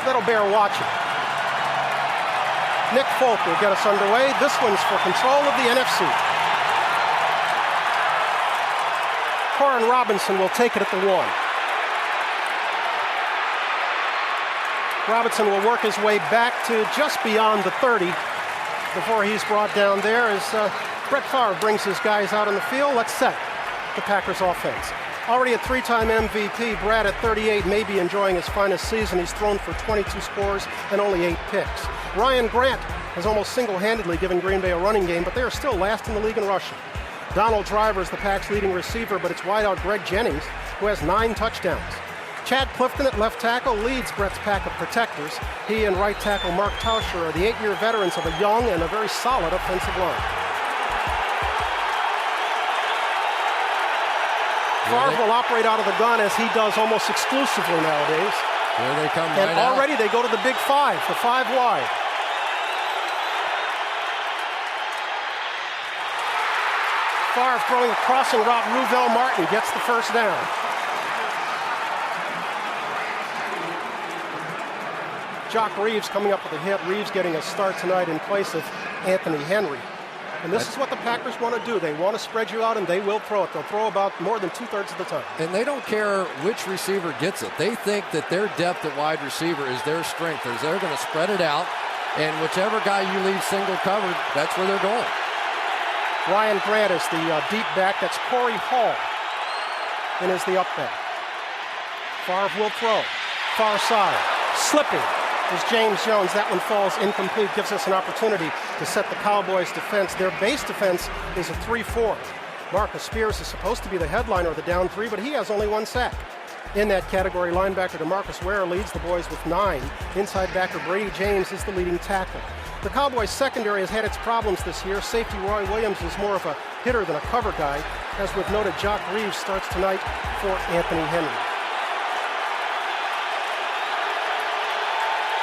that'll bear watching. Nick Folk will get us underway. This one's for control of the NFC. Corin Robinson will take it at the 1. Robinson will work his way back to just beyond the 30 before he's brought down there as Brett Favre brings his guys out on the field. Let's set the Packers offense. Already a 3-time MVP, Brad at 38 may be enjoying his finest season. He's thrown for 22 scores and only 8 picks. Ryan Grant has almost single-handedly given Green Bay a running game, but they are still last in the league in rushing. Donald Driver is the Pack's leading receiver, but it's wideout Greg Jennings, who has 9 touchdowns. Chad Clifton at left tackle leads Brett's pack of protectors. He and right tackle Mark Tauscher are the 8-year veterans of a young and a very solid offensive line. Favre will operate out of the gun as he does almost exclusively nowadays. Here they come and right already out. They go to the big 5, the 5 wide. Favre throwing a crossing route. Ruvell Martin gets the first down. Jock Reeves coming up with a hit. Reeves getting a start tonight in place of Anthony Henry. And this is what the Packers want to do. They want to spread you out, and they will throw it. They'll throw about more than 2/3 of the time. And they don't care which receiver gets it. They think that their depth at wide receiver is their strength. They're going to spread it out, and whichever guy you leave single covered, that's where they're going. Ryan Grant is the deep back. That's Corey Hall. And is the up back. Favre will throw. Far side. Slipping is James Jones. That one falls incomplete. Gives us an opportunity to set the Cowboys' defense. Their base defense is a 3-4. Marcus Spears is supposed to be the headliner of the down 3, but he has only 1 sack. In that category, linebacker DeMarcus Ware leads the boys with 9. Inside backer Brady James is the leading tackle. The Cowboys' secondary has had its problems this year. Safety Roy Williams is more of a hitter than a cover guy. As we've noted, Jock Reeves starts tonight for Anthony Henry.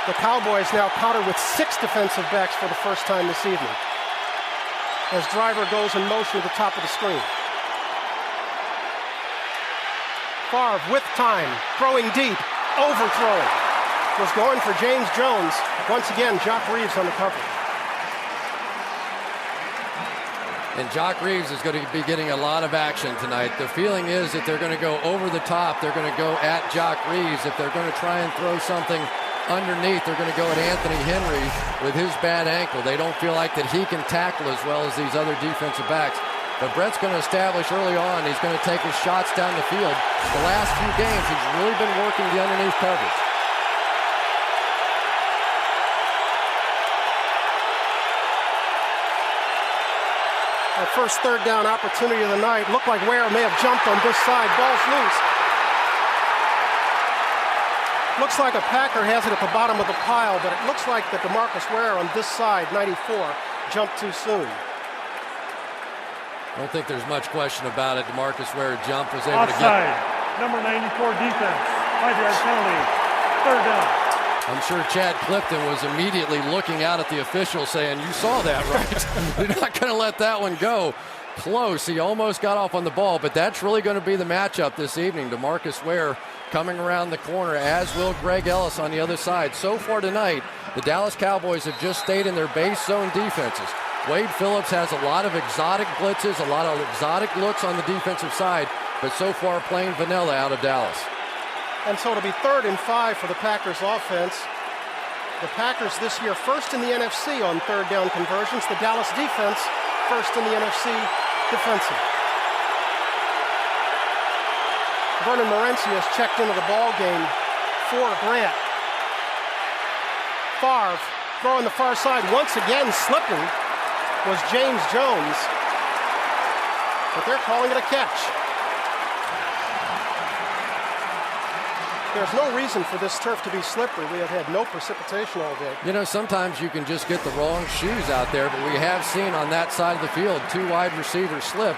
The Cowboys now counter with 6 defensive backs for the first time this evening. As Driver goes in motion at the top of the screen. Favre with time, throwing deep, overthrowing. Was going for James Jones. Once again, Jock Reeves on the coverage. And Jock Reeves is going to be getting a lot of action tonight. The feeling is that they're going to go over the top. They're going to go at Jock Reeves. If they're going to try and throw something underneath, they're going to go at Anthony Henry with his bad ankle. They don't feel like that he can tackle as well as these other defensive backs. But Brett's going to establish early on, he's going to take his shots down the field. The last few games, he's really been working the underneath coverage. Our first 3rd down opportunity of the night. Looked like Ware may have jumped on this side. Ball's loose. Looks like a Packer has it at the bottom of the pile, but it looks like that DeMarcus Ware on this side, 94, jumped too soon. I don't think there's much question about it. DeMarcus Ware jumped, was able to get... Offside, number 94 defense, 5-yard penalty, 3rd down. I'm sure Chad Clifton was immediately looking out at the official saying, you saw that, right? You're not going to let that one go. Close. He almost got off on the ball, but that's really going to be the matchup this evening. DeMarcus Ware coming around the corner, as will Greg Ellis on the other side. So far tonight, the Dallas Cowboys have just stayed in their base zone defenses. Wade Phillips has a lot of exotic blitzes, a lot of exotic looks on the defensive side, but so far plain vanilla out of Dallas. And so it'll be 3rd and 5 for the Packers offense. The Packers this year first in the NFC on 3rd down conversions. The Dallas defense first in the NFC defensive. Vernon Morency has checked into the ball game for Grant. Favre throwing the far side once again, slipping was James Jones, but they're calling it a catch. There's no reason for this turf to be slippery. We have had no precipitation all day. You know, sometimes you can just get the wrong shoes out there, but we have seen on that side of the field 2 wide receivers slip.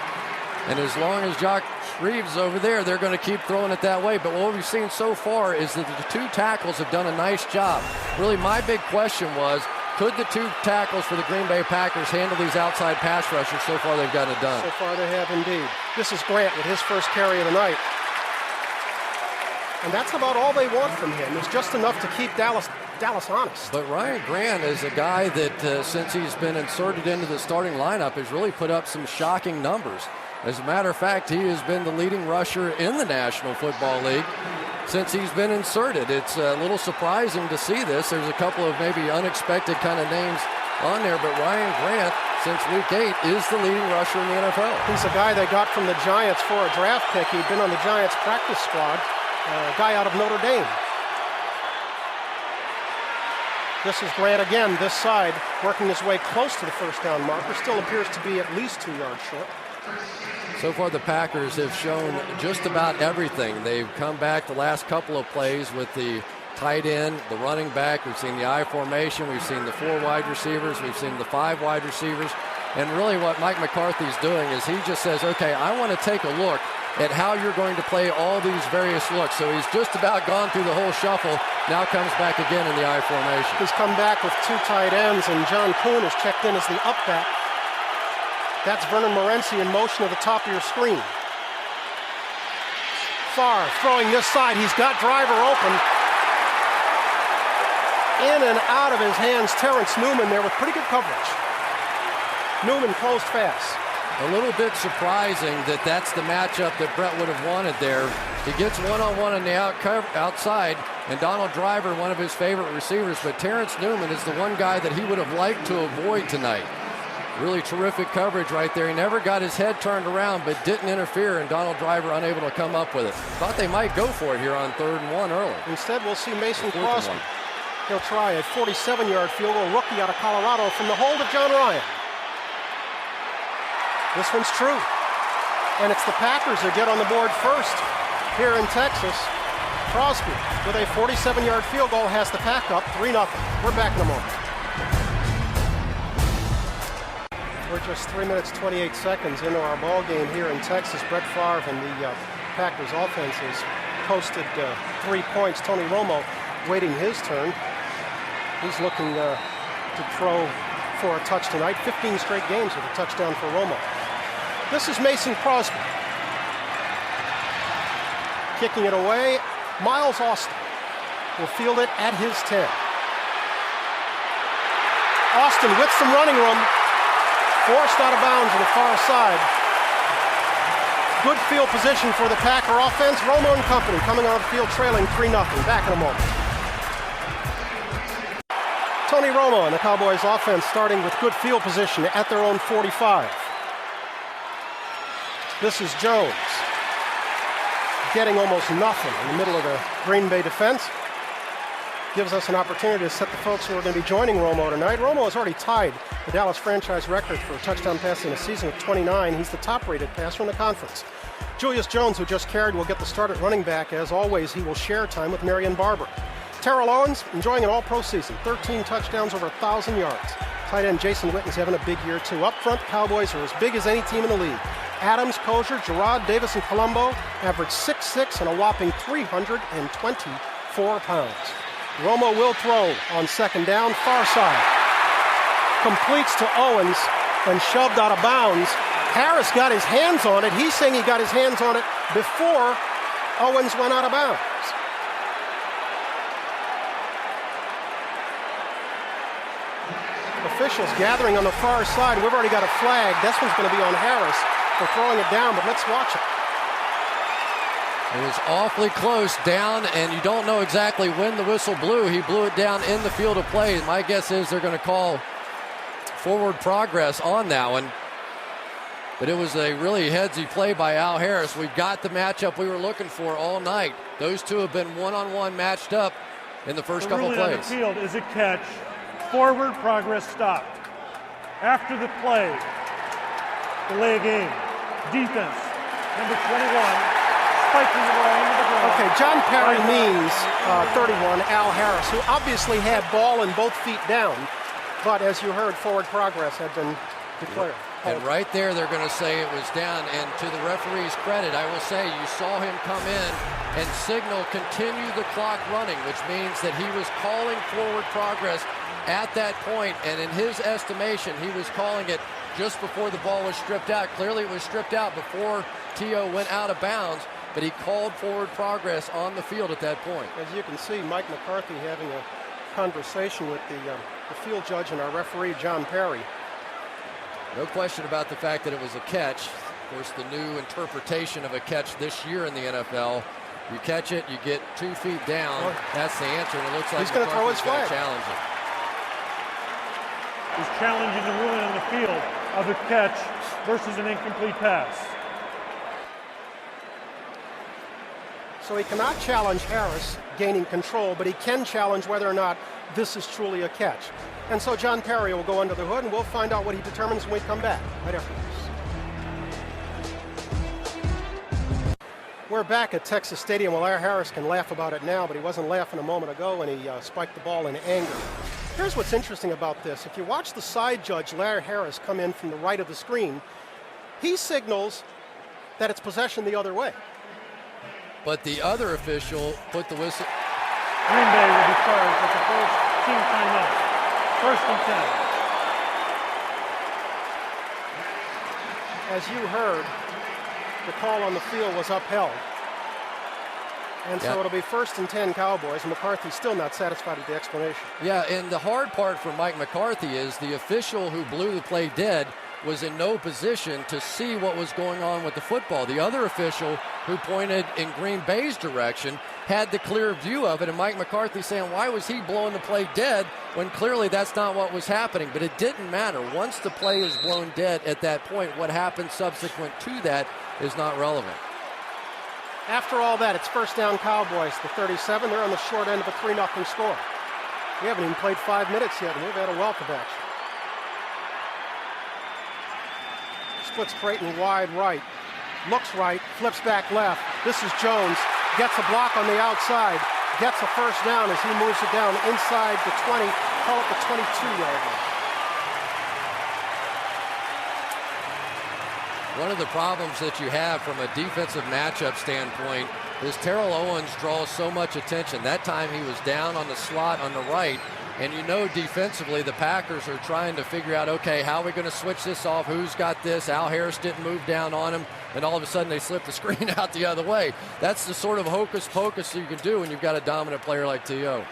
And as long as Jock Reeves is over there, they're going to keep throwing it that way. But what we've seen so far is that the 2 tackles have done a nice job. Really, my big question was, could the 2 tackles for the Green Bay Packers handle these outside pass rushers? So far, they've gotten it done. So far, they have indeed. This is Grant with his first carry of the night. And that's about all they want from him, is just enough to keep Dallas honest. But Ryan Grant is a guy that, since he's been inserted into the starting lineup, has really put up some shocking numbers. As a matter of fact, he has been the leading rusher in the National Football League since he's been inserted. It's a little surprising to see this. There's a couple of maybe unexpected kind of names on there, but Ryan Grant, since week 8, is the leading rusher in the NFL. He's a guy they got from the Giants for a draft pick. He'd been on the Giants practice squad, a guy out of Notre Dame. This is Grant again, this side, working his way close to the first down marker. Still appears to be at least 2 yards short. So far, the Packers have shown just about everything. They've come back the last couple of plays with the tight end, the running back. We've seen the I formation. We've seen the 4 wide receivers. We've seen the 5 wide receivers. And really what Mike McCarthy's doing is he just says, okay, I want to take a look at how you're going to play all these various looks. So he's just about gone through the whole shuffle. Now comes back again in the I formation. He's come back with 2 tight ends, and John Kuhn is checked in as the up back. That's Vernon Morency in motion at the top of your screen. Favre throwing this side. He's got Driver open. In and out of his hands, Terrence Newman there with pretty good coverage. Newman closed fast. A little bit surprising that that's the matchup that Brett would have wanted there. He gets one-on-one on the outside, and Donald Driver, one of his favorite receivers, but Terrence Newman is the one guy that he would have liked to avoid tonight. Really terrific coverage right there. He never got his head turned around, but didn't interfere, and Donald Driver unable to come up with it. Thought they might go for it here on 3rd and 1 early. Instead, we'll see Mason Crosby. He'll try a 47-yard field goal, rookie out of Colorado, from the hold of John Ryan. This one's true. And it's the Packers that get on the board first here in Texas. Crosby, with a 47-yard field goal, has the Pack up 3-0. We're back in a moment. We're just 3 minutes, 28 seconds into our ball game here in Texas. Brett Favre and the Packers offense has posted 3 points. Tony Romo waiting his turn. He's looking to throw for a touch tonight. 15 straight games with a touchdown for Romo. This is Mason Crosby. Kicking it away. Miles Austin will field it at his 10. Austin with some running room. Forced out of bounds on the far side. Good field position for the Packer offense. Romo and company coming on the field trailing 3-0. Back in a moment. Tony Romo and the Cowboys offense starting with good field position at their own 45. This is Jones getting almost nothing in the middle of the Green Bay defense. Gives us an opportunity to set the folks who are going to be joining Romo tonight. Romo has already tied the Dallas franchise record for touchdown passes in a season with 29. He's the top-rated passer in the conference. Julius Jones, who just carried, will get the start at running back. As always, he will share time with Marion Barber. Terrell Owens enjoying an all-pro season. 13 touchdowns, over 1,000 yards. Tight end Jason Witten's having a big year, too. Up front, Cowboys are as big as any team in the league. Adams, Kosher, Gerard, Davis, and Colombo average 6'6" and a whopping 324 pounds. Romo will throw on 2nd down, far side. Completes to Owens and shoved out of bounds. Harris got his hands on it. He's saying he got his hands on it before Owens went out of bounds. Officials gathering on the far side. We've already got a flag. This one's going to be on Harris for throwing it down, but let's watch it. It was awfully close down, and you don't know exactly when the whistle blew. He blew it down in the field of play. My guess is they're going to call forward progress on that one. But it was a really headsy play by Al Harris. We've got the matchup we were looking for all night. Those two have been one-on-one matched up in the first couple plays. On the field is a catch. Forward progress stopped. After the play, delay game. Defense, number 21, spiking the ball into the ground. Okay, John Perry means 31, Al Harris, who obviously had ball and both feet down. But as you heard, forward progress had been declared. And right there, they're going to say it was down. And to the referee's credit, I will say you saw him come in and signal continue the clock running, which means that he was calling forward progress at that point. And in his estimation, he was calling it just before the ball was stripped out. Clearly, it was stripped out before T.O. went out of bounds. but he called forward progress on the field at that point. As you can see, Mike McCarthy having a conversation with the field judge and our referee, John Perry. No question about the fact that it was a catch. Of course, the new interpretation of a catch this year in the NFL, you catch it, you get 2 feet down. That's the answer, and it looks like he's going to throw his flag. Challenge it. He's challenging the ruling on the field of a catch versus an incomplete pass. So he cannot challenge Harris gaining control, but he can challenge whether or not this is truly a catch. And so John Perry will go under the hood, and we'll find out what he determines when we come back right after this. We're back at Texas Stadium. Well, Larry Harris can laugh about it now, but he wasn't laughing a moment ago when he spiked the ball in anger. Here's what's interesting about this. If you watch the side judge, Larry Harris, come in from the right of the screen, he signals that it's possession the other way. But the other official put the whistle. Green Bay will be charged with the first team timeout. 1st and 10. As you heard, the call on the field was upheld. And so it'll be 1st and 10 Cowboys, and McCarthy's still not satisfied with the explanation. Yeah, and the hard part for Mike McCarthy is the official who blew the play dead was in no position to see what was going on with the football. The other official who pointed in Green Bay's direction had the clear view of it, and Mike McCarthy saying, why was he blowing the play dead when clearly that's not what was happening? But it didn't matter. Once the play is blown dead at that point, what happened subsequent to that is not relevant. After all that, it's 1st down Cowboys, the 37. They're on the short end of a 3-0 score. We haven't even played 5 minutes yet, and we've had a wealth of action. Splits Creighton wide right. Looks right, flips back left. This is Jones. Gets a block on the outside. Gets a 1st down as he moves it down inside the 20. Call it the 22-yard line. One of the problems that you have from a defensive matchup standpoint is Terrell Owens draws so much attention. That time he was down on the slot on the right, and you know defensively the Packers are trying to figure out, okay, how are we going to switch this off? Who's got this? Al Harris didn't move down on him, and all of a sudden they slip the screen out the other way. That's the sort of hocus pocus you can do when you've got a dominant player like T.O.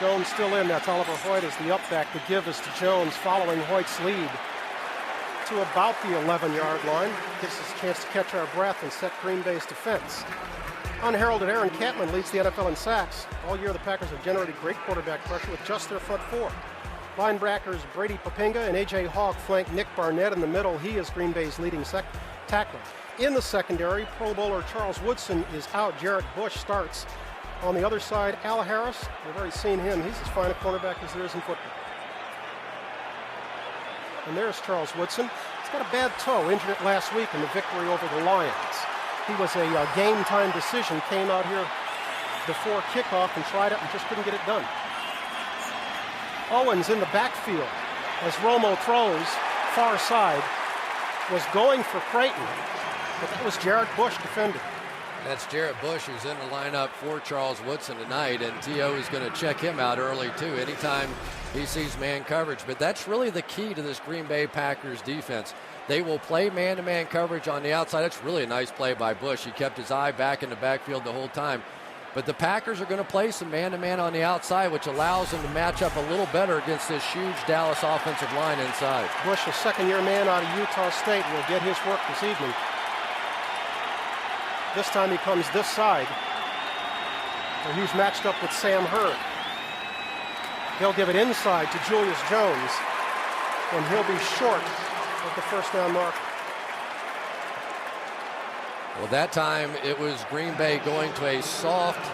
Jones still in. That's Oliver Hoyt as the upback. The give is to Jones following Hoyt's lead to about the 11-yard line. Gives us a chance to catch our breath and set Green Bay's defense. Unheralded Aaron Campman leads the NFL in sacks. All year the Packers have generated great quarterback pressure with just their front 4. Linebackers Brady Papinga and A.J. Hawk flank Nick Barnett in the middle. He is Green Bay's leading tackler. In the secondary, Pro Bowler Charles Woodson is out. Jarrett Bush starts. On the other side, Al Harris, we've already seen him. He's as fine a cornerback as there is in football. And there's Charles Woodson. He's got a bad toe, injured it last week in the victory over the Lions. He was a game-time decision, came out here before kickoff and tried it and just couldn't get it done. Owens in the backfield as Romo throws, far side, was going for Creighton, but that was Jarrett Bush defending. That's Jarrett Bush, who's in the lineup for Charles Woodson tonight, and T.O. is going to check him out early, too, anytime he sees man coverage. But that's really the key to this Green Bay Packers defense. They will play man-to-man coverage on the outside. That's really a nice play by Bush. He kept his eye back in the backfield the whole time. But the Packers are going to play some man-to-man on the outside, which allows them to match up a little better against this huge Dallas offensive line inside. Bush, a second-year man out of Utah State, will get his work this evening. This time he comes this side, and he's matched up with Sam Hurd. They'll give it inside to Julius Jones, and he'll be short of the 1st down mark. Well, that time it was Green Bay going to a soft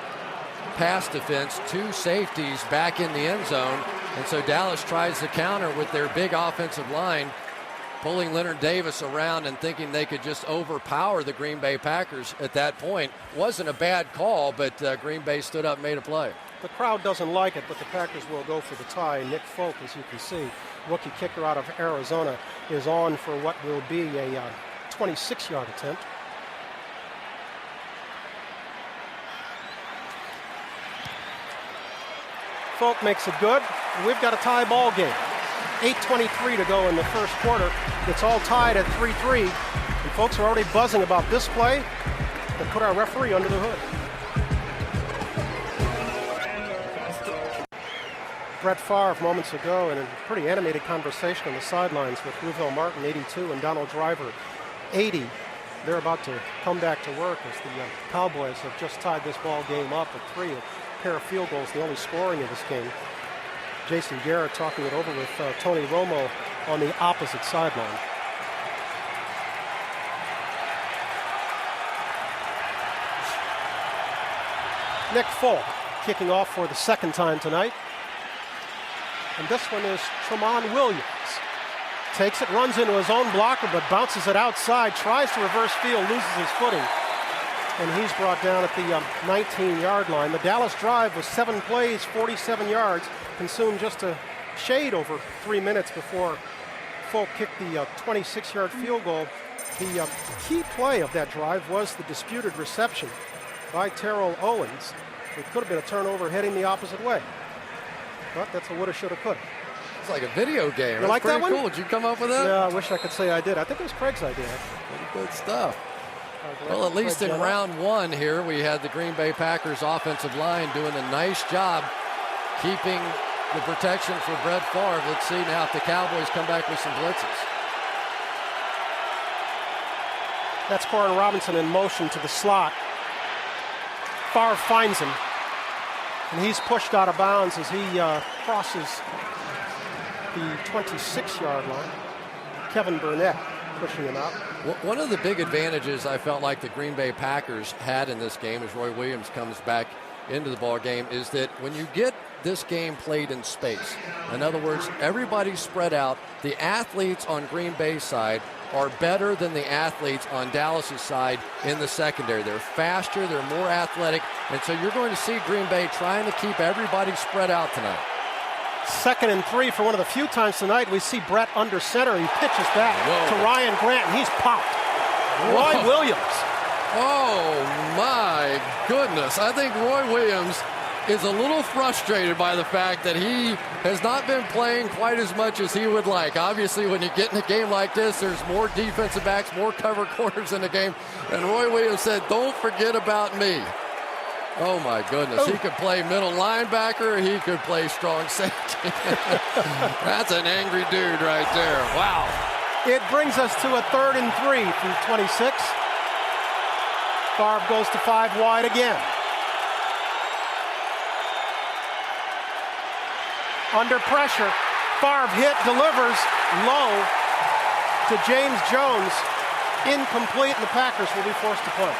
pass defense, 2 safeties back in the end zone, and so Dallas tries to counter with their big offensive line, pulling Leonard Davis around and thinking they could just overpower the Green Bay Packers at that point. Wasn't a bad call, but Green Bay stood up and made a play. The crowd doesn't like it, but the Packers will go for the tie. Nick Folk, as you can see, rookie kicker out of Arizona, is on for what will be a 26-yard attempt. Folk makes it good. We've got a tie ball game. 8:23 to go in the first quarter. It's all tied at 3-3. And folks are already buzzing about this play that put our referee under the hood. Brett Favre moments ago in a pretty animated conversation on the sidelines with Ruvell Martin, 82, and Donald Driver, 80. They're about to come back to work as the Cowboys have just tied this ball game up at 3. A pair of field goals, the only scoring in this game. Jason Garrett talking it over with Tony Romo on the opposite sideline. Nick Folk kicking off for the second time tonight. And this one is Tramon Williams. Takes it, runs into his own blocker, but bounces it outside, tries to reverse field, loses his footing. And he's brought down at the 19-yard line. The Dallas drive was 7 plays, 47 yards, consumed just a shade over 3 minutes before Folk kicked the 26-yard field goal. The key play of that drive was the disputed reception by Terrell Owens. It could have been a turnover heading the opposite way. But that's a woulda, shoulda, coulda. It's like a video game. You like that one? Cool. Did you come up with that? Yeah, I wish I could say I did. I think it was Craig's idea. Pretty good stuff. Well, at least in round one here, we had the Green Bay Packers offensive line doing a nice job keeping the protection for Brett Favre. Let's see now if the Cowboys come back with some blitzes. That's Corin Robinson in motion to the slot. Favre finds him, and he's pushed out of bounds as he crosses the 26-yard line. Kevin Burnett pushing him out. One of the big advantages I felt like the Green Bay Packers had in this game as Roy Williams comes back into the ball game is that when you get this game played in space, in other words, everybody's spread out, the athletes on Green Bay's side are better than the athletes on Dallas's side in the secondary. They're faster, they're more athletic, and so you're going to see Green Bay trying to keep everybody spread out tonight. 2nd and 3 for one of the few times tonight we see Brett under center. He pitches back to Ryan Grant, and he's popped. Roy Williams. Oh, my goodness. I think Roy Williams is a little frustrated by the fact that he has not been playing quite as much as he would like. Obviously, when you get in a game like this, there's more defensive backs, more cover corners in the game. And Roy Williams said, don't forget about me. Oh, my goodness. He could play middle linebacker. He could play strong safety. That's an angry dude right there. Wow. It brings us to a 3rd and 3 from 26. Favre goes to 5 wide again. Under pressure. Favre hit, delivers low to James Jones. Incomplete, and the Packers will be forced to punt.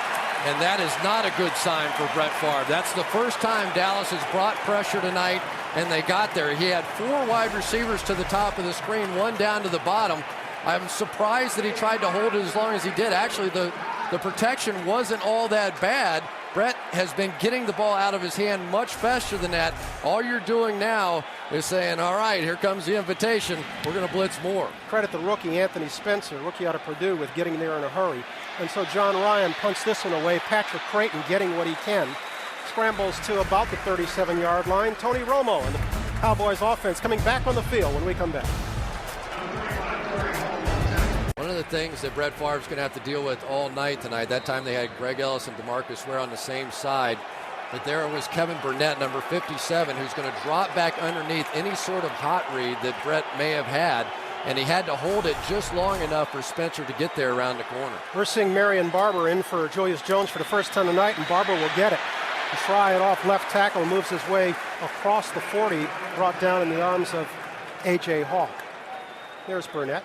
And that is not a good sign for Brett Favre. That's the first time Dallas has brought pressure tonight, and they got there. He had 4 wide receivers to the top of the screen, 1 down to the bottom. I'm surprised that he tried to hold it as long as he did. Actually, the protection wasn't all that bad. Brett has been getting the ball out of his hand much faster than that. All you're doing now is saying, all right, here comes the invitation. We're going to blitz more. Credit the rookie, Anthony Spencer, rookie out of Purdue, with getting there in a hurry. And so John Ryan punts this one away. Patrick Creighton getting what he can. Scrambles to about the 37-yard line. Tony Romo and the Cowboys offense coming back on the field when we come back. One of the things that Brett Favre's going to have to deal with all night tonight, that time they had Greg Ellis and DeMarcus Ware on the same side, but there was Kevin Burnett, number 57, who's going to drop back underneath any sort of hot read that Brett may have had, and he had to hold it just long enough for Spencer to get there around the corner. We're seeing Marion Barber in for Julius Jones for the first time tonight, and Barber will get it. He try it off left tackle, moves his way across the 40, brought down in the arms of A.J. Hawk. There's Burnett.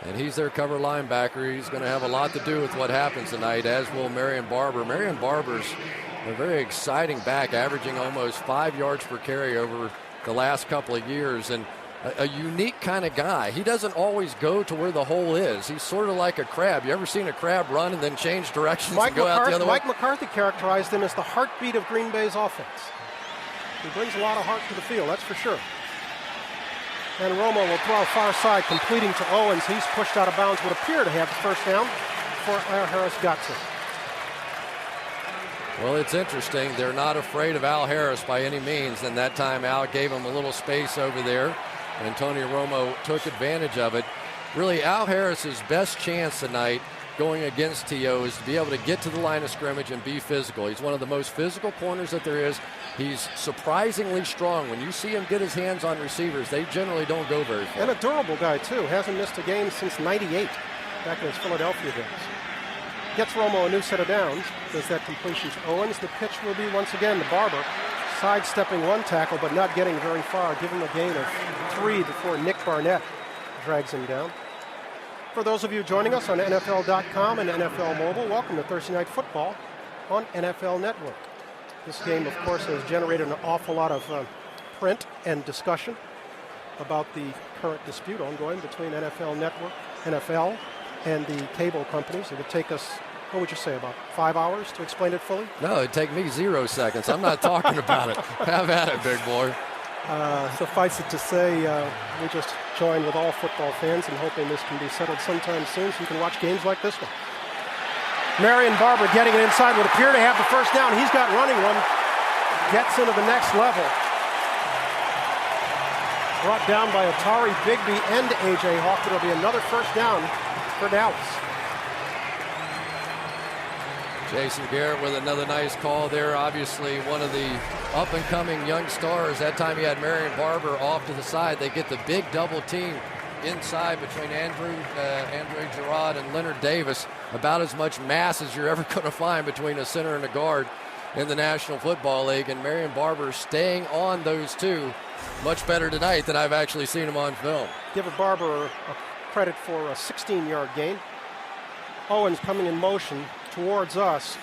And he's their cover linebacker. He's going to have a lot to do with what happens tonight, as will Marion Barber. Marion Barber's a very exciting back, averaging almost 5 yards per carry over the last couple of years, and a unique kind of guy. He doesn't always go to where the hole is. He's sort of like a crab. You ever seen a crab run and then change directions and go out the other way? Mike McCarthy characterized him as the heartbeat of Green Bay's offense. He brings a lot of heart to the field, that's for sure. And Romo will throw far side, completing to Owens. He's pushed out of bounds, would appear to have the first down before Al Harris got to him. Well, it's interesting. They're not afraid of Al Harris by any means, and that time Al gave him a little space over there. Antonio Romo took advantage of it. Really, Al Harris's best chance tonight going against T.O. is to be able to get to the line of scrimmage and be physical. He's one of the most physical corners that there is. He's surprisingly strong. When you see him get his hands on receivers, they generally don't go very far. And a durable guy, too. Hasn't missed a game since '98, back in his Philadelphia days. Gets Romo a new set of downs. Does that completion to Owens. The pitch will be, once again, to Barber. Sidestepping one tackle, but not getting very far. Give him a gain of 3 before Nick Barnett drags him down. For those of you joining us on NFL.com and NFL Mobile, welcome to Thursday Night Football on NFL Network. This game, of course, has generated an awful lot of print and discussion about the current dispute ongoing between NFL Network, NFL, and the cable companies. It would take us, what would you say, about 5 hours to explain it fully? No, it'd take me 0 seconds. I'm not talking about it. Have at it, big boy. Suffice it to say, we just join with all football fans and hoping this can be settled sometime soon so you can watch games like this one. Marion Barber getting it inside would appear to have the first down. He's got running room. Gets into the next level. Brought down by Atari Bigby and A.J. Hawk. It'll be another first down for Dallas. Jason Garrett with another nice call there. Obviously one of the up-and-coming young stars. That time he had Marion Barber off to the side. They get the big double team inside between Andre Gerard and Leonard Davis. About as much mass as you're ever going to find between a center and a guard in the National Football League. And Marion Barber staying on those two much better tonight than I've actually seen him on film. Give Barber a credit for a 16-yard gain. Owens coming in motion towards us.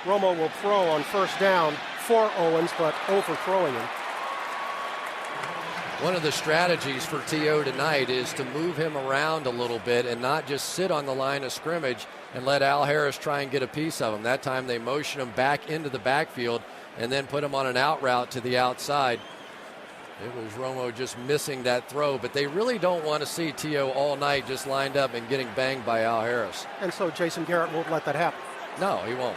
Romo will throw on first down for Owens, but overthrowing him. One of the strategies for T.O. tonight is to move him around a little bit and not just sit on the line of scrimmage and let Al Harris try and get a piece of him. That time they motion him back into the backfield and then put him on an out route to the outside. It was Romo just missing that throw, but they really don't want to see T.O. all night just lined up and getting banged by Al Harris. And so Jason Garrett won't let that happen. No, he won't.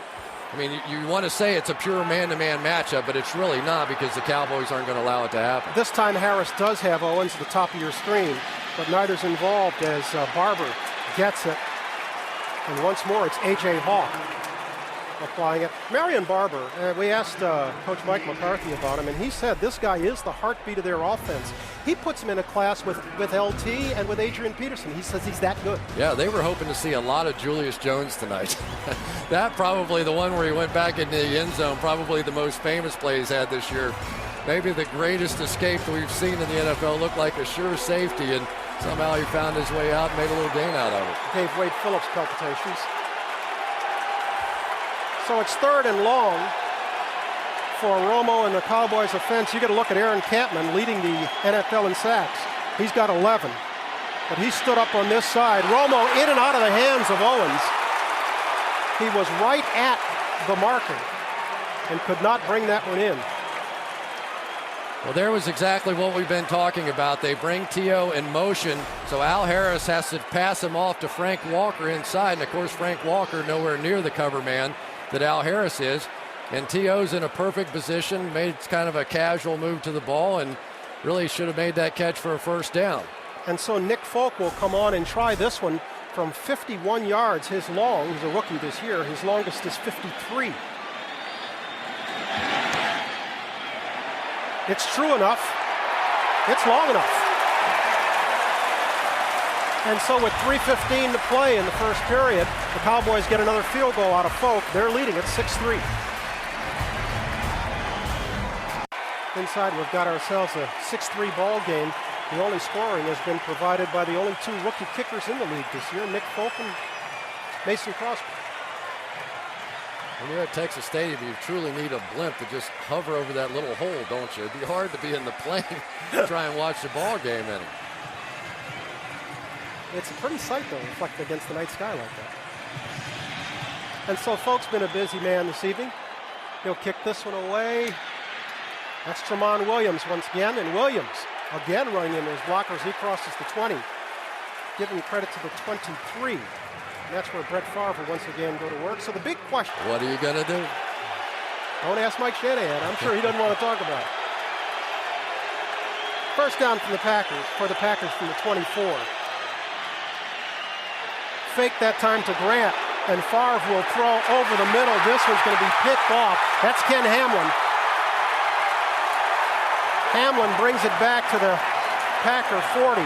I mean, you want to say it's a pure man-to-man matchup, but it's really not because the Cowboys aren't going to allow it to happen. This time Harris does have Owens at the top of your screen, but neither's involved as Barber gets it. And once more, it's A.J. Hawk applying it. Marion Barber, we asked Coach Mike McCarthy about him, and he said this guy is the heartbeat of their offense. He puts him in a class with LT and with Adrian Peterson. He says he's that good. Yeah, they were hoping to see a lot of Julius Jones tonight. That probably the one where he went back into the end zone, probably the most famous play he's had this year. Maybe the greatest escape that we've seen in the NFL. Looked like a sure safety, and somehow he found his way out and made a little gain out of it. Gave Wade Phillips palpitations. So it's 3rd and long for Romo and the Cowboys offense. You got to look at Aaron Campman leading the NFL in sacks. He's got 11, but he stood up on this side. Romo in and out of the hands of Owens. He was right at the marker and could not bring that one in. Well, there was exactly what we've been talking about. They bring T.O. in motion, so Al Harris has to pass him off to Frank Walker inside. And, of course, Frank Walker nowhere near the cover man that Al Harris is. And T.O.'s in a perfect position, made kind of a casual move to the ball, and really should have made that catch for a first down. And so Nick Folk will come on and try this one from 51 yards. He's a rookie this year, his longest is 53. It's true enough. It's long enough. And so with 3:15 to play in the first period, the Cowboys get another field goal out of Folk. They're leading at 6-3. Inside, we've got ourselves a 6-3 ball game. The only scoring has been provided by the only 2 rookie kickers in the league this year, Nick Folk and Mason Crosby. When you're at Texas Stadium, you truly need a blimp to just hover over that little hole, don't you? It'd be hard to be in the plane to try and watch the ball game in it. It's a pretty sight, though, reflected against the night sky like that. And so Folk's been a busy man this evening. He'll kick this one away. That's Tramon Williams once again, and Williams again running into his blockers. He crosses the 20, giving credit to the 23. And that's where Brett Favre will once again go to work. So the big question. What are you going to do? Don't ask Mike Shanahan. I'm sure he doesn't want to talk about it. First down from the Packers, for the Packers from the 24. Fake that time to Grant, and Favre will throw over the middle. This one's going to be picked off. That's Ken Hamlin. Hamlin brings it back to the Packer 40.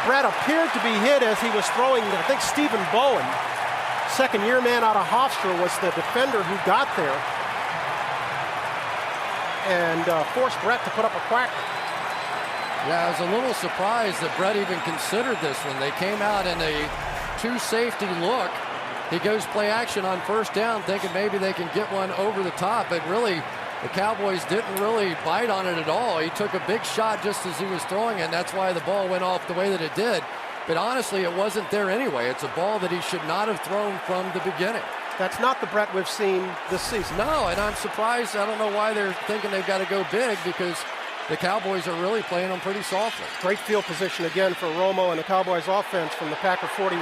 Brett appeared to be hit as he was throwing, I think, Stephen Bowen. Second-year man out of Hofstra was the defender who got there and forced Brett to put up a quacker. Yeah, I was a little surprised that Brett even considered this one. They came out in a two-safety look. He goes play action on first down, thinking maybe they can get one over the top, but really the Cowboys didn't really bite on it at all. He took a big shot just as he was throwing it, and that's why the ball went off the way that it did. But honestly, it wasn't there anyway. It's a ball that he should not have thrown from the beginning. That's not the Brett we've seen this season. No, and I'm surprised. I don't know why they're thinking they've got to go big, because the Cowboys are really playing them pretty softly. Great field position again for Romo and the Cowboys offense from the Packer 41.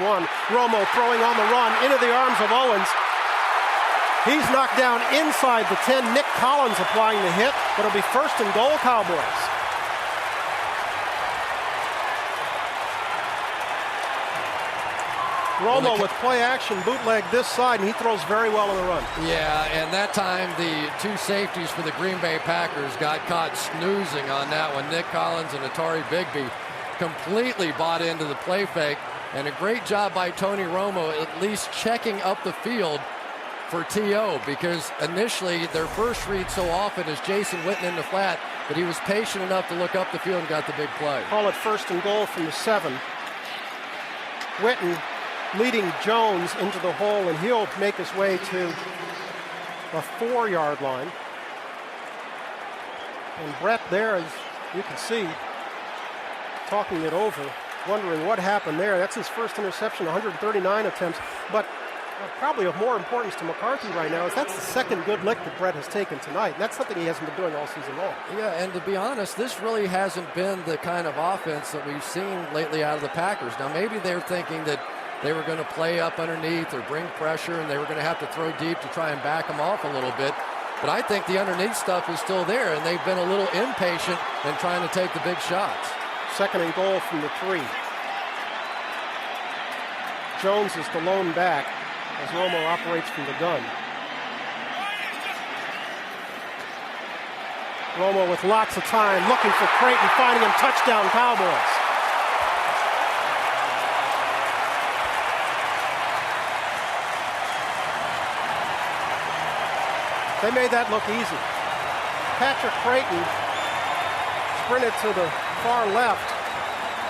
Romo throwing on the run into the arms of Owens. He's knocked down inside the 10. Nick Collins applying the hit, but it'll be first and goal, Cowboys. Romo with play action, bootleg this side, and he throws very well on the run. Yeah, and that time the two safeties for the Green Bay Packers got caught snoozing on that one. Nick Collins and Atari Bigby completely bought into the play fake, and a great job by Tony Romo at least checking up the field for T.O., because initially their first read so often is Jason Witten in the flat, but he was patient enough to look up the field and got the big play. Call it first and goal from the 7. Witten leading Jones into the hole, and he'll make his way to the 4-yard line. And Brett there, as you can see, talking it over, wondering what happened there. That's his first interception, 139 attempts, but probably of more importance to McCarthy right now is that's the second good lick that Brett has taken tonight. And that's something he hasn't been doing all season long. Yeah, and to be honest, this really hasn't been the kind of offense that we've seen lately out of the Packers. Now, maybe they're thinking that they were going to play up underneath or bring pressure, and they were going to have to throw deep to try and back them off a little bit. But I think the underneath stuff is still there, and they've been a little impatient in trying to take the big shots. Second and goal from the 3. Jones is the lone back as Romo operates from the gun. Romo with lots of time, looking for Creighton, finding him, touchdown Cowboys. They made that look easy. Patrick Creighton sprinted to the far left,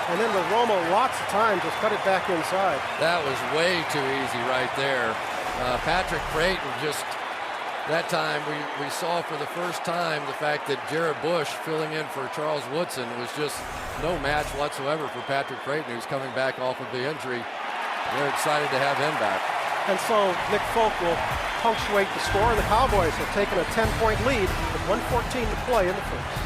and then with Romo lots of time, just cut it back inside. That was way too easy right there. Patrick Creighton just, that time we saw for the first time the fact that Jared Bush filling in for Charles Woodson was just no match whatsoever for Patrick Creighton, who's coming back off of the injury. They're excited to have him back. And so Nick Folk will punctuate the score, and the Cowboys have taken a 10-point lead with 1:14 to play in the first.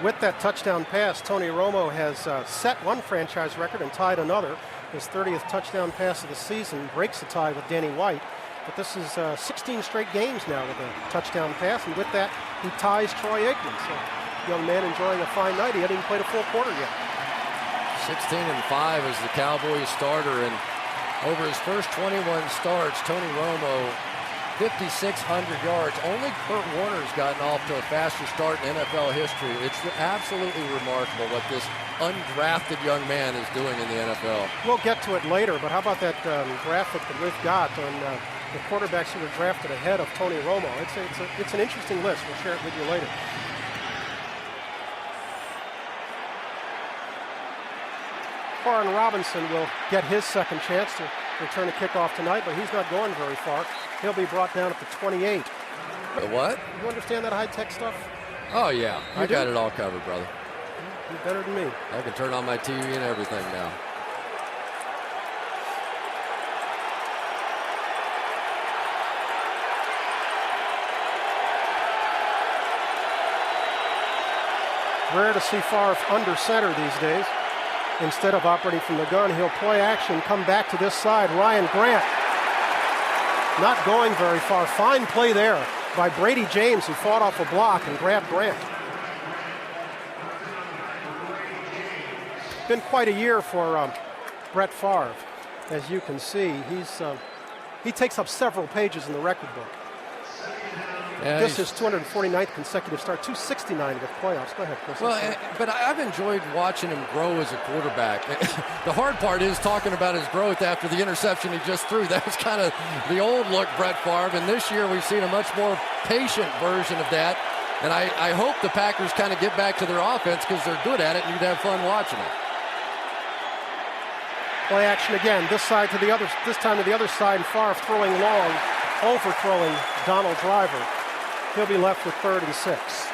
With that touchdown pass, Tony Romo has set one franchise record and tied another. His 30th touchdown pass of the season breaks the tie with Danny White. But this is 16 straight games now with a touchdown pass, and with that, he ties Troy Aikman. So, young man enjoying a fine night. He hadn't even played a full quarter yet. 16-5 as the Cowboys starter, and over his first 21 starts, Tony Romo, 5,600 yards. Only Kurt Warner's gotten off to a faster start in NFL history. It's absolutely remarkable what this undrafted young man is doing in the NFL. We'll get to it later, but how about that graphic that we've got on the quarterbacks who were drafted ahead of Tony Romo? It's an interesting list. We'll share it with you later. Warren Robinson will get his second chance to return a kickoff tonight, but he's not going very far. He'll be brought down at the 28. The what? You understand that high-tech stuff? Oh, yeah. I got it all covered, brother. You're better than me. I can turn on my TV and everything now. Rare to see Favre under center these days. Instead of operating from the gun, he'll play action, come back to this side. Ryan Grant not going very far. Fine play there by Brady James, who fought off a block and grabbed Grant. been quite a year for Brett Favre. As you can see, he takes up several pages in the record book. Yeah, this is 249th consecutive start, 269 with playoffs. Go ahead, Chris. Well, but I've enjoyed watching him grow as a quarterback. The hard part is talking about his growth after the interception he just threw. That was kind of the old look Brett Favre, and this year we've seen a much more patient version of that. And I hope the Packers kind of get back to their offense because they're good at it, and you'd have fun watching it. Play action again. This time to the other side. Favre throwing long, overthrowing Donald Driver. He'll be left with 3rd and 6.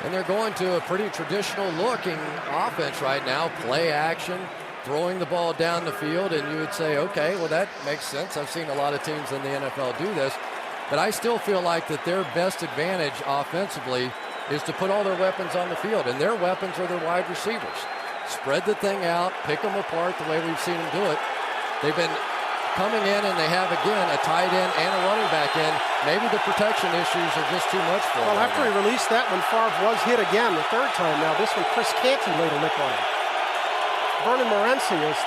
And they're going to a pretty traditional looking offense right now. Play action, throwing the ball down the field, and you would say, okay, well, that makes sense. I've seen a lot of teams in the NFL do this. But I still feel like that their best advantage offensively is to put all their weapons on the field, and their weapons are their wide receivers. Spread the thing out, pick them apart the way we've seen them do it. They've been coming in, and they have, again, a tight end and a running back in. Maybe the protection issues are just too much for him. Well, after he released that one, Favre was hit again the 3rd time. Now, this one, Chris Canty laid a lip on him. Vernon Morency is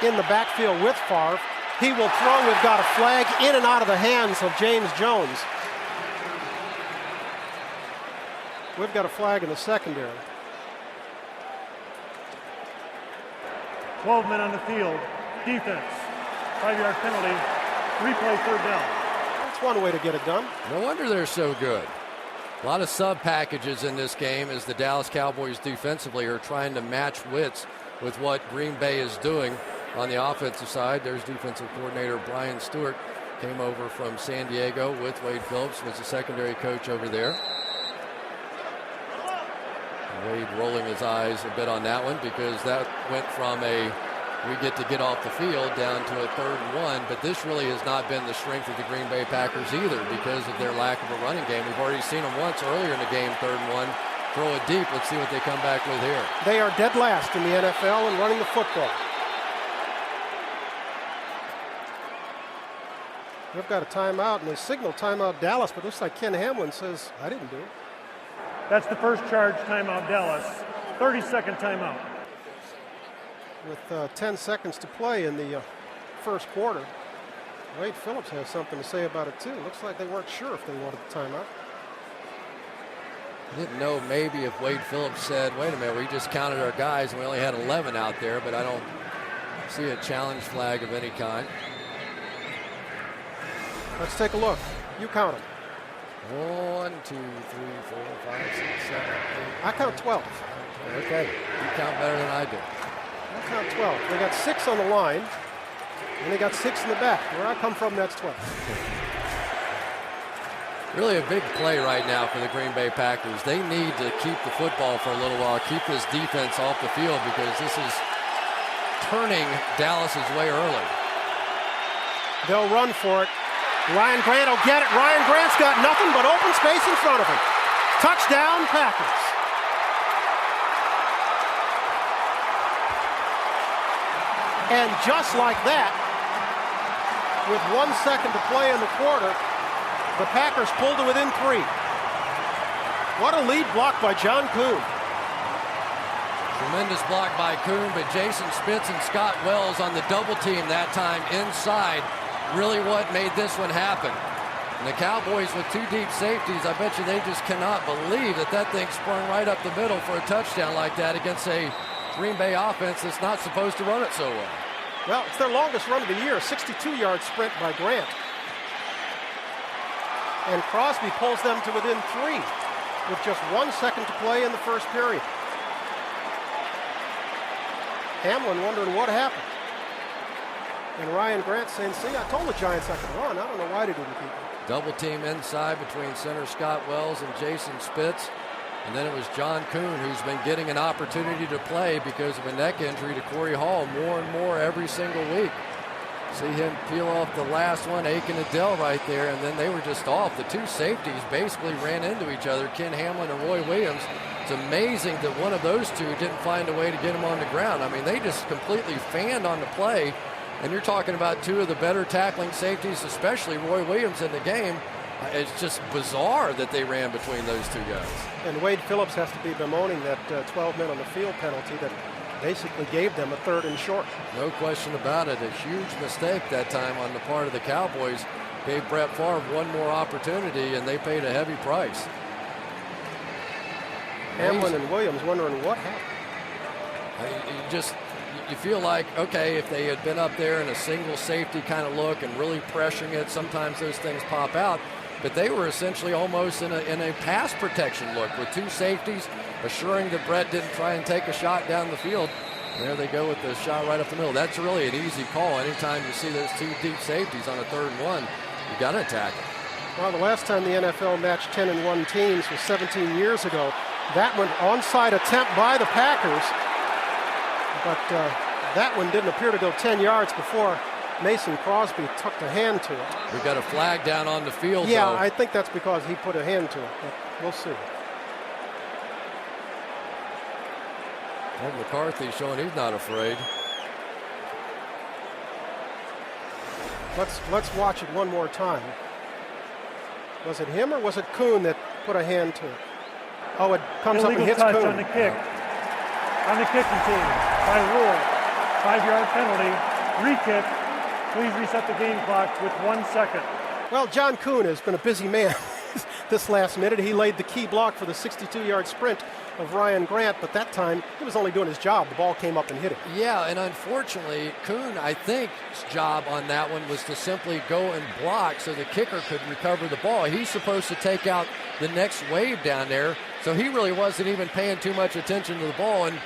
in the backfield with Favre. He will throw. We've got a flag in and out of the hands of James Jones. We've got a flag in the secondary. 12 men on the field. Defense. 5-yard penalty. Replay 3rd down. That's one way to get it done. No wonder they're so good. A lot of sub packages in this game as the Dallas Cowboys defensively are trying to match wits with what Green Bay is doing on the offensive side. There's defensive coordinator Brian Stewart, came over from San Diego with Wade Phillips, was the secondary coach over there. Wade rolling his eyes a bit on that one because that went from we get off the field down to a 3rd and 1, but this really has not been the strength of the Green Bay Packers either because of their lack of a running game. We've already seen them once earlier in the game, 3rd and 1, throw it deep. Let's see what they come back with here. They are dead last in the NFL in running the football. We've got a timeout, and they signal timeout Dallas, but it looks like Ken Hamlin says, I didn't do it. That's the first charge timeout Dallas. 30-second timeout. With 10 seconds to play in the first quarter. Wade Phillips has something to say about it, too. Looks like they weren't sure if they wanted the timeout. I didn't know maybe if Wade Phillips said, wait a minute, we just counted our guys and we only had 11 out there, but I don't see a challenge flag of any kind. Let's take a look. You count them. 1, 2, 3, 4, 5, 6, 7, 8. I count 12. Okay, you count better than I do. I count 12. They got 6 on the line, and they got 6 in the back. Where I come from, that's 12. Really a big play right now for the Green Bay Packers. They need to keep the football for a little while, keep this defense off the field because this is turning Dallas's way early. They'll run for it. Ryan Grant will get it. Ryan Grant's got nothing but open space in front of him. Touchdown, Packers. And just like that, with 1 second to play in the quarter, the Packers pulled to within 3. What a lead block by John Kuhn. Tremendous block by Kuhn, but Jason Spitz and Scott Wells on the double team that time inside. Really what made this one happen. And the Cowboys with 2 deep safeties, I bet you they just cannot believe that that thing sprung right up the middle for a touchdown like that against a Green Bay offense that's not supposed to run it so well. Well, it's their longest run of the year, a 62-yard sprint by Grant. And Crosby pulls them to within 3 with just 1 second to play in the first period. Hamlin wondering what happened. And Ryan Grant saying, see, I told the Giants I could run. I don't know why they didn't keep it. Double team inside between center Scott Wells and Jason Spitz. And then it was John Kuhn who's been getting an opportunity to play because of a neck injury to Corey Hall more and more every single week. See him peel off the last one, Aiken Adele right there, and then they were just off. The 2 safeties basically ran into each other, Ken Hamlin and Roy Williams. It's amazing that one of those 2 didn't find a way to get him on the ground. I mean, they just completely fanned on the play. And you're talking about 2 of the better tackling safeties, especially Roy Williams in the game. It's just bizarre that they ran between those two guys. And Wade Phillips has to be bemoaning that 12 men on the field penalty that basically gave them a 3rd and short. No question about it. A huge mistake that time on the part of the Cowboys. Gave Brett Favre one more opportunity, and they paid a heavy price. Hamlin and Williams wondering what happened. You feel like, okay, if they had been up there in a single safety kind of look and really pressuring it, sometimes those things pop out. But they were essentially almost in a pass protection look with 2 safeties, assuring that Brett didn't try and take a shot down the field. And there they go with the shot right up the middle. That's really an easy call. Anytime you see those 2 deep safeties on a 3rd and 1, you got to attack it. Well, the last time the NFL matched 10-1 teams was 17 years ago. That one onside attempt by the Packers, but that one didn't appear to go 10 yards before Mason Crosby tucked a hand to it. We got a flag down on the field, Yeah, though. I think that's because he put a hand to it, but we'll see. Well, McCarthy showing he's not afraid. Let's watch it one more time. Was it him or was it Kuhn that put a hand to it? Oh, it comes up and hits touch Kuhn. on the kick. On the kicking team, by rule, 5-yard penalty, re-kick. Please reset the game clock with 1 second. Well, John Kuhn has been a busy man this last minute. He laid the key block for the 62-yard sprint of Ryan Grant, but that time he was only doing his job. The ball came up and hit him. Yeah, and unfortunately, Kuhn, I think, his job on that one was to simply go and block so the kicker could recover the ball. He's supposed to take out the next wave down there, so he really wasn't even paying too much attention to the ball, and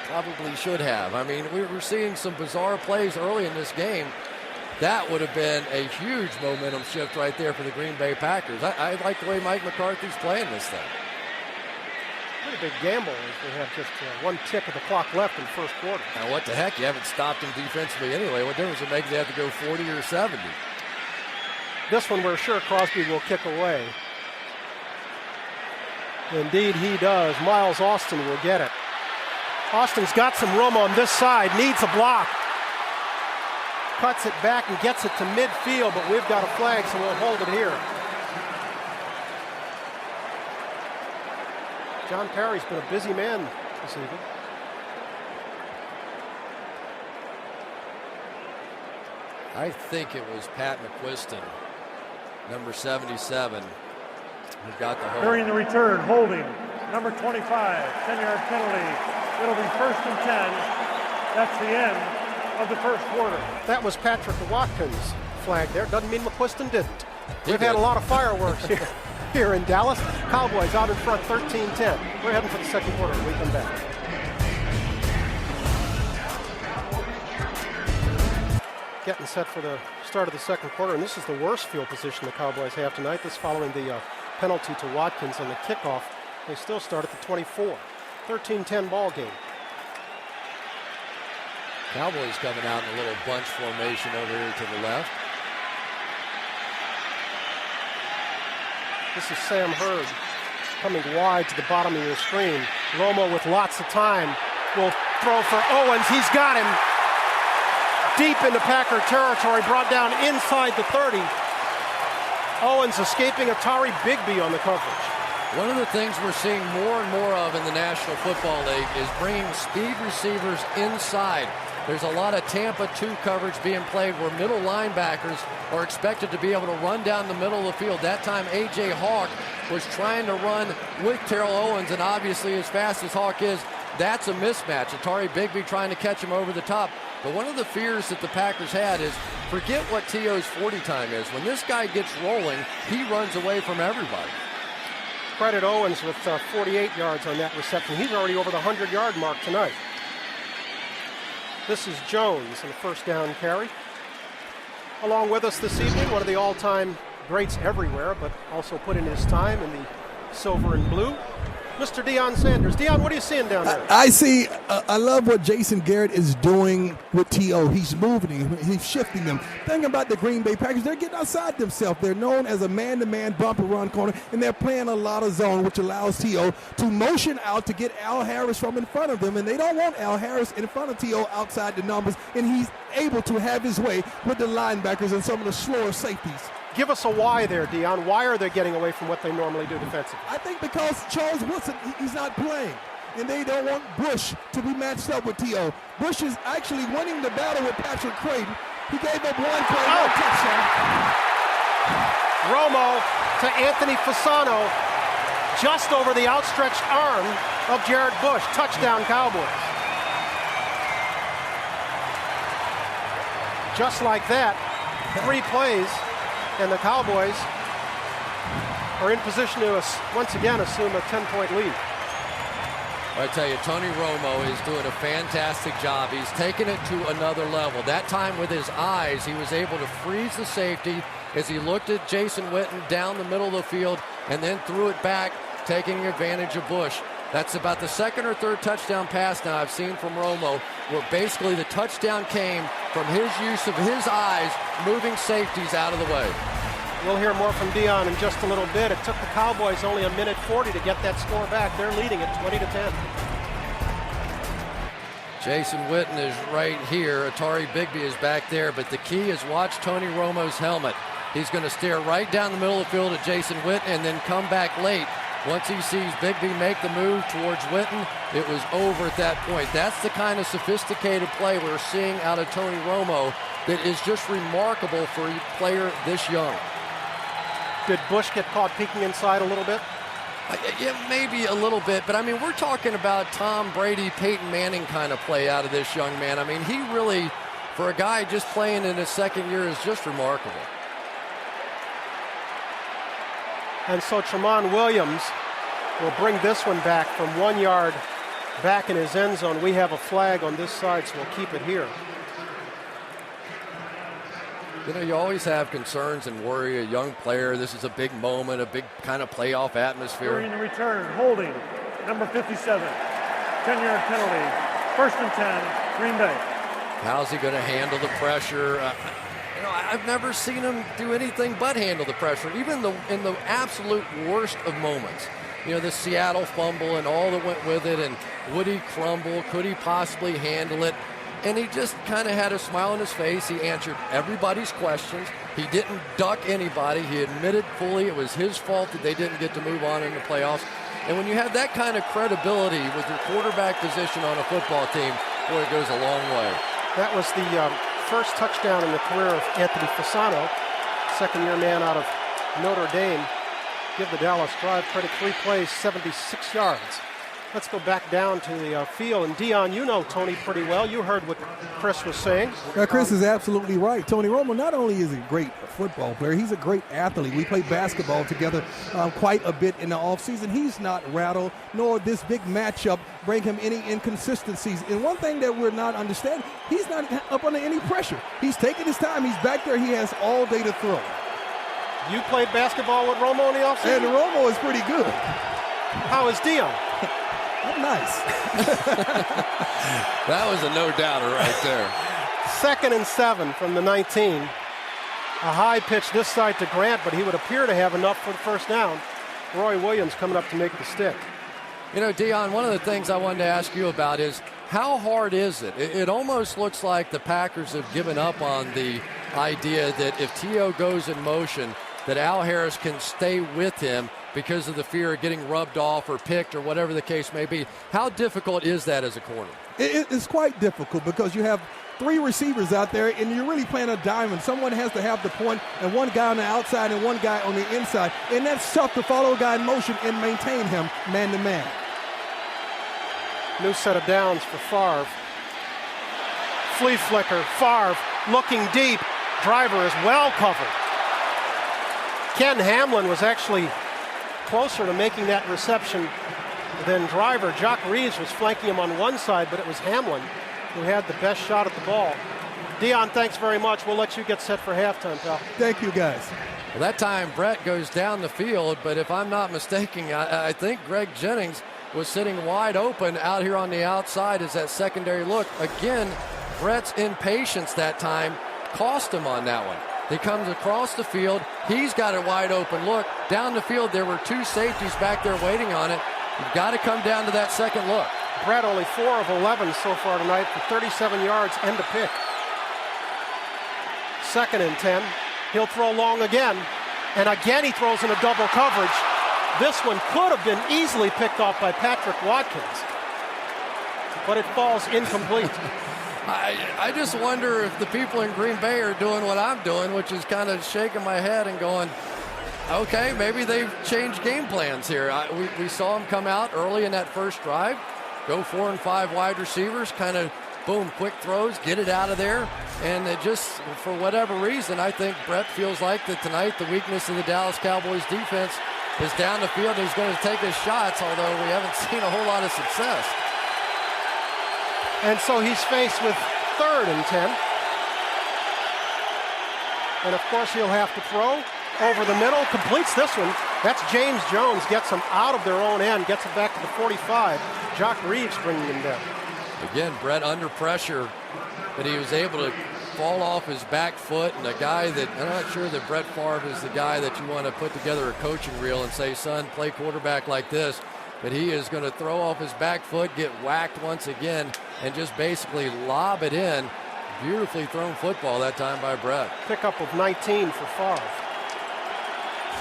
probably should have. I mean, we were seeing some bizarre plays early in this game. That would have been a huge momentum shift right there for the Green Bay Packers. I like the way Mike McCarthy's playing this thing. Pretty big gamble as we have just 1 tick of the clock left in the first quarter. Now, what the heck? You haven't stopped him defensively anyway. What difference it makes they have to go 40 or 70? This one we're sure Crosby will kick away. Indeed he does. Miles Austin will get it. Austin's got some room on this side, needs a block. Cuts it back and gets it to midfield, but we've got a flag, so we'll hold it here. John Perry's been a busy man this evening. I think it was Pat McQuiston, number 77, who got the hold. During the return, holding, number 25, 10-yard penalty. It'll be 1st and 10. That's the end of the first quarter. That was Patrick Watkins' flag there. Doesn't mean McQuiston didn't. We've did. had a lot of fireworks here in Dallas. Cowboys out in front 13-10. We're heading for the second quarter when we come back. Getting set for the start of the second quarter, and this is the worst field position the Cowboys have tonight. This following the penalty to Watkins on the kickoff. They still start at the 24. 13-10 ball game. Cowboys coming out in a little bunch formation over here to the left. This is Sam Hurd coming wide to the bottom of your screen. Romo with lots of time will throw for Owens. He's got him deep into Packer territory, brought down inside the 30. Owens escaping Atari Bigby on the coverage. One of the things we're seeing more and more of in the National Football League is bringing speed receivers inside. There's a lot of Tampa 2 coverage being played where middle linebackers are expected to be able to run down the middle of the field. That time, A.J. Hawk was trying to run with Terrell Owens, and obviously as fast as Hawk is, that's a mismatch. Atari Bigby trying to catch him over the top. But one of the fears that the Packers had is forget what T.O.'s 40 time is. When this guy gets rolling, he runs away from everybody. Credit Owens with 48 yards on that reception. He's already over the 100-yard mark tonight. This is Jones in the first down carry. Along with us this evening, one of the all-time greats everywhere, but also put in his time in the silver and blue, Mr. Deion Sanders. Deion, what are you seeing down there? I love what Jason Garrett is doing with T.O. He's moving him. He's shifting them. Thing about the Green Bay Packers, they're getting outside themselves. They're known as a man-to-man bumper run corner, and they're playing a lot of zone, which allows T.O. to motion out to get Al Harris from in front of them, and they don't want Al Harris in front of T.O. outside the numbers, and he's able to have his way with the linebackers and some of the slower safeties. Give us a why there, Dion. Why are they getting away from what they normally do defensively? I think because Charles Woodson, he's not playing. And they don't want Bush to be matched up with T.O. Bush is actually winning the battle with Patrick Creighton. He gave up one play, one touchdown. Romo to Anthony Fasano, just over the outstretched arm of Jared Bush. Touchdown, Cowboys. Just like that, 3 plays, and the Cowboys are in position to once again assume a 10-point lead. I tell you, Tony Romo is doing a fantastic job. He's taken it to another level. That time with his eyes, he was able to freeze the safety as he looked at Jason Witten down the middle of the field and then threw it back, taking advantage of Bush. That's about the second or third touchdown pass now I've seen from Romo, where basically the touchdown came from his use of his eyes, moving safeties out of the way. We'll hear more from Dion in just a little bit. It took the Cowboys only 1:40 to get that score back. They're leading it 20-10. Jason Witten is right here. Atari Bigby is back there, but the key is watch Tony Romo's helmet. He's going to stare right down the middle of the field at Jason Witten and then come back late. Once he sees Bigby make the move towards Witten, it was over at that point. That's the kind of sophisticated play we're seeing out of Tony Romo that is just remarkable for a player this young. Did Bush get caught peeking inside a little bit? Yeah, maybe a little bit, but I mean, we're talking about Tom Brady, Peyton Manning kind of play out of this young man. I mean, he really, for a guy just playing in his second year, is just remarkable. And so Tramon Williams will bring this one back from 1 yard back in his end zone. We have a flag on this side, so we'll keep it here. You know, you always have concerns and worry. A young player, this is a big moment, a big kind of playoff atmosphere. During the return, holding, number 57, 10-yard penalty, 1st and 10, Green Bay. How's he going to handle the pressure? You know, I've never seen him do anything but handle the pressure, even in the absolute worst of moments. You know, the Seattle fumble and all that went with it, and would he crumble? Could he possibly handle it? And he just kind of had a smile on his face. He answered everybody's questions. He didn't duck anybody. He admitted fully it was his fault that they didn't get to move on in the playoffs. And when you have that kind of credibility with your quarterback position on a football team, boy, it goes a long way. That was the first touchdown in the career of Anthony Fasano, second-year man out of Notre Dame. Give the Dallas Drive credit, 3 plays, 76 yards. Let's go back down to the field. And Dion, you know Tony pretty well. You heard what Chris was saying. Now, Chris is absolutely right. Tony Romo not only is a great football player, he's a great athlete. We played basketball together quite a bit in the offseason. He's not rattled, nor this big matchup bring him any inconsistencies. And one thing that we're not understanding, he's not up under any pressure. He's taking his time. He's back there. He has all day to throw. You played basketball with Romo in the offseason? And Romo is pretty good. How is Dion? I'm nice. That was a no-doubter right there. 2nd and 7 from the 19. A high pitch this side to Grant, but he would appear to have enough for the first down. Roy Williams coming up to make the stick. You know, Dion, one of the things I wanted to ask you about is how hard is it? It almost looks like the Packers have given up on the idea that if T.O. goes in motion, that Al Harris can stay with him because of the fear of getting rubbed off or picked or whatever the case may be. How difficult is that as a corner? It's quite difficult because you have 3 receivers out there and you're really playing a diamond. Someone has to have the point and one guy on the outside and one guy on the inside. And that's tough to follow a guy in motion and maintain him man-to-man. New set of downs for Favre. Flea flicker, Favre looking deep. Driver is well covered. Ken Hamlin was actually closer to making that reception than Driver. Jock Reeves was flanking him on one side, but it was Hamlin who had the best shot at the ball. Dion, thanks very much. We'll let you get set for halftime, pal. Thank you, guys. Well, that time Brett goes down the field, but if I'm not mistaken, I think Greg Jennings was sitting wide open out here on the outside as that secondary look. Again, Brett's impatience that time cost him on that one. He comes across the field. He's got a wide open look. Down the field, there were 2 safeties back there waiting on it. You've got to come down to that second look. Brett only 4 of 11 so far tonight for 37 yards and a pick. 2nd and 10. He'll throw long again. And again he throws in a double coverage. This one could have been easily picked off by Patrick Watkins. But it falls incomplete. I just wonder if the people in Green Bay are doing what I'm doing, which is kind of shaking my head and going, okay, maybe they've changed game plans here. We saw him come out early in that first drive, go 4 and 5 wide receivers, kind of boom, quick throws, get it out of there. And it just, for whatever reason, I think Brett feels like that tonight the weakness of the Dallas Cowboys defense is down the field. He's going to take his shots, although we haven't seen a whole lot of success. And so he's faced with 3rd and 10. And of course he'll have to throw over the middle, completes this one. That's James Jones, gets him out of their own end, gets it back to the 45. Jock Reeves bringing him down. Again, Brett under pressure, but he was able to fall off his back foot, and a guy that, I'm not sure that Brett Favre is the guy that you want to put together a coaching reel and say, son, play quarterback like this, but he is going to throw off his back foot, get whacked once again, and just basically lob it in. Beautifully thrown football that time by Brett. Pickup of 19 for Favre.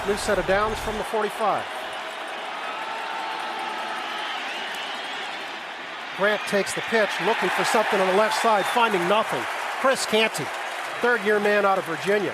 New set of downs from the 45. Grant takes the pitch, looking for something on the left side, finding nothing. Chris Canty, 3rd-year man out of Virginia.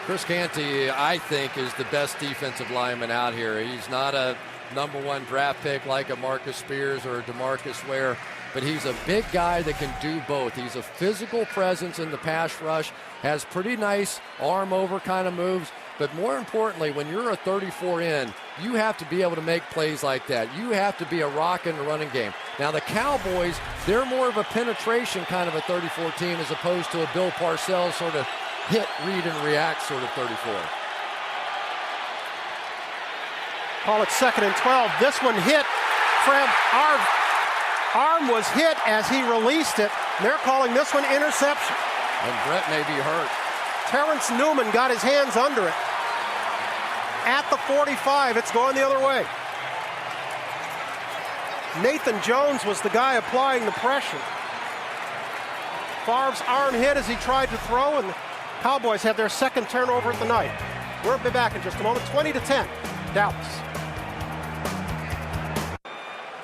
Chris Canty, I think, is the best defensive lineman out here. He's not a #1 draft pick like a Marcus Spears or a DeMarcus Ware, but he's a big guy that can do both. He's a physical presence in the pass rush, has pretty nice arm over kind of moves, but more importantly, when you're a 34 in, you have to be able to make plays like that. You have to be a rock in the running game. Now the Cowboys, they're more of a penetration kind of a 34 team as opposed to a Bill Parcells sort of hit, read, and react sort of 34. Call it 2nd and 12. This one hit. Arm was hit as he released it. They're calling this one interception. And Brett may be hurt. Terrence Newman got his hands under it. At the 45, it's going the other way. Nathan Jones was the guy applying the pressure. Favre's arm hit as he tried to throw, and the Cowboys have their 2nd turnover of the night. We'll be back in just a moment. 20-10, Dallas.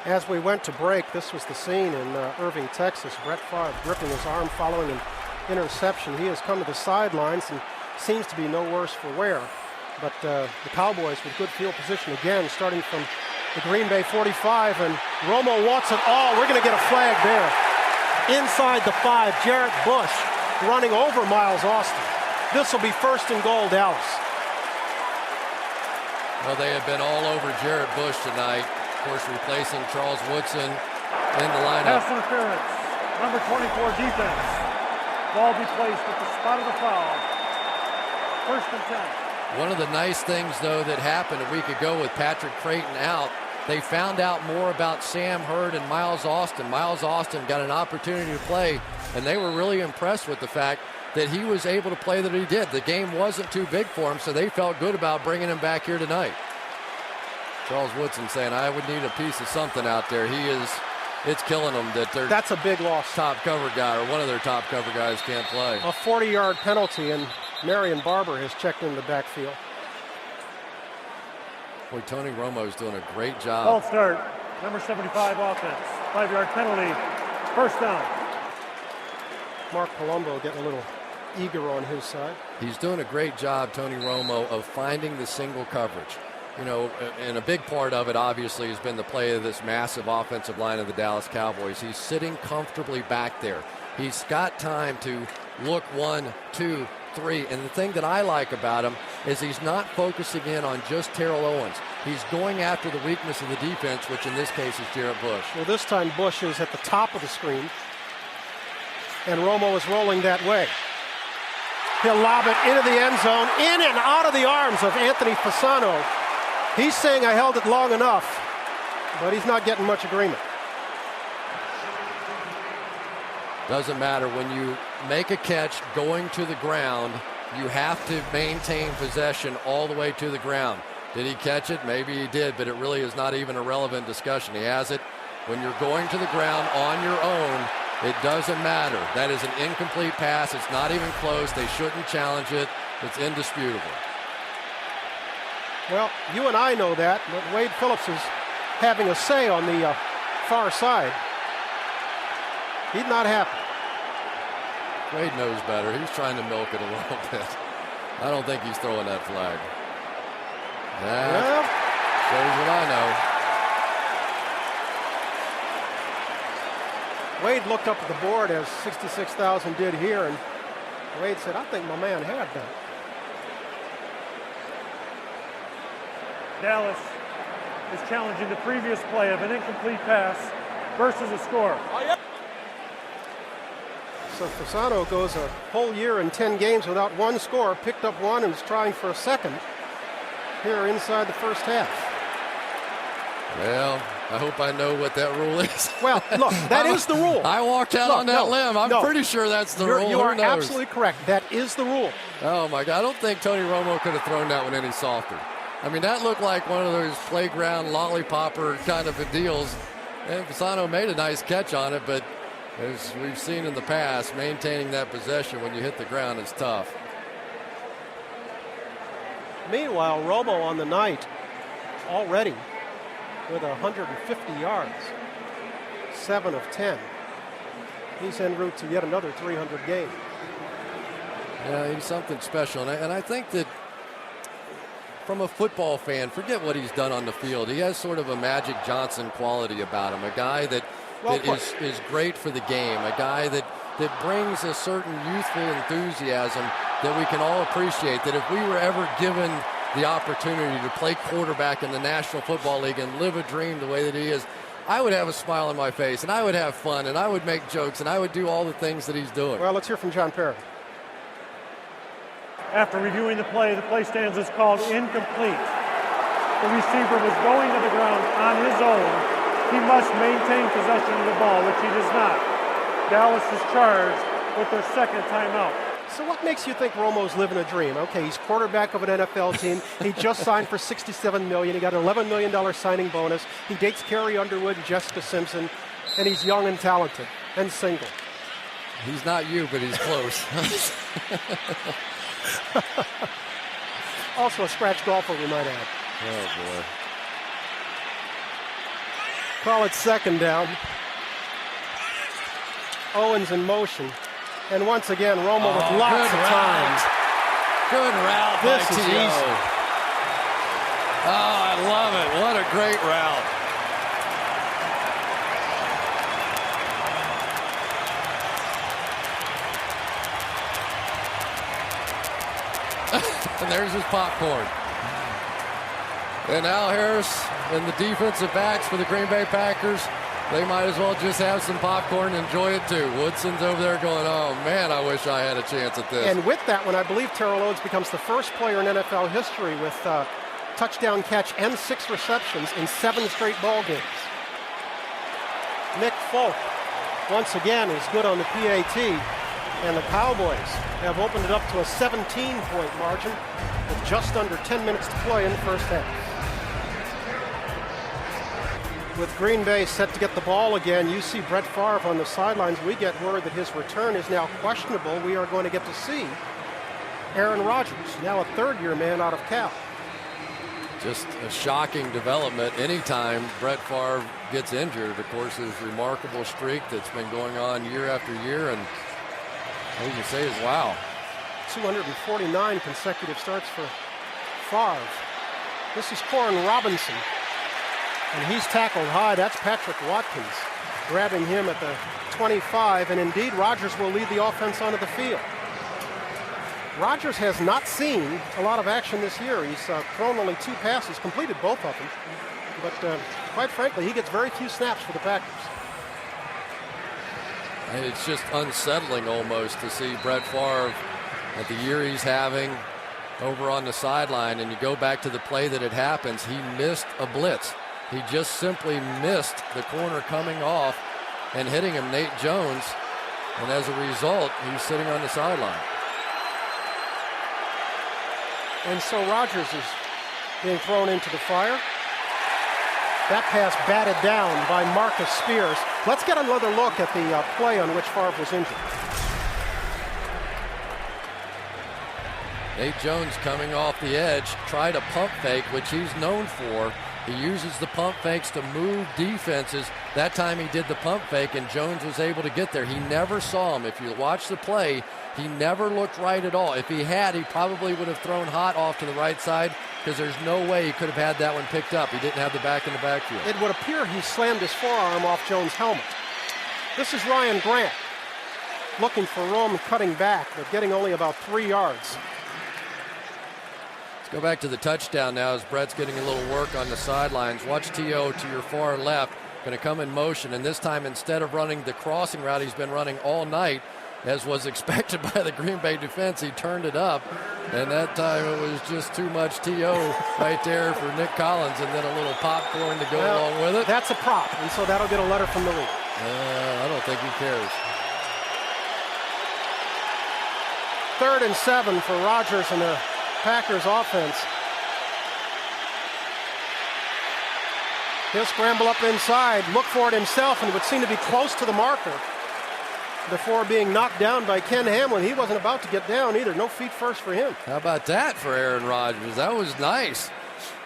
As we went to break, this was the scene in Irving, Texas. Brett Favre gripping his arm following an interception. He has come to the sidelines and seems to be no worse for wear. But the Cowboys with good field position again, starting from the Green Bay 45, and Romo wants it all. We're going to get a flag there. Inside the 5, Jarrett Bush running over Miles Austin. This will be 1st and goal, Dallas. Well, they have been all over Jarrett Bush tonight. Of course, replacing Charles Woodson in the lineup. Pass interference, number 24 defense. Ball be placed at the spot of the foul. 1st and 10. One of the nice things, though, that happened a week ago with Patrick Creighton out, they found out more about Sam Hurd and Miles Austin. Miles Austin got an opportunity to play, and they were really impressed with the fact that he was able to play that he did. The game wasn't too big for him, so they felt good about bringing him back here tonight. Charles Woodson saying, I would need a piece of something out there. It's killing them that their That's a big loss. top cover guy, or one of their top cover guys, can't play. A 40-yard penalty, and Marion Barber has checked in the backfield. Boy, Tony Romo's doing a great job. Ball start, number 75 offense. 5-yard penalty, 1st down. Mark Palumbo getting a little eager on his side. He's doing a great job, Tony Romo, of finding the single coverage. You know, and a big part of it, obviously, has been the play of this massive offensive line of the Dallas Cowboys. He's sitting comfortably back there. He's got time to look 1, 2, 3. And the thing that I like about him is he's not focusing in on just Terrell Owens. He's going after the weakness of the defense, which in this case is Jarrett Bush. Well, this time Bush is at the top of the screen, and Romo is rolling that way. He'll lob it into the end zone, in and out of the arms of Anthony Fasano. He's saying I held it long enough, but he's not getting much agreement. Doesn't matter. When you make a catch going to the ground, you have to maintain possession all the way to the ground. Did he catch it? Maybe he did, but it really is not even a relevant discussion. He has it. When you're going to the ground on your own, It doesn't matter. That is an incomplete pass. It's not even close. They shouldn't challenge it. It's indisputable. Well, you and I know that, but Wade Phillips is having a say on the far side. He's not happy. Wade knows better. He's trying to milk it a little bit. I don't think he's throwing that flag. That shows what I know. Wade looked up at the board as 66,000 did here, and Wade said, I think my man had that. Dallas is challenging the previous play of an incomplete pass versus a score. So Fasano goes a whole year and 10 games without one score, picked up one and is trying for a second here inside the first half. Well, I hope I know what that rule is. Well, look, that is the rule. I walked out on that limb. I'm pretty sure that's the rule. You are absolutely correct. That is the rule. Oh, my God. I don't think Tony Romo could have thrown that one any softer. I mean, that looked like one of those playground lollipopper kind of deals. And Fasano made a nice catch on it, but as we've seen in the past, maintaining that possession when you hit the ground is tough. Meanwhile, Romo on the night already with 150 yards, 7 of 10. He's en route to yet another 300 game. Yeah, he's something special. And I think that from a football fan, forget what he's done on the field. He has sort of a Magic Johnson quality about him, a guy that is great for the game, a guy that brings a certain youthful enthusiasm that we can all appreciate, that if we were ever given the opportunity to play quarterback in the National Football League and live a dream the way that he is, I would have a smile on my face, and I would have fun, and I would make jokes, and I would do all the things that he's doing. Well, let's hear from John Perry. After reviewing the play stands is called incomplete. The receiver was going to the ground on his own. He must maintain possession of the ball, which he does not. Dallas is charged with their second timeout. So what makes you think Romo's living a dream? Okay, he's quarterback of an NFL team. He just signed for $67 million. He got an $11 million signing bonus. He dates Carrie Underwood and Jessica Simpson, and he's young and talented and single. He's not you, but he's close. Also a scratch golfer, we might add. Oh, boy. Call it second down. Owens in motion. And once again, Romo with lots of time. Good route by This is T.O. easy. Oh, I love it. What a great route. And there's his popcorn. And Al Harris and the defensive backs for the Green Bay Packers, they might as well just have some popcorn and enjoy it too. Woodson's over there going, oh man, I wish I had a chance at this. And with that one, I believe Terrell Owens becomes the first player in NFL history with touchdown catch and 6 receptions in 7 straight ball games. Nick Folk, once again, is good on the PAT. And the Cowboys have opened it up to a 17-point margin with just under 10 minutes to play in the first half. With Green Bay set to get the ball again, you see Brett Favre on the sidelines. We get word that his return is now questionable. We are going to get to see Aaron Rodgers, now a third-year man out of Cal. Just a shocking development anytime Brett Favre gets injured. Of course, his remarkable streak that's been going on year after year, and all you can say is, wow. 249 consecutive starts for Favre. This is Corin Robinson, and he's tackled high. That's Patrick Watkins grabbing him at the 25, and indeed Rodgers will lead the offense onto the field. Rodgers has not seen a lot of action this year. He's thrown only 2 passes, completed both of them, but quite frankly, he gets very few snaps for the Packers. It's just unsettling almost to see Brett Favre at the year he's having over on the sideline, and you go back to the play that it happens. He missed a blitz. He just simply missed the corner coming off and hitting him, Nate Jones, and as a result, he's sitting on the sideline. And so Rodgers is being thrown into the fire. That pass batted down by Marcus Spears. Let's get another look at the play on which Favre was injured. Nate Jones coming off the edge, tried a pump fake, which he's known for. He uses the pump fakes to move defenses. That time he did the pump fake, and Jones was able to get there. He never saw him. If you watch the play, he never looked right at all. If he had, he probably would have thrown hot off to the right side, because there's no way he could have had that one picked up. He didn't have the back in the backfield. It would appear he slammed his forearm off Jones' helmet. This is Ryan Grant looking for room, cutting back, but getting only about 3 yards. Let's go back to the touchdown now as Brett's getting a little work on the sidelines. Watch T.O. to your far left, going to come in motion, and this time instead of running the crossing route he's been running all night, as was expected by the Green Bay defense, he turned it up, and that time it was just too much T.O. right there for Nick Collins, and then a little popcorn to go along with it. That's a prop, and so that'll get a letter from the league. I don't think he cares. 3rd and 7 for Rodgers and the Packers offense. He'll scramble up inside, look for it himself, and would seem to be close to the marker before being knocked down by Ken Hamlin. He wasn't about to get down either. No feet first for him. How about that for Aaron Rodgers? That was nice.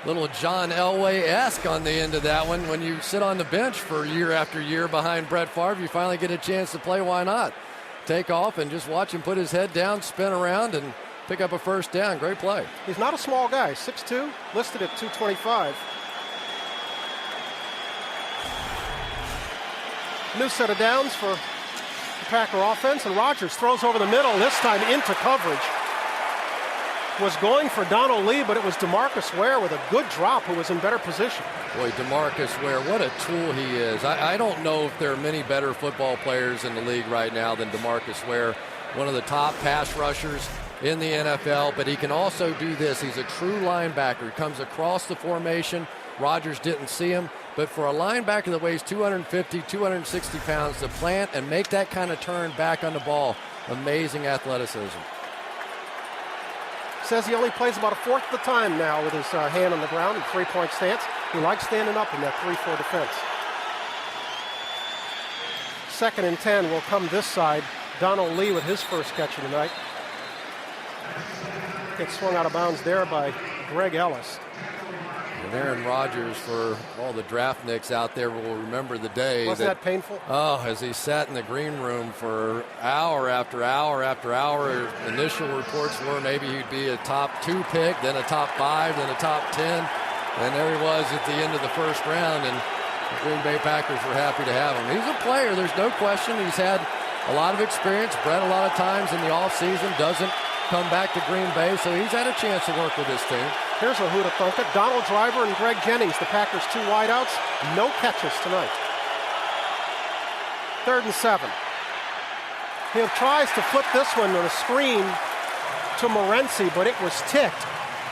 Little John Elway-esque on the end of that one. When you sit on the bench for year after year behind Brett Favre, you finally get a chance to play. Why not? Take off and just watch him put his head down, spin around, and pick up a first down. Great play. He's not a small guy. 6'2", listed at 225. New set of downs for the Packer offense, and Rodgers throws over the middle, this time into coverage. Was going for Donald Lee, but it was DeMarcus Ware with a good drop who was in better position. Boy, DeMarcus Ware, what a tool he is. I don't know if there are many better football players in the league right now than DeMarcus Ware, one of the top pass rushers in the NFL, but he can also do this. He's a true linebacker. He comes across the formation. Rodgers didn't see him, but for a linebacker that weighs 250, 260 pounds to plant and make that kind of turn back on the ball, amazing athleticism. Says he only plays about a fourth of the time now with his hand on the ground in three-point stance. He likes standing up in that 3-4 defense. 2nd and 10 will come this side. Donald Lee with his first catch of the night. Gets swung out of bounds there by Greg Ellis. And Aaron Rodgers, for all the draftnicks out there, will remember the day. Wasn't that painful? Oh, as he sat in the green room for hour after hour after hour. Initial reports were maybe he'd be a top 2 pick, then a top 5, then a top 10. And there he was at the end of the first round, and the Green Bay Packers were happy to have him. He's a player, there's no question. He's had a lot of experience. Brett, a lot of times in the offseason, doesn't come back to Green Bay, so he's had a chance to work with this team. Here's a who'da thunk it. Donald Driver and Greg Jennings, the Packers' 2 wideouts. No catches tonight. 3rd and 7. He tries to flip this one on a screen to Morency, but it was ticked.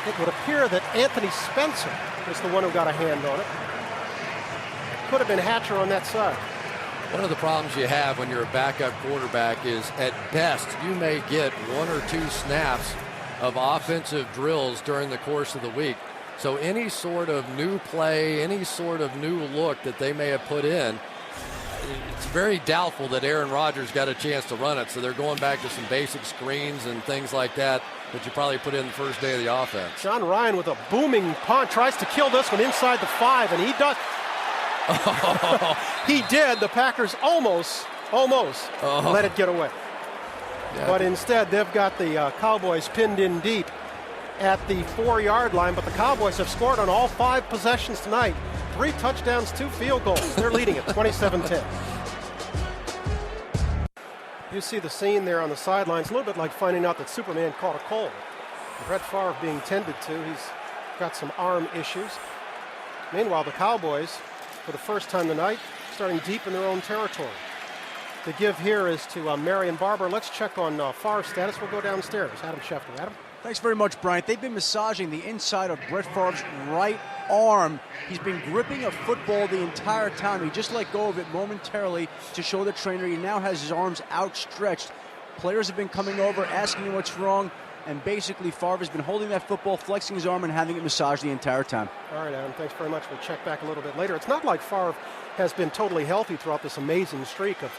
It would appear that Anthony Spencer was the one who got a hand on it. Could have been Hatcher on that side. One of the problems you have when you're a backup quarterback is, at best, you may get 1 or 2 snaps of offensive drills during the course of the week. So any sort of new play, any sort of new look that they may have put in, it's very doubtful that Aaron Rodgers got a chance to run it. So they're going back to some basic screens and things like that you probably put in the first day of the offense. John Ryan with a booming punt tries to kill this one inside the 5, and he does. He did. The Packers almost let it get away. Yeah. But instead, they've got the Cowboys pinned in deep at the 4-yard line. But the Cowboys have scored on all 5 possessions tonight. 3 touchdowns, 2 field goals. They're leading it 27-10. You see the scene there on the sidelines. A little bit like finding out that Superman caught a cold. Brett Favre being tended to. He's got some arm issues. Meanwhile, the Cowboys, for the first time tonight, starting deep in their own territory. The give here is to Marion Barber. Let's check on Favre's status. We'll go downstairs. Adam Schefter. Adam? Thanks very much, Bryant. They've been massaging the inside of Brett Favre's right arm. He's been gripping a football the entire time. He just let go of it momentarily to show the trainer he now has his arms outstretched. Players have been coming over, asking him what's wrong, and basically Favre has been holding that football, flexing his arm, and having it massaged the entire time. All right, Adam, thanks very much. We'll check back a little bit later. It's not like Favre has been totally healthy throughout this amazing streak of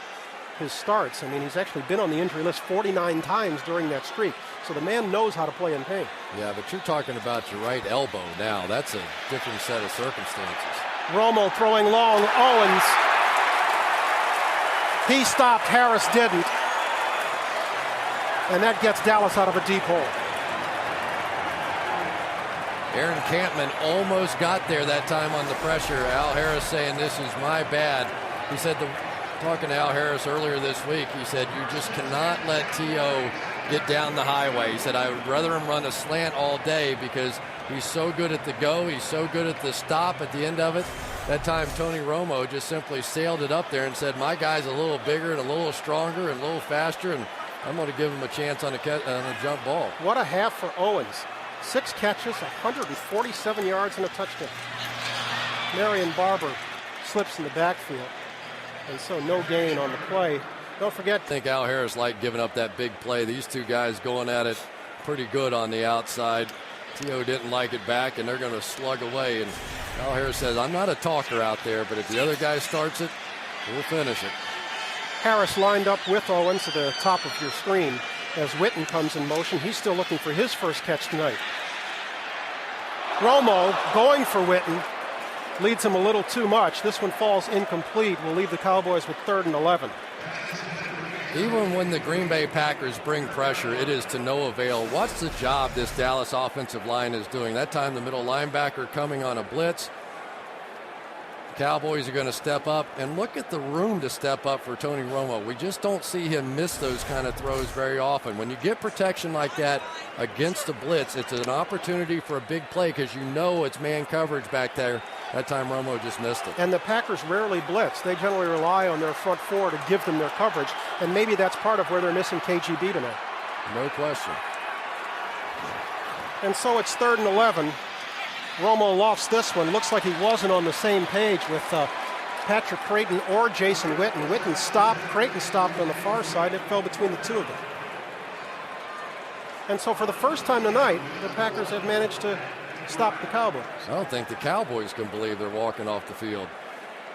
his starts. I mean, he's actually been on the injury list 49 times during that streak. So the man knows how to play in pain. Yeah, but you're talking about your right elbow now. That's a different set of circumstances. Romo throwing long. Owens. He stopped. Harris didn't. And that gets Dallas out of a deep hole. Aaron Campman almost got there that time on the pressure. Al Harris saying, this is my bad. He said, talking to Al Harris earlier this week, he said, you just cannot let T.O. get down the highway. He said, I would rather him run a slant all day because he's so good at the go. He's so good at the stop at the end of it. That time, Tony Romo just simply sailed it up there and said, my guy's a little bigger and a little stronger and a little faster, and I'm going to give him a chance on a jump ball. What a half for Owens. 6 catches, 147 yards, and a touchdown. Marion Barber slips in the backfield, and so no gain on the play. Don't forget. I think Al Harris liked giving up that big play. These two guys going at it pretty good on the outside. T.O. didn't like it back, and they're going to slug away. And Al Harris says, I'm not a talker out there, but if the other guy starts it, we'll finish it. Harris lined up with Owens at the top of your screen as Witten comes in motion. He's still looking for his first catch tonight. Romo going for Witten. Leads him a little too much. This one falls incomplete. Will leave the Cowboys with 3rd and 11. Even when the Green Bay Packers bring pressure, it is to no avail. What's the job this Dallas offensive line is doing? That time the middle linebacker coming on a blitz. Cowboys are going to step up, and look at the room to step up for Tony Romo. We just don't see him miss those kind of throws very often. When you get protection like that against a blitz, it's an opportunity for a big play because you know it's man coverage back there. That time Romo just missed it. And the Packers rarely blitz. They generally rely on their front four to give them their coverage, and maybe that's part of where they're missing KGB tonight. No question. And so it's 3rd and 11. Romo lofts this one. Looks like he wasn't on the same page with Patrick Creighton or Jason Witten. Witten stopped. Creighton stopped on the far side. It fell between the two of them. And so for the first time tonight, the Packers have managed to stop the Cowboys. I don't think the Cowboys can believe they're walking off the field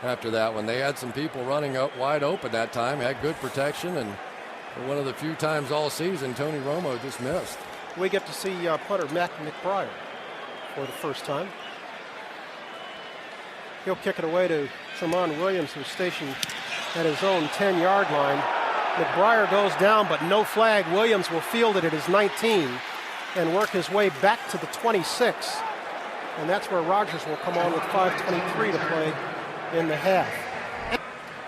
after that one. They had some people running up wide open that time, had good protection, and for one of the few times all season, Tony Romo just missed. We get to see punter Matt McBride for the first time. He'll kick it away to Tramon Williams, who's stationed at his own 10-yard line. McBride goes down, but no flag. Williams will field it at his 19 and work his way back to the 26. And that's where Rodgers will come on with 5:23 to play in the half.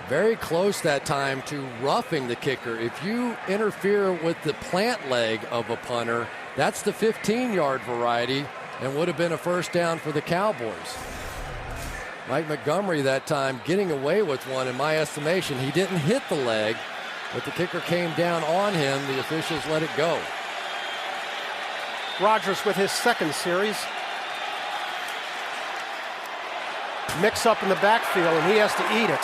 Very close that time to roughing the kicker. If you interfere with the plant leg of a punter, that's the 15-yard variety and would have been a first down for the Cowboys. Mike Montgomery that time getting away with one in my estimation. He didn't hit the leg, but the kicker came down on him. The officials let it go. Rodgers with his second series. Mix up in the backfield, and he has to eat it.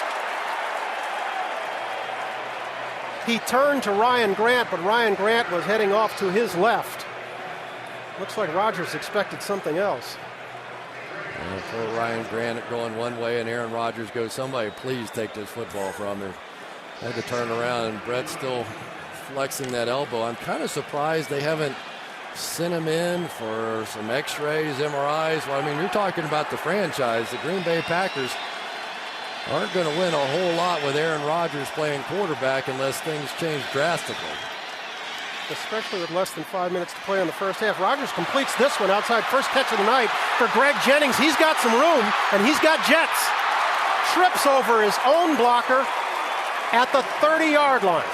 He turned to Ryan Grant, but Ryan Grant was heading off to his left. Looks like Rodgers expected something else. For Ryan Grant going one way and Aaron Rodgers goes, somebody please take this football from him. Had to turn around, and Brett's still flexing that elbow. I'm kind of surprised they haven't sent him in for some x-rays, MRIs. Well, I mean, you're talking about the franchise. The Green Bay Packers aren't going to win a whole lot with Aaron Rodgers playing quarterback unless things change drastically. Especially with less than 5 minutes to play in the first half. Rodgers completes this one outside, first catch of the night for Greg Jennings. He's got some room, and he's got jets. Trips over his own blocker at the 30-yard line.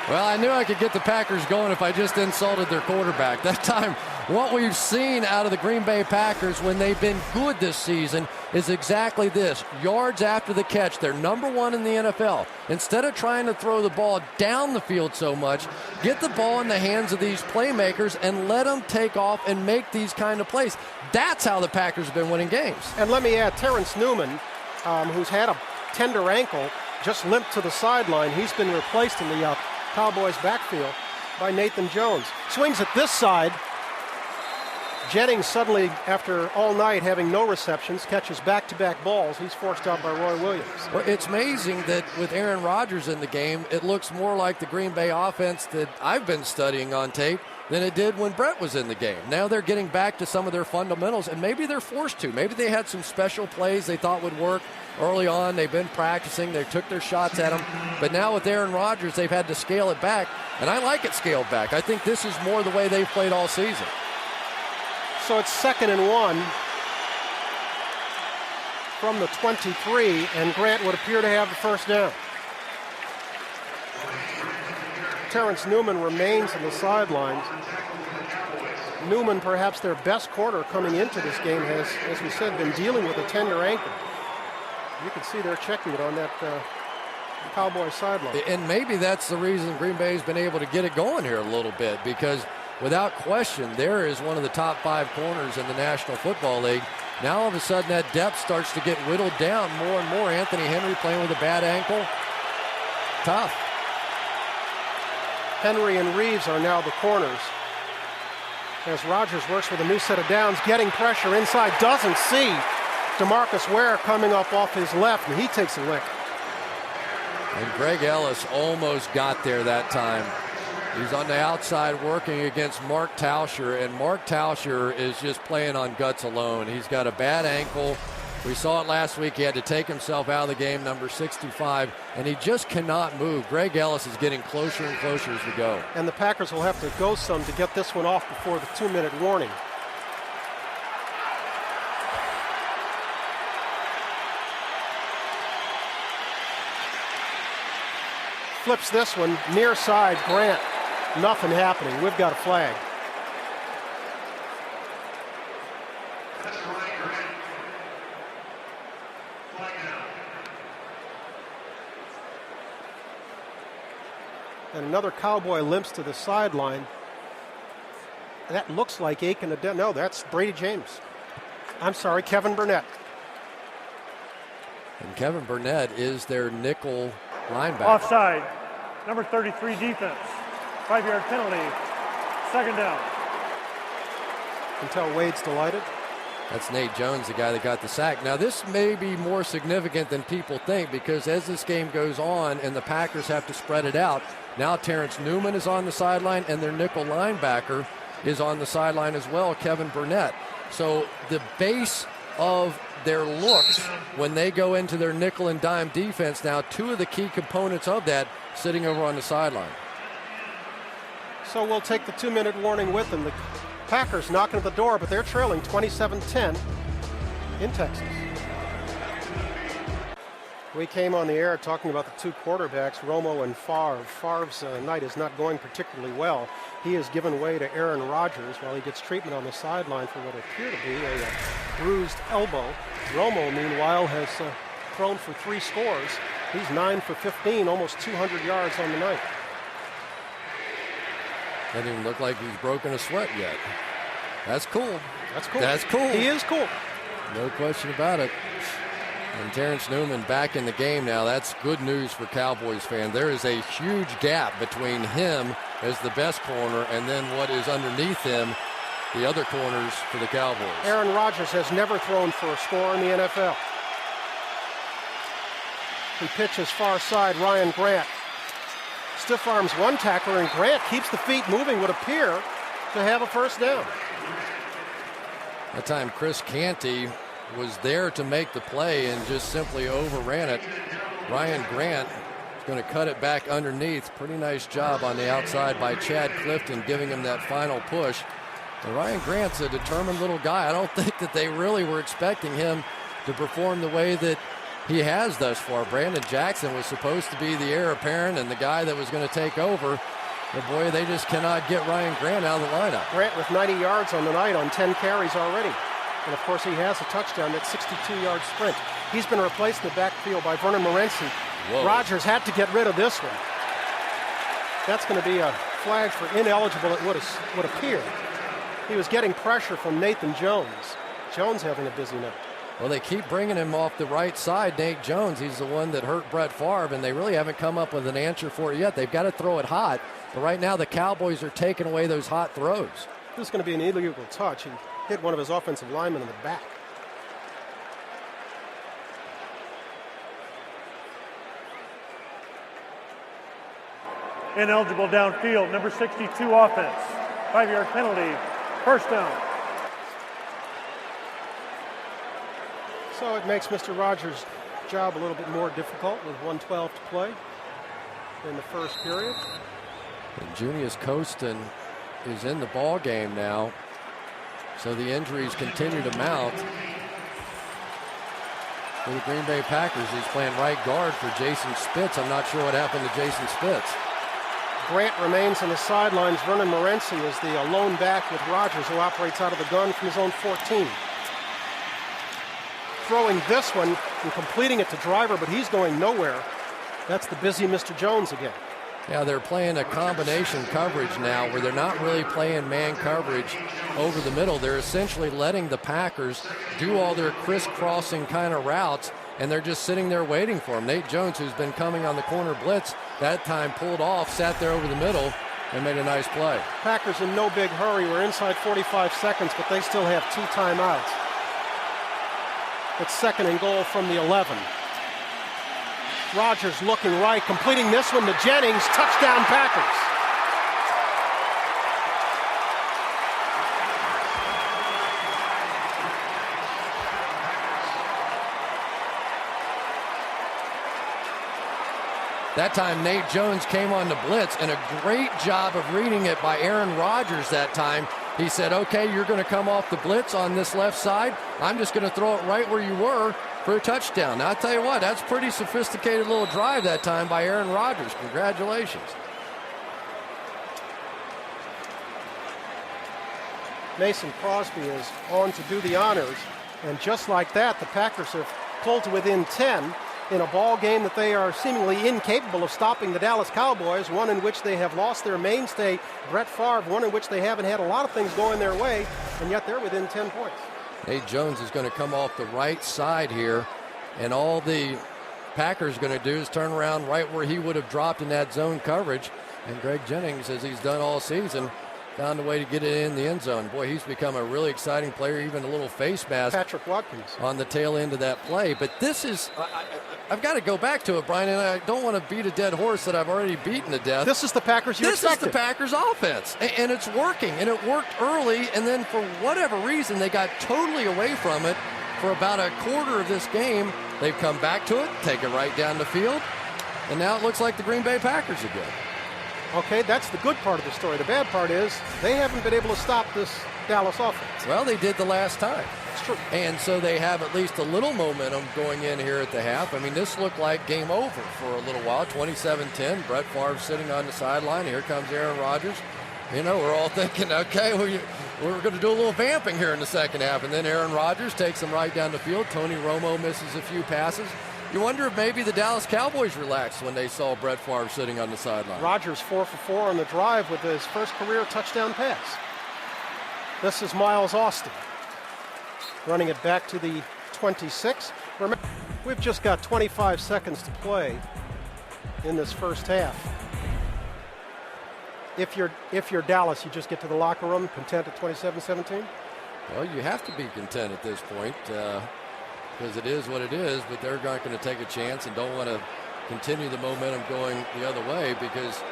Well, I knew I could get the Packers going if I just insulted their quarterback. That time, what we've seen out of the Green Bay Packers when they've been good this season is exactly this. Yards after the catch. They're number one in the NFL. Instead of trying to throw the ball down the field so much, get the ball in the hands of these playmakers and let them take off and make these kind of plays. That's how the Packers have been winning games. And let me add, Terrence Newman, who's had a tender ankle, just limped to the sideline. He's been replaced in the Cowboys backfield by Nathan Jones. Swings at this side. Jennings suddenly, after all night having no receptions, catches back-to-back balls. He's forced out by Roy Williams. Well, it's amazing that with Aaron Rodgers in the game, it looks more like the Green Bay offense that I've been studying on tape than it did when Brett was in the game. Now they're getting back to some of their fundamentals, and maybe they're forced to. Maybe they had some special plays they thought would work early on. They've been practicing. They took their shots at him. But now with Aaron Rodgers, they've had to scale it back, and I like it scaled back. I think this is more the way they've played all season. So it's 2nd and 1 from the 23, and Grant would appear to have the first down. Terrence Newman remains in the sidelines. Newman, perhaps their best corner coming into this game, has, as we said, been dealing with a tender ankle. You can see they're checking it on that Cowboy sideline. And maybe that's the reason Green Bay's been able to get it going here a little bit, because without question, there is one of the top 5 corners in the National Football League. Now all of a sudden that depth starts to get whittled down more and more. Anthony Henry playing with a bad ankle. Tough. Henry and Reeves are now the corners. As Rodgers works with a new set of downs, getting pressure inside, doesn't see DeMarcus Ware coming up off his left, and he takes a lick. And Greg Ellis almost got there that time. He's on the outside working against Mark Tauscher, and Mark Tauscher is just playing on guts alone. He's got a bad ankle. We saw it last week. He had to take himself out of the game, number 65, and he just cannot move. Greg Ellis is getting closer and closer as we go. And the Packers will have to go some to get this one off before the 2-minute warning. Flips this one, near side, Grant. Nothing happening. We've got a flag. And another Cowboy limps to the sideline. That looks like Aiken. No, that's Brady James. I'm sorry, Kevin Burnett. And Kevin Burnett is their nickel linebacker. Offside. Number 33 defense. 5-yard penalty. 2nd down. You can tell Wade's delighted. That's Nate Jones, the guy that got the sack. Now, this may be more significant than people think, because as this game goes on and the Packers have to spread it out, now Terrence Newman is on the sideline and their nickel linebacker is on the sideline as well, Kevin Burnett. So the base of their looks when they go into their nickel and dime defense now, 2 of the key components of that sitting over on the sideline. So we'll take the 2-minute warning with them. The Packers knocking at the door, but they're trailing 27-10 in Texas. We came on the air talking about the 2 quarterbacks, Romo and Favre. Favre's night is not going particularly well. He has given way to Aaron Rodgers while he gets treatment on the sideline for what appear to be a bruised elbow. Romo, meanwhile, has thrown for 3 scores. He's 9 for 15, almost 200 yards on the night. Doesn't even look like he's broken a sweat yet. That's cool. That's cool. That's cool. He is cool. No question about it. And Terrence Newman back in the game now. That's good news for Cowboys fans. There is a huge gap between him as the best corner and then what is underneath him, the other corners for the Cowboys. Aaron Rodgers has never thrown for a score in the NFL. He pitches far side, Ryan Grant. Stiff arms one tackler, and Grant keeps the feet moving, would appear to have a first down. That time Chris Canty was there to make the play and just simply overran it. Ryan Grant is going to cut it back underneath. Pretty nice job on the outside by Chad Clifton, giving him that final push. And Ryan Grant's a determined little guy. I don't think that they really were expecting him to perform the way that he has thus far. Brandon Jackson was supposed to be the heir apparent and the guy that was going to take over. But boy, they just cannot get Ryan Grant out of the lineup. Grant with 90 yards on the night on 10 carries already. And of course he has a touchdown, that 62-yard sprint. He's been replaced in the backfield by Vernon Morency. Rodgers had to get rid of this one. That's going to be a flag for ineligible, it would appear. He was getting pressure from Nathan Jones. Jones having a busy night. Well, they keep bringing him off the right side, Nate Jones. He's the one that hurt Brett Favre, and they really haven't come up with an answer for it yet. They've got to throw it hot, but right now the Cowboys are taking away those hot throws. This is going to be an illegal touch. He hit one of his offensive linemen in the back. Ineligible downfield, number 62 offense. 5-yard penalty, first down. So it makes Mr. Rodgers' job a little bit more difficult with 1:12 to play in the first period. And Junius Costin is in the ball game now, so the injuries continue to mount for the Green Bay Packers. He's playing right guard for Jason Spitz. I'm not sure what happened to Jason Spitz. Grant remains on the sidelines. Vernon Morency is the lone back with Rodgers, who operates out of the gun from his own 14. Throwing this one and completing it to Driver, but he's going nowhere. That's the busy Mr. Jones again. Yeah, they're playing a combination coverage now where they're not really playing man coverage over the middle. They're essentially letting the Packers do all their crisscrossing kind of routes, and they're just sitting there waiting for him. Nate Jones, who's been coming on the corner blitz, that time pulled off, sat there over the middle, and made a nice play. Packers in no big hurry. We're inside 45 seconds, but they still have 2 timeouts. It's second and goal from the 11. Rodgers looking right, completing this one to Jennings. Touchdown Packers. That time, Nate Jones came on the blitz, and a great job of reading it by Aaron Rodgers that time. He said, okay, you're going to come off the blitz on this left side. I'm just going to throw it right where you were for a touchdown. Now, I'll tell you what, that's a pretty sophisticated little drive that time by Aaron Rodgers. Congratulations. Mason Crosby is on to do the honors. And just like that, the Packers have pulled to within 10 in a ball game that they are seemingly incapable of stopping the Dallas Cowboys, one in which they have lost their mainstay, Brett Favre, one in which they haven't had a lot of things going their way, and yet they're within 10 points. Nate Jones is going to come off the right side here, and all the Packers are going to do is turn around right where he would have dropped in that zone coverage, and Greg Jennings, as he's done all season, found a way to get it in the end zone. Boy, he's become a really exciting player, even a little face mask. Patrick Watkins. On the tail end of that play. But this is, I've got to go back to it, Brian, and I don't want to beat a dead horse that I've already beaten to death. This is the Packers you expected. This is the Packers offense, and it's working, and it worked early, and then for whatever reason, they got totally away from it for about a quarter of this game. They've come back to it, take it right down the field, and now it looks like the Green Bay Packers are good. Okay, that's the good part of the story. The bad part is they haven't been able to stop this Dallas offense. Well, they did the last time. It's true. And so they have at least a little momentum going in here at the half. I mean, this looked like game over for a little while. 27-10, Brett Favre sitting on the sideline. Here comes Aaron Rodgers. You know, we're all thinking, okay, we're going to do a little vamping here in the second half. And then Aaron Rodgers takes them right down the field. Tony Romo misses a few passes. You wonder if maybe the Dallas Cowboys relaxed when they saw Brett Favre sitting on the sideline. Rodgers 4 for 4 on the drive with his first career touchdown pass. This is Miles Austin running it back to the 26. Remember, we've just got 25 seconds to play in this first half. If you're Dallas, you just get to the locker room content at 27-17? Well, you have to be content at this point. Because it is what it is, but they're not going to take a chance and don't want to continue the momentum going the other way, because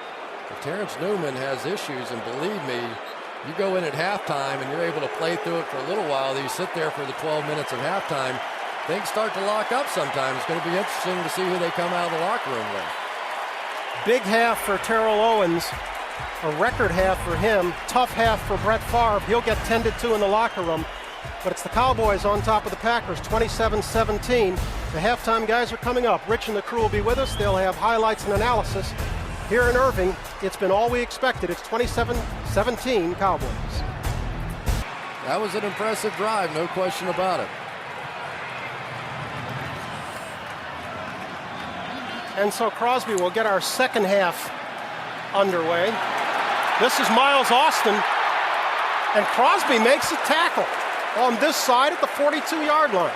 if Terrence Newman has issues, and believe me, you go in at halftime and you're able to play through it for a little while, you sit there for the 12 minutes of halftime, things start to lock up sometimes. It's going to be interesting to see who they come out of the locker room with. Big half for Terrell Owens, a record half for him, tough half for Brett Favre. He'll get tended to in the locker room. But it's the Cowboys on top of the Packers, 27-17. The halftime guys are coming up. Rich and the crew will be with us. They'll have highlights and analysis. Here in Irving, it's been all we expected. It's 27-17 Cowboys. That was an impressive drive, no question about it. And so Crosby will get our second half underway. This is Miles Austin, and Crosby makes a tackle on this side at the 42-yard line.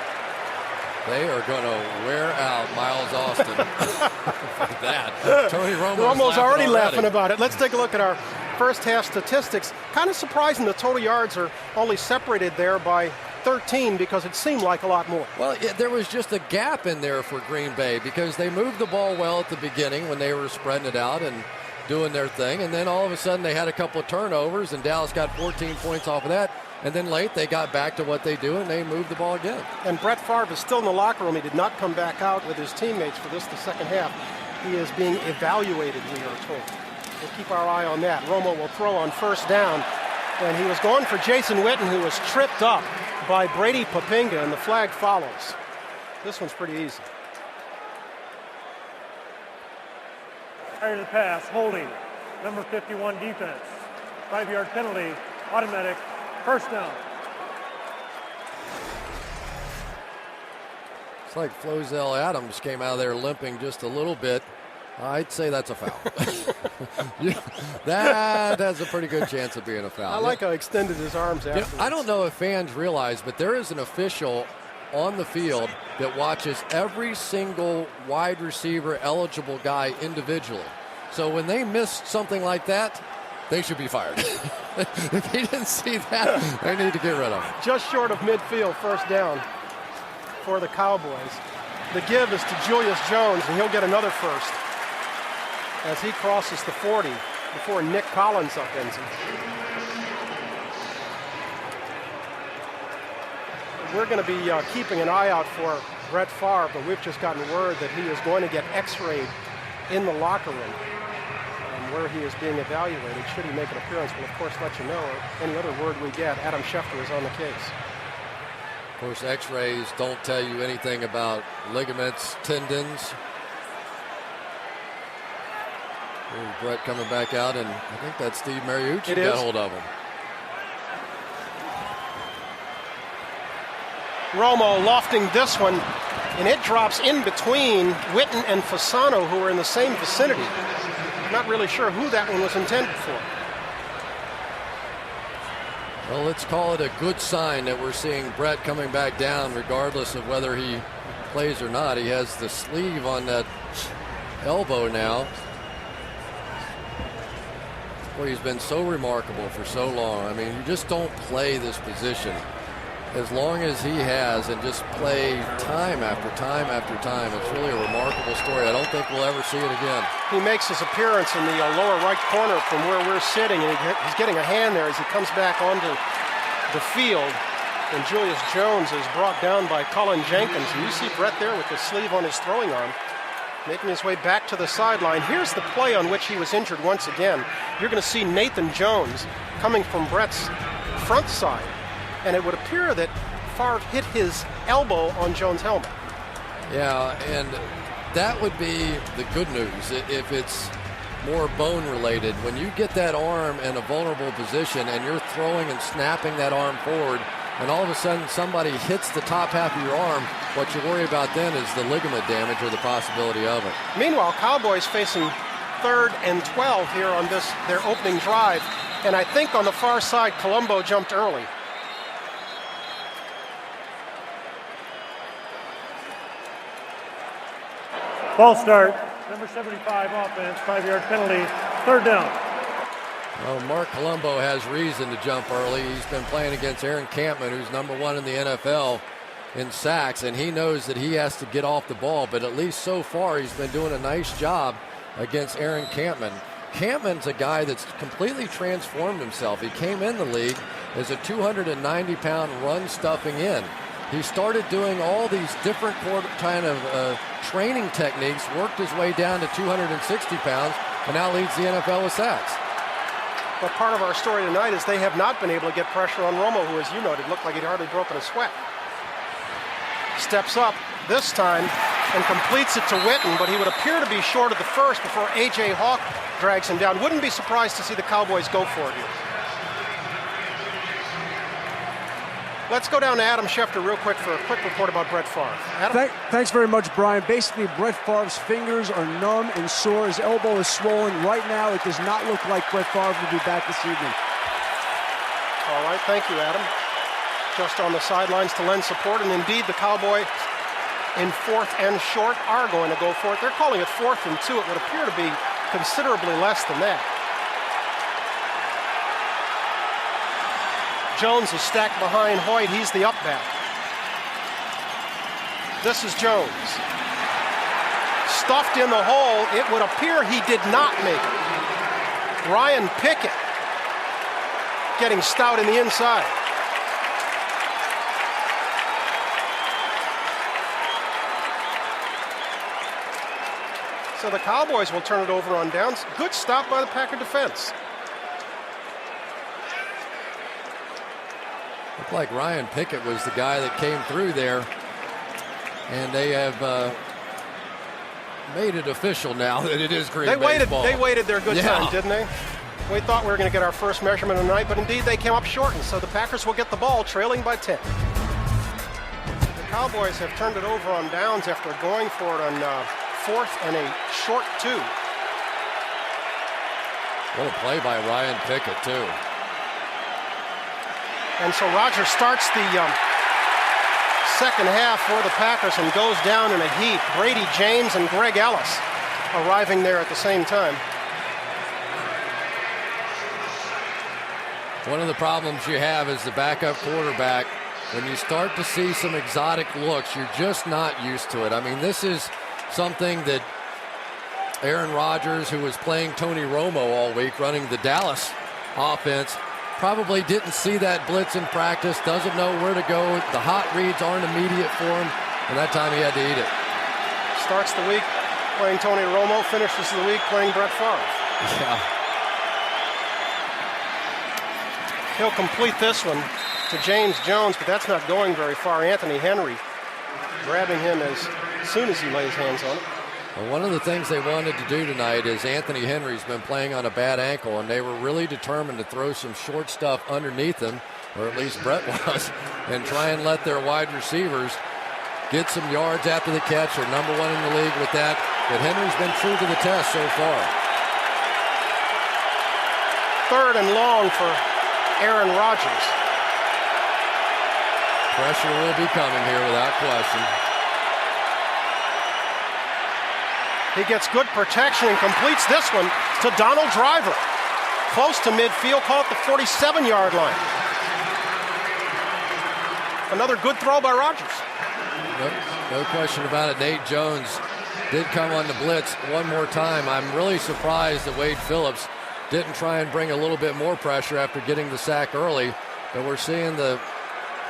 They are going to wear out Miles Austin. Like that. Tony Romo's already laughing about it. Let's take a look at our first half statistics. Kind of surprising the total yards are only separated there by 13 because it seemed like a lot more. Well, there was just a gap in there for Green Bay because they moved the ball well at the beginning when they were spreading it out and doing their thing. And then all of a sudden they had a couple of turnovers and Dallas got 14 points off of that. And then late, they got back to what they do, and they moved the ball again. And Brett Favre is still in the locker room. He did not come back out with his teammates for the second half. He is being evaluated, we are told. We'll keep our eye on that. Romo will throw on first down. And he was going for Jason Witten, who was tripped up by Brady Papinga, and the flag follows. This one's pretty easy. Prior to the pass, holding. Number 51 defense. 5-yard penalty, automatic. First down. It's like Flozell Adams came out of there limping just a little bit. I'd say that's a foul. That has a pretty good chance of being a foul. I like how he extended his arms afterwards. I don't know if fans realize, but there is an official on the field that watches every single wide receiver eligible guy individually. So when they miss something like that, they should be fired. If he didn't see that, they need to get rid of him. Just short of midfield, first down for the Cowboys. The give is to Julius Jones, and he'll get another first as he crosses the 40 before Nick Collins upends him. We're going to be keeping an eye out for Brett Favre, but we've just gotten word that he is going to get x-rayed in the locker room. Where he is being evaluated. Should he make an appearance, we'll of course let you know. Or any other word we get, Adam Schefter is on the case. Of course, x-rays don't tell you anything about ligaments, tendons. Here's Brett coming back out, and I think that's Steve Mariucci got hold of him. Romo lofting this one, and it drops in between Witten and Fasano, who are in the same vicinity. Not really sure who that one was intended for. Well, let's call it a good sign that we're seeing Brett coming back down regardless of whether he plays or not. He has the sleeve on that elbow now. Boy, he's been so remarkable for so long. I mean, you just don't play this position as long as he has and just play time after time after time. It's really a remarkable story. I don't think we'll ever see it again. He makes his appearance in the lower right corner from where we're sitting, and he's getting a hand there as he comes back onto the field. And Julius Jones is brought down by Colin Jenkins. And you see Brett there with the sleeve on his throwing arm, making his way back to the sideline. Here's the play on which he was injured once again. You're going to see Nathan Jones coming from Brett's front side. And it would appear that Favre hit his elbow on Jones' helmet. Yeah, and that would be the good news if it's more bone-related. When you get that arm in a vulnerable position and you're throwing and snapping that arm forward, and all of a sudden somebody hits the top half of your arm, what you worry about then is the ligament damage or the possibility of it. Meanwhile, Cowboys facing 3rd and 12 here on their opening drive. And I think on the far side, Colombo jumped early. Ball start. Number 75 offense, 5-yard penalty, 3rd down. Well, Mark Colombo has reason to jump early. He's been playing against Aaron Campman, who's number 1 in the NFL in sacks, and he knows that he has to get off the ball, but at least so far he's been doing a nice job against Aaron Campman. Campman's a guy that's completely transformed himself. He came in the league as a 290-pound run-stuffing end. He started doing all these different kind of training techniques, worked his way down to 260 pounds, and now leads the NFL with sacks. But part of our story tonight is they have not been able to get pressure on Romo, who, as you noted, looked like he'd hardly broken a sweat. Steps up this time and completes it to Witten, but he would appear to be short of the first before A.J. Hawk drags him down. Wouldn't be surprised to see the Cowboys go for it here. Let's go down to Adam Schefter real quick for a quick report about Brett Favre. Adam? Thanks very much, Brian. Basically, Brett Favre's fingers are numb and sore. His elbow is swollen. Right now, it does not look like Brett Favre will be back this evening. All right, thank you, Adam. Just on the sidelines to lend support, and indeed the Cowboys in 4th and short are going to go for it. They're calling it 4th and 2. It would appear to be considerably less than that. Jones is stacked behind Hoyt. He's the up back. This is Jones. Stuffed in the hole. It would appear he did not make it. Ryan Pickett getting stout in the inside. So the Cowboys will turn it over on downs. Good stop by the Packer defense. Looked like Ryan Pickett was the guy that came through there. And they have made it official now that it is Green Bay's ball. They waited their good time, didn't they? We thought we were going to get our first measurement of the night, but indeed they came up short, and so the Packers will get the ball trailing by 10. The Cowboys have turned it over on downs after going for it on 4th and a short 2. What a play by Ryan Pickett, too. And so Rodgers starts the second half for the Packers and goes down in a heap. Brady James and Greg Ellis arriving there at the same time. One of the problems you have as the backup quarterback, when you start to see some exotic looks, you're just not used to it. I mean, this is something that Aaron Rodgers, who was playing Tony Romo all week, running the Dallas offense, probably didn't see that blitz in practice, doesn't know where to go. The hot reads aren't immediate for him, and that time he had to eat it. Starts the week playing Tony Romo, finishes the week playing Brett Favre. Yeah. He'll complete this one to James Jones, but that's not going very far. Anthony Henry grabbing him as soon as he lays hands on it. Well, one of the things they wanted to do tonight is Anthony Henry's been playing on a bad ankle, and they were really determined to throw some short stuff underneath him, or at least Brett was, and try and let their wide receivers get some yards after the catch. They're #1 in the league with that, but Henry's been true to the test so far. 3rd and long for Aaron Rodgers. Pressure will be coming here without question. He gets good protection and completes this one to Donald Driver. Close to midfield, call it the 47-yard line. Another good throw by Rodgers. No question about it. Nate Jones did come on the blitz one more time. I'm really surprised that Wade Phillips didn't try and bring a little bit more pressure after getting the sack early. But we're seeing the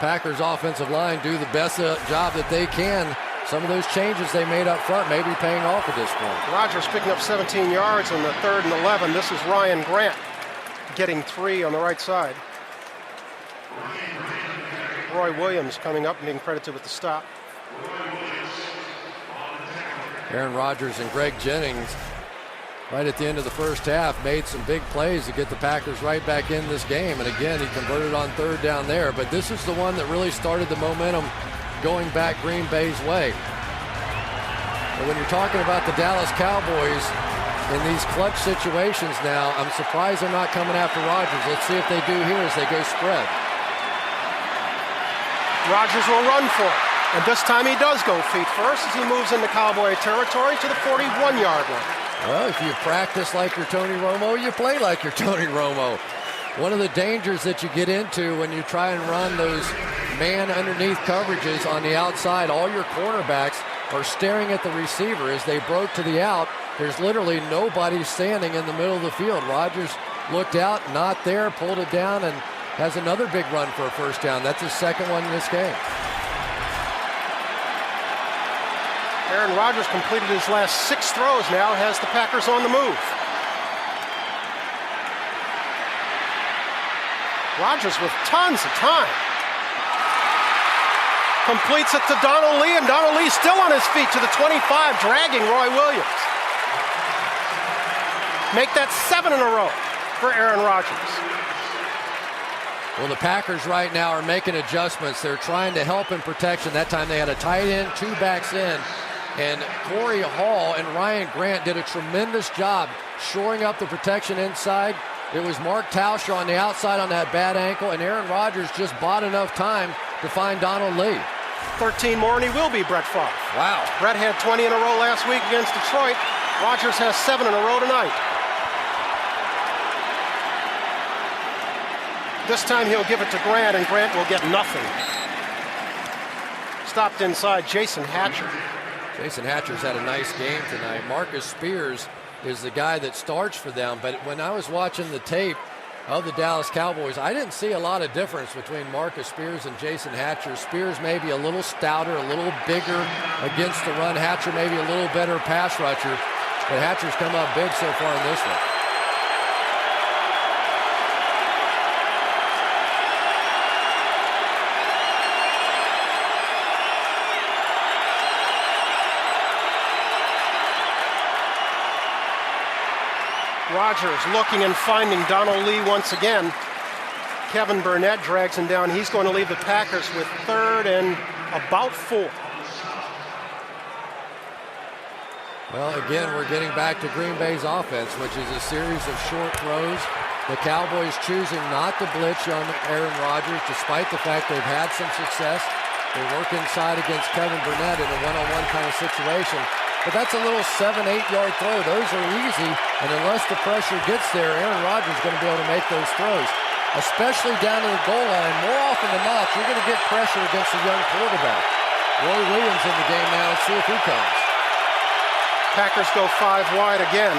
Packers offensive line do the best job that they can. Some of those changes they made up front may be paying off at this point. Rodgers picking up 17 yards on the 3rd and 11. This is Ryan Grant getting 3 on the right side. Roy Williams coming up and being credited with the stop. Aaron Rodgers and Greg Jennings, right at the end of the first half, made some big plays to get the Packers right back in this game. And again, he converted on 3rd down there. But this is the one that really started the momentum going back Green Bay's way. And when you're talking about the Dallas Cowboys in these clutch situations now, I'm surprised they're not coming after Rodgers. Let's see if they do here as they go spread. Rodgers will run for it. And this time he does go feet first as he moves into Cowboy territory to the 41-yard line. Well, if you practice like you're Tony Romo, you play like you're Tony Romo. One of the dangers that you get into when you try and run those man underneath coverages on the outside, all your cornerbacks are staring at the receiver as they broke to the out. There's literally nobody standing in the middle of the field. Rodgers looked out, not there, pulled it down, and has another big run for a first down. That's his second one in this game. Aaron Rodgers completed his last 6 throws now, has the Packers on the move. Rodgers with tons of time. Completes it to Donald Lee, and Donald Lee still on his feet to the 25, dragging Roy Williams. Make that 7 in a row for Aaron Rodgers. Well, the Packers right now are making adjustments. They're trying to help in protection. That time they had a tight end, 2 backs in, and Corey Hall and Ryan Grant did a tremendous job shoring up the protection inside. It was Mark Tauscher on the outside on that bad ankle, and Aaron Rodgers just bought enough time to find Donald Lee. 13 more, and he will be Brett Favre. Wow. Brett had 20 in a row last week against Detroit. Rodgers has 7 in a row tonight. This time he'll give it to Grant, and Grant will get nothing. Stopped inside Jason Hatcher. Jason Hatcher's had a nice game tonight. Marcus Spears is the guy that starts for them, but when I was watching the tape of the Dallas Cowboys, I didn't see a lot of difference between Marcus Spears and Jason Hatcher. Spears maybe a little stouter, a little bigger against the run. Hatcher maybe a little better pass rusher, but Hatcher's come up big so far in this one. Rodgers looking and finding Donald Lee once again. Kevin Burnett drags him down. He's going to leave the Packers with 3rd and about 4. Well, again, we're getting back to Green Bay's offense, which is a series of short throws. The Cowboys choosing not to blitz on Aaron Rodgers, despite the fact they've had some success. They work inside against Kevin Burnett in a one-on-one kind of situation. But that's a little 7-8-yard throw. Those are easy, and unless the pressure gets there, Aaron Rodgers is going to be able to make those throws, especially down to the goal line. More often than not, you're going to get pressure against a young quarterback. Roy Williams in the game now. Let's see if he comes. Packers go 5 wide again.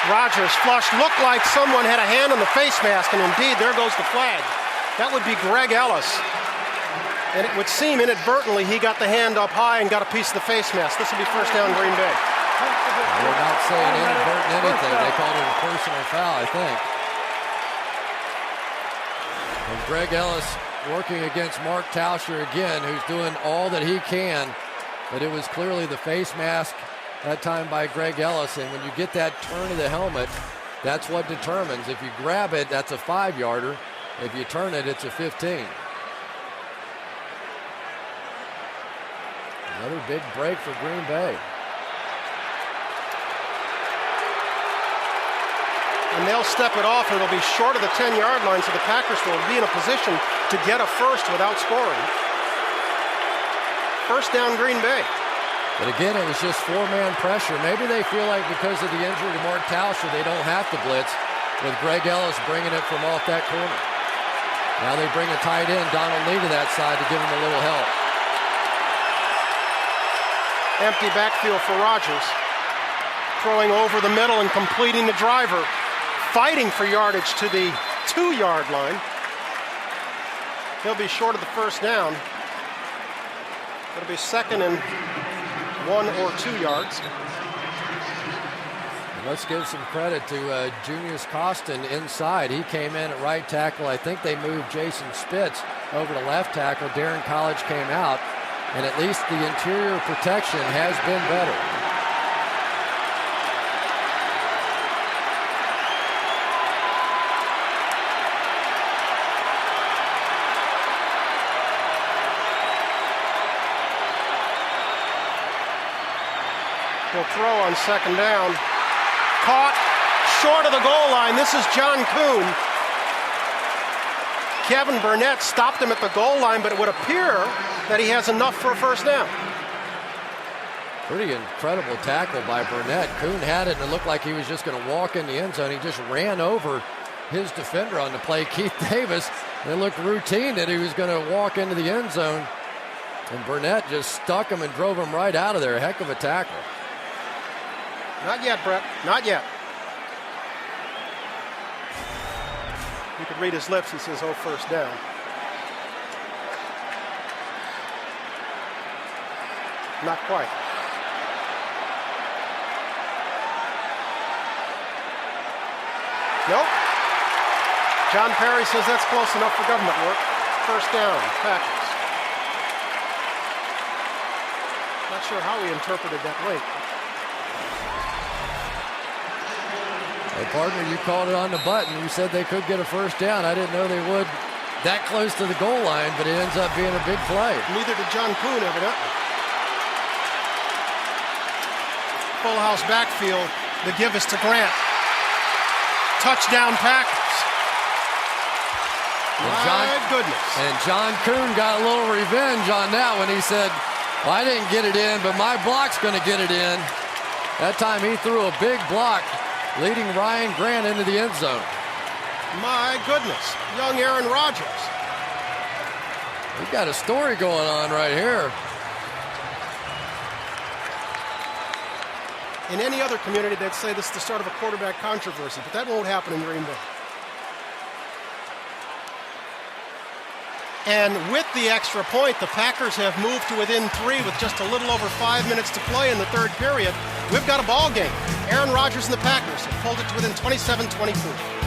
Rodgers flushed. Looked like someone had a hand on the face mask, and indeed, there goes the flag. That would be Greg Ellis. And it would seem inadvertently he got the hand up high and got a piece of the face mask. This will be first down Green Bay. They're not saying inadvertent anything. They called it a personal foul, I think. And Greg Ellis working against Mark Tauscher again, who's doing all that he can. But it was clearly the face mask that time by Greg Ellis. And when you get that turn of the helmet, that's what determines. If you grab it, that's a 5-yarder. If you turn it, it's a 15. Another big break for Green Bay. And they'll step it off, and it'll be short of the 10-yard line, so the Packers will be in a position to get a first without scoring. First down Green Bay. But again, it was just 4-man pressure. Maybe they feel like because of the injury to Mark Tauscher, they don't have to blitz, with Greg Ellis bringing it from off that corner. Now they bring a tight end, Donald Lee, to that side to give him a little help. Empty backfield for Rodgers. Throwing over the middle and completing the driver. Fighting for yardage to the 2-yard line. He'll be short of the first down. It'll be 2nd and 1 or 2 yards. And let's give some credit to Junius Costin inside. He came in at right tackle. I think they moved Jason Spitz over to left tackle. Darren College came out. And at least the interior protection has been better. He'll throw on 2nd down. Caught short of the goal line. This is John Kuhn. Kevin Burnett stopped him at the goal line, but it would appear that he has enough for a first down. Pretty incredible tackle by Burnett. Kuhn had it, and it looked like he was just going to walk in the end zone. He just ran over his defender on the play, Keith Davis. And it looked routine that he was going to walk into the end zone. And Burnett just stuck him and drove him right out of there. A heck of a tackle. Not yet, Brett. Not yet. You could read his lips. He says, oh, first down. Not quite. Nope. John Perry says that's close enough for government work. First down, Packers. Not sure how he interpreted that late. Hey, partner, you called it on the button. You said they could get a first down. I didn't know they would that close to the goal line, but it ends up being a big play. Neither did John Kuhn, evidently. Full house backfield. The give is to Grant. Touchdown Packers. My goodness. And John Kuhn got a little revenge on that when he said, well, I didn't get it in, but my block's going to get it in. That time he threw a big block, leading Ryan Grant into the end zone. My goodness. Young Aaron Rodgers. We've got a story going on right here. In any other community, they'd say this is the start of a quarterback controversy, but that won't happen in Green Bay. And with the extra point, the Packers have moved to within 3 with just a little over 5 minutes to play in the third period. We've got a ball game. Aaron Rodgers and the Packers have pulled it to within 27-24.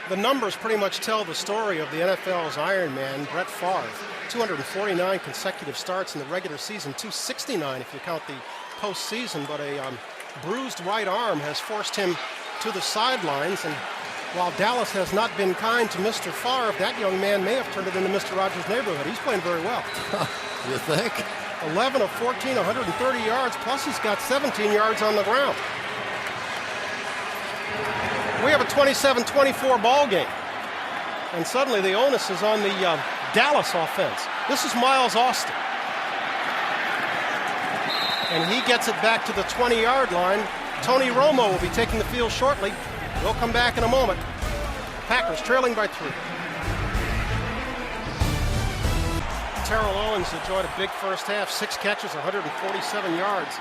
The numbers pretty much tell the story of the NFL's Iron Man, Brett Favre. 249 consecutive starts in the regular season, 269 if you count the postseason, but a bruised right arm has forced him to the sidelines. And while Dallas has not been kind to Mr. Favre, that young man may have turned it into Mr. Rogers' neighborhood. He's playing very well. You think? 11 of 14, 130 yards, plus he's got 17 yards on the ground. We have a 27-24 ball game. And suddenly the onus is on the Dallas offense. This is Miles Austin. And he gets it back to the 20-yard line. Tony Romo will be taking the field shortly. We'll come back in a moment. Packers trailing by 3. Terrell Owens enjoyed a big first half. 6 catches, 147 yards,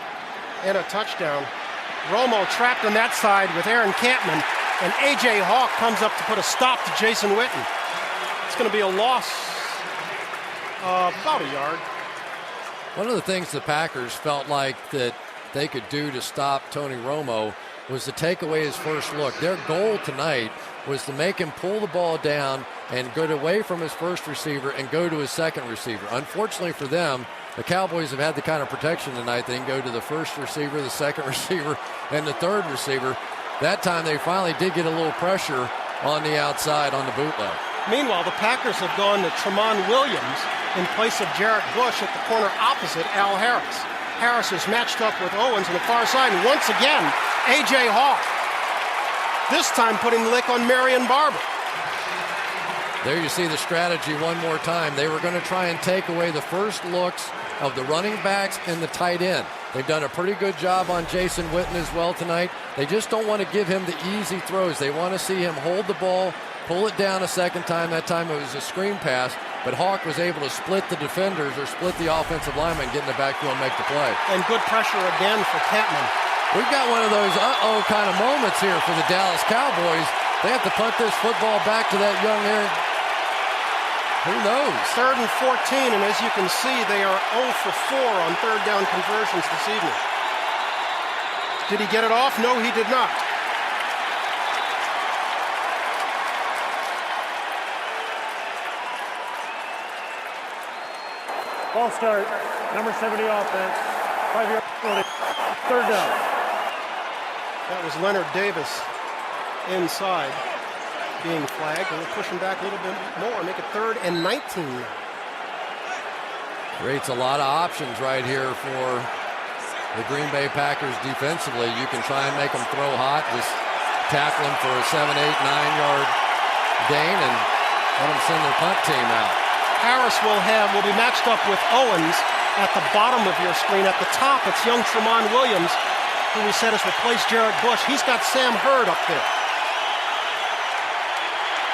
and a touchdown. Romo trapped on that side with Aaron Campman. And A.J. Hawk comes up to put a stop to Jason Witten. It's going to be a loss of about a yard. One of the things the Packers felt like that they could do to stop Tony Romo was to take away his first look. Their goal tonight was to make him pull the ball down and get away from his first receiver and go to his second receiver. Unfortunately for them, the Cowboys have had the kind of protection tonight. They can go to the first receiver, the second receiver, and the third receiver. That time they finally did get a little pressure on the outside on the bootleg. Meanwhile, the Packers have gone to Tramon Williams in place of Jarrett Bush at the corner opposite Al Harris. Harris is matched up with Owens on the far side. And once again, A.J. Hawk. This time putting the lick on Marion Barber. There you see the strategy one more time. They were going to try and take away the first looks of the running backs and the tight end. They've done a pretty good job on Jason Witten as well tonight. They just don't want to give him the easy throws. They want to see him hold the ball, pull it down a second time. That time it was a screen pass, but Hawk was able to split the defenders or split the offensive linemen, get in the backfield and make the play. And good pressure again for Catman. We've got one of those uh-oh kind of moments here for the Dallas Cowboys. They have to punt this football back to that young Aaron. Who knows? 3rd and 14, and as you can see, they are 0 for 4 on third down conversions this evening. Did he get it off? No, he did not. Ball start, number 70 offense, 5-yard penalty, 3rd down. That was Leonard Davis inside, being flagged, and we'll push him back a little bit more, make it 3rd and 19 now. Creates a lot of options right here for the Green Bay Packers defensively. You can try and make them throw hot, just tackle them for a 7, 8, 9-yard gain and let them send their punt team out. Harris will be matched up with Owens at the bottom of your screen. At the top, it's young Tramon Williams, who we said has replaced Jarrett Bush. He's got Sam Hurd up there.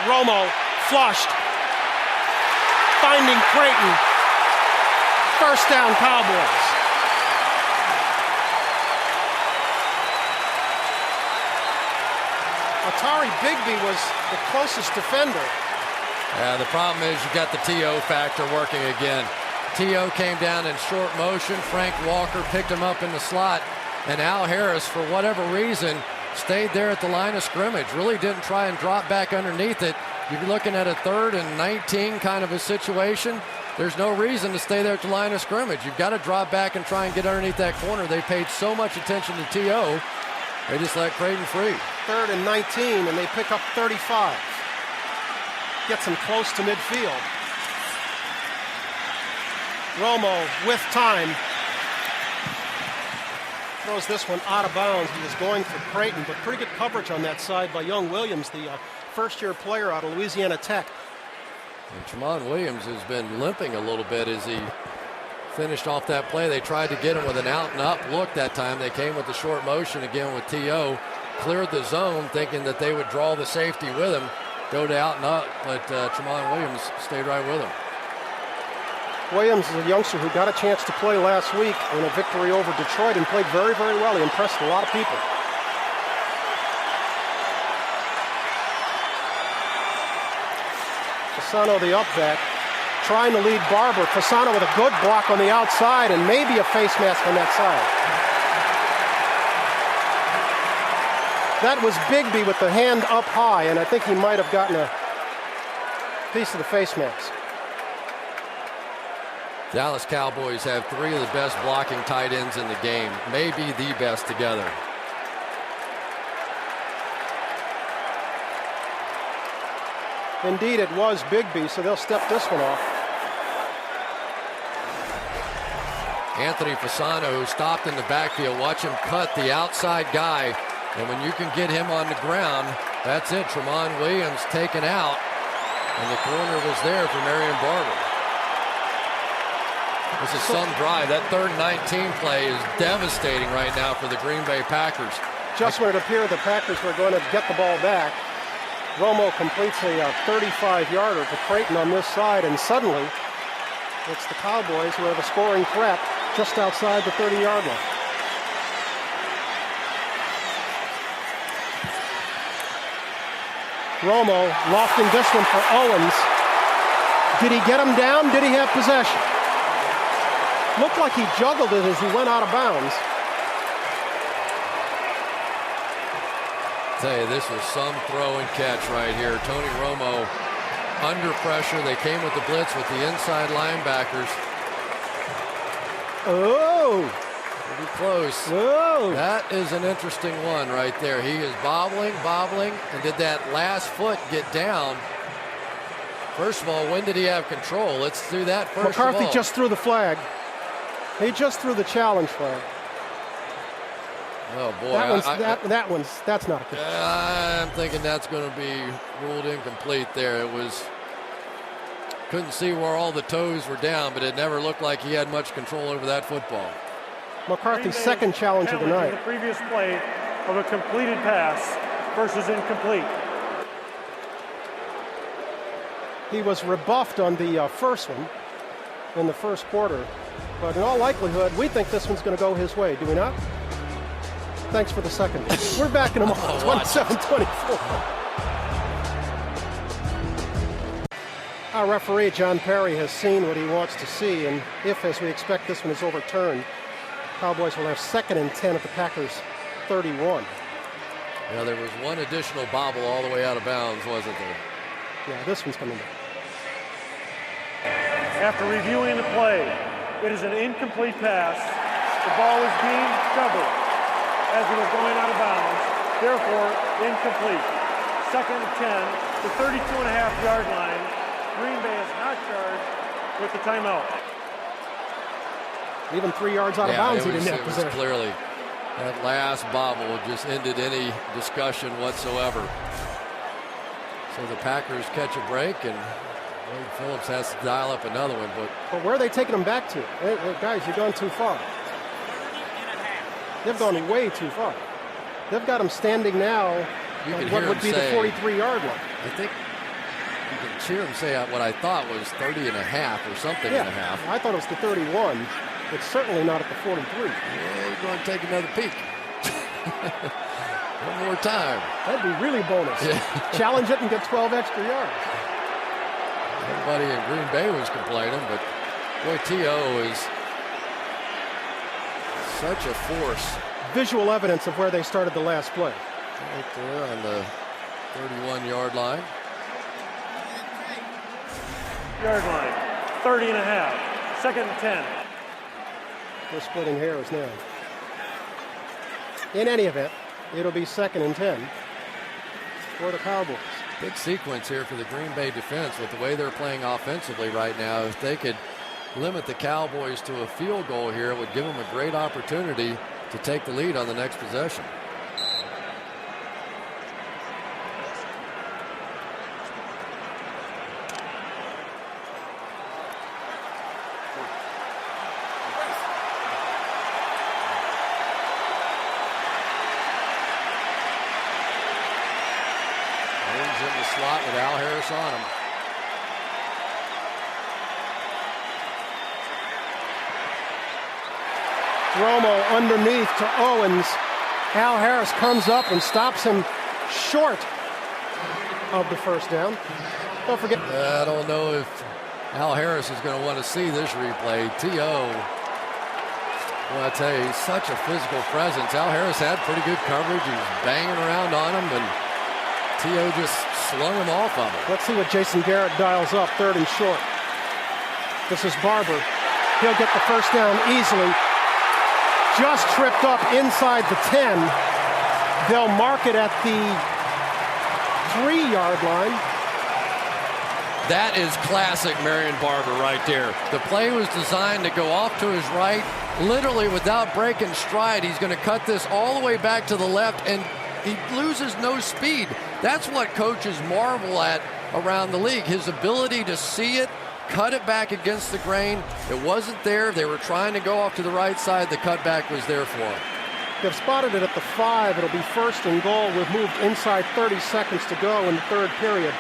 Romo flushed, finding Creighton. First down, Cowboys. Atari Bigby was the closest defender. Yeah, the problem is you got the T.O. factor working again. T.O. came down in short motion. Frank Walker picked him up in the slot. And Al Harris, for whatever reason, stayed there at the line of scrimmage. Really didn't try and drop back underneath it. You're looking at a 3rd and 19 kind of a situation. There's no reason to stay there at the line of scrimmage. You've got to drop back and try and get underneath that corner. They paid so much attention to T.O., they just let Creighton free. 3rd and 19, and they pick up 35. Gets him close to midfield. Romo with time. Throws this one out of bounds. He was going for Creighton, but pretty good coverage on that side by young Williams, the first-year player out of Louisiana Tech. And Tramon Williams has been limping a little bit as he finished off that play. They tried to get him with an out-and-up look that time. They came with the short motion again with T.O. Cleared the zone thinking that they would draw the safety with him, go to out-and-up, but Tramon Williams stayed right with him. Williams is a youngster who got a chance to play last week in a victory over Detroit and played very, very well. He impressed a lot of people. Fasano, the up back, trying to lead Barber. Fasano with a good block on the outside and maybe a face mask on that side. That was Bigby with the hand up high, and I think he might have gotten a piece of the face mask. Dallas Cowboys have three of the best blocking tight ends in the game, maybe the best together. Indeed, it was Bigby, so they'll step this one off. Anthony Fasano, who stopped in the backfield, watch him cut the outside guy, and when you can get him on the ground, that's it. Tramon Williams taken out, and the corner was there for Marion Barber. This is some drive. That 3rd and 19 play is devastating right now for the Green Bay Packers. Just when it appeared the Packers were going to get the ball back, Romo completes a 35-yarder to Creighton on this side, and suddenly it's the Cowboys who have a scoring threat just outside the 30-yard line. Romo lofting this one for Owens. Did he get him down? Did he have possession? Looked like he juggled it as he went out of bounds. Tell you, this was some throw and catch right here. Tony Romo under pressure. They came with the blitz with the inside linebackers. Oh! Pretty close. Oh! That is an interesting one right there. He is bobbling, and did that last foot get down? First of all, when did he have control? Let's do that first McCarthy of all. just threw the flag. He just threw the challenge flag. Oh boy, that's not a catch. I'm thinking that's going to be ruled incomplete there. It was, couldn't see where all the toes were down, but it never looked like he had much control over that football. McCarthy's second challenge of the night. The previous play of a completed pass versus incomplete. He was rebuffed on the first one in the first quarter, but in all likelihood, we think this one's going to go his way. Do we not? Thanks for the second. We're back in a moment. 27-24. Our referee, John Perry, has seen what he wants to see, and if, as we expect, this one is overturned, Cowboys will have 2nd and 10 at the Packers' 31. Yeah, there was one additional bobble all the way out of bounds, wasn't there? Yeah, this one's coming back. After reviewing the play, it is an incomplete pass. The ball is being doubled as it was going out of bounds, therefore incomplete. 2nd and 10, the 32.5-yard line. Green Bay is not charged with the timeout. Even 3 yards out of bounds, he didn't have it was possession. clearly that last bobble just ended any discussion whatsoever. So the Packers catch a break, and Wade Phillips has to dial up another one. But where are they taking him back to? Hey, guys, you've gone too far. They've gone way too far. They've got him standing now on what would be the 43-yard line. I think you can hear him say what I thought was 30 and a half or something and a half. I thought it was the 31. It's certainly not at the 43. Yeah, we're going to take another peek. One more time. That'd be really bonus. Yeah. Challenge it and get 12 extra yards. Everybody in Green Bay was complaining, but boy, T.O. is such a force. Visual evidence of where they started the last play. Right there on the 31-yard line. Yard line, 30 and a half, 2nd and 10. We're splitting hairs now. In any event, it'll be 2nd and 10 for the Cowboys. Big sequence here for the Green Bay defense with the way they're playing offensively right now. If they could limit the Cowboys to a field goal here, it would give them a great opportunity to take the lead on the next possession. He's in the slot with Al Harris on him. Romo underneath to Owens. Al Harris comes up and stops him short of the first down. Don't forget. I don't know if Al Harris is going to want to see this replay. T.O., well, I tell you, he's such a physical presence. Al Harris had pretty good coverage. He was banging around on him, and T.O. just slung him off of him. Let's see what Jason Garrett dials up, 3rd and short. This is Barber. He'll get the first down easily. Just tripped up inside the 10. They'll mark it at the 3-yard line. That is classic Marion Barber right there. The play was designed to go off to his right, literally without breaking stride. He's going to cut this all the way back to the left, and he loses no speed. That's what coaches marvel at around the league, his ability to see it, cut it back against the grain. It wasn't there. They were trying to go off to the right side. The cutback was there for him. They've spotted it at the 5. It'll be 1st and goal. We've moved inside 30 seconds to go in the 3rd period.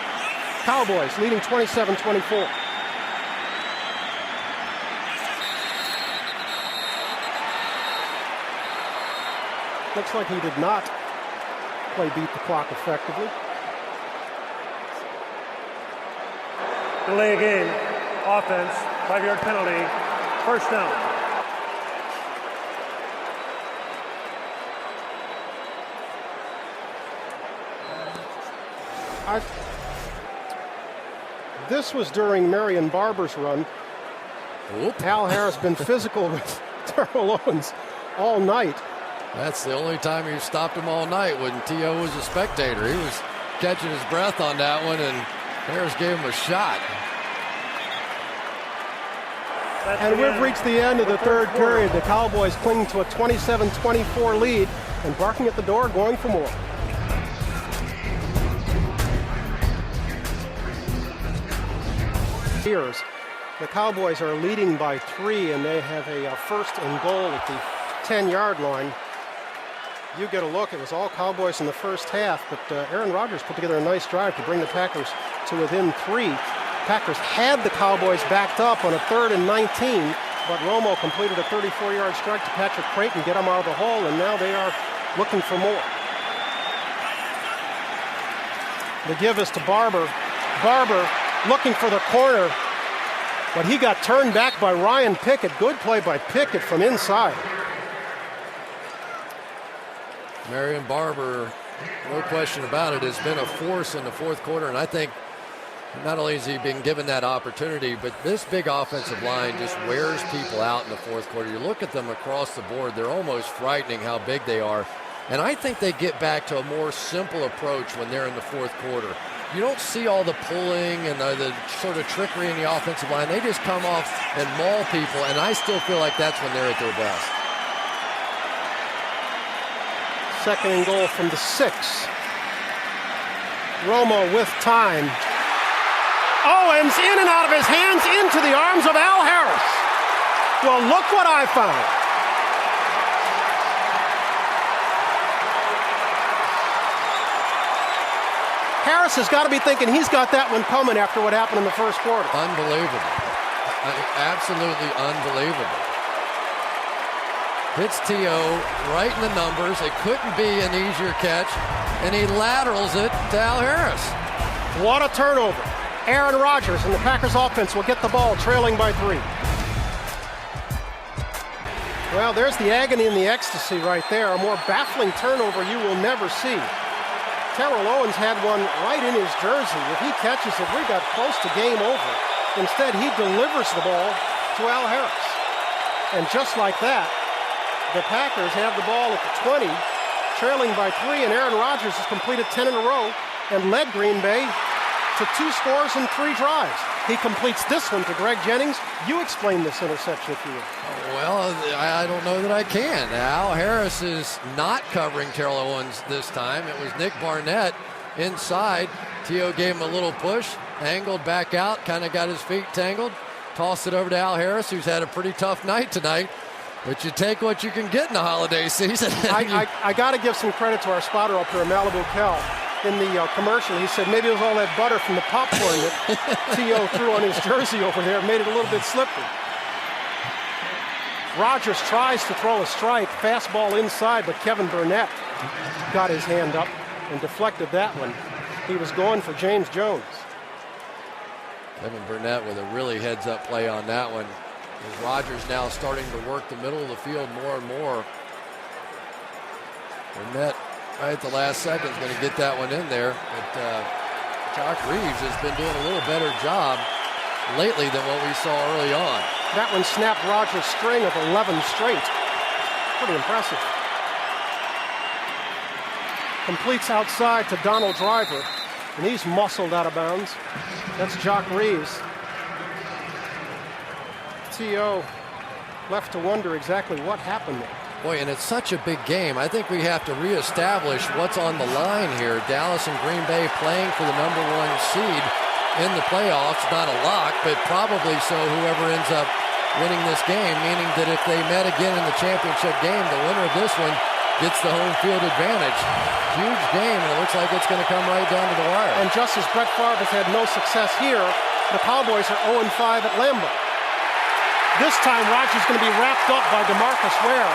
Cowboys leading 27-24. Looks like he did not play beat the clock effectively. Delay game. Offense. 5-yard penalty. First down. This was during Marion Barber's run. Oop. Al Harris been physical with Terrell Owens all night. That's the only time you stopped him all night when T.O. was a spectator. He was catching his breath on that one, and Harris gave him a shot. And we've reached the end of the 3rd period. The Cowboys cling to a 27-24 lead and barking at the door, going for more. Here's the Cowboys are leading by 3, and they have a 1st and goal at the 10-yard line. You get a look. It was all Cowboys in the first half, but Aaron Rodgers put together a nice drive to bring the Packers to within 3. Packers had the Cowboys backed up on a 3rd and 19, but Romo completed a 34-yard strike to Patrick Creighton, get him out of the hole, and now they are looking for more. The give is to Barber. Barber looking for the corner, but he got turned back by Ryan Pickett. Good play by Pickett from inside. Marion Barber, no question about it, has been a force in the 4th quarter, and I think not only has he been given that opportunity, but this big offensive line just wears people out in the 4th quarter. You look at them across the board, they're almost frightening how big they are. And I think they get back to a more simple approach when they're in the 4th quarter. You don't see all the pulling and the sort of trickery in the offensive line. They just come off and maul people, and I still feel like that's when they're at their best. 2nd and goal from the 6. Romo with time. Owens in and out of his hands into the arms of Al Harris. Well, look what I found. Harris has got to be thinking he's got that one coming after what happened in the first quarter. Unbelievable. Absolutely unbelievable. Hits T.O. right in the numbers. It couldn't be an easier catch, and he laterals it to Al Harris. What a turnover. Aaron Rodgers and the Packers offense will get the ball trailing by 3. Well, there's the agony and the ecstasy right there. A more baffling turnover you will never see. Terrell Owens had one right in his jersey. If he catches it, we got close to game over. Instead, he delivers the ball to Al Harris. And just like that, the Packers have the ball at the 20, trailing by 3, and Aaron Rodgers has completed 10 in a row and led Green Bay to 2 scores and 3 drives. He completes this one to Greg Jennings. You explain this interception, if you will. Well, I don't know that I can. Al Harris is not covering Terrell Owens this time. It was Nick Barnett inside. T.O. gave him a little push, angled back out, kind of got his feet tangled, tossed it over to Al Harris, who's had a pretty tough night tonight. But you take what you can get in the holiday season. I got to give some credit to our spotter up here, Malibu Cal. in the commercial. He said maybe it was all that butter from the popcorn that T.O. threw on his jersey over there, made it a little bit slippery. Rodgers tries to throw a strike, fastball inside, but Kevin Burnett got his hand up and deflected that one. He was going for James Jones. Kevin Burnett with a really heads-up play on that one. As Rodgers now starting to work the middle of the field more and more. Burnett, right at the last second, is going to get that one in there. But Jock Reeves has been doing a little better job lately than what we saw early on. That one snapped Rodgers' string of 11 straight. Pretty impressive. Completes outside to Donald Driver, and he's muscled out of bounds. That's Jock Reeves. T.O. left to wonder exactly what happened there. Boy, and it's such a big game. I think we have to reestablish what's on the line here. Dallas and Green Bay playing for the #1 seed in the playoffs. Not a lock, but probably so whoever ends up winning this game, meaning that if they met again in the championship game, the winner of this one gets the home field advantage. Huge game, and it looks like it's going to come right down to the wire. And just as Brett Favre has had no success here, the Cowboys are 0-5 at Lambeau. This time, Rodgers is going to be wrapped up by DeMarcus Ware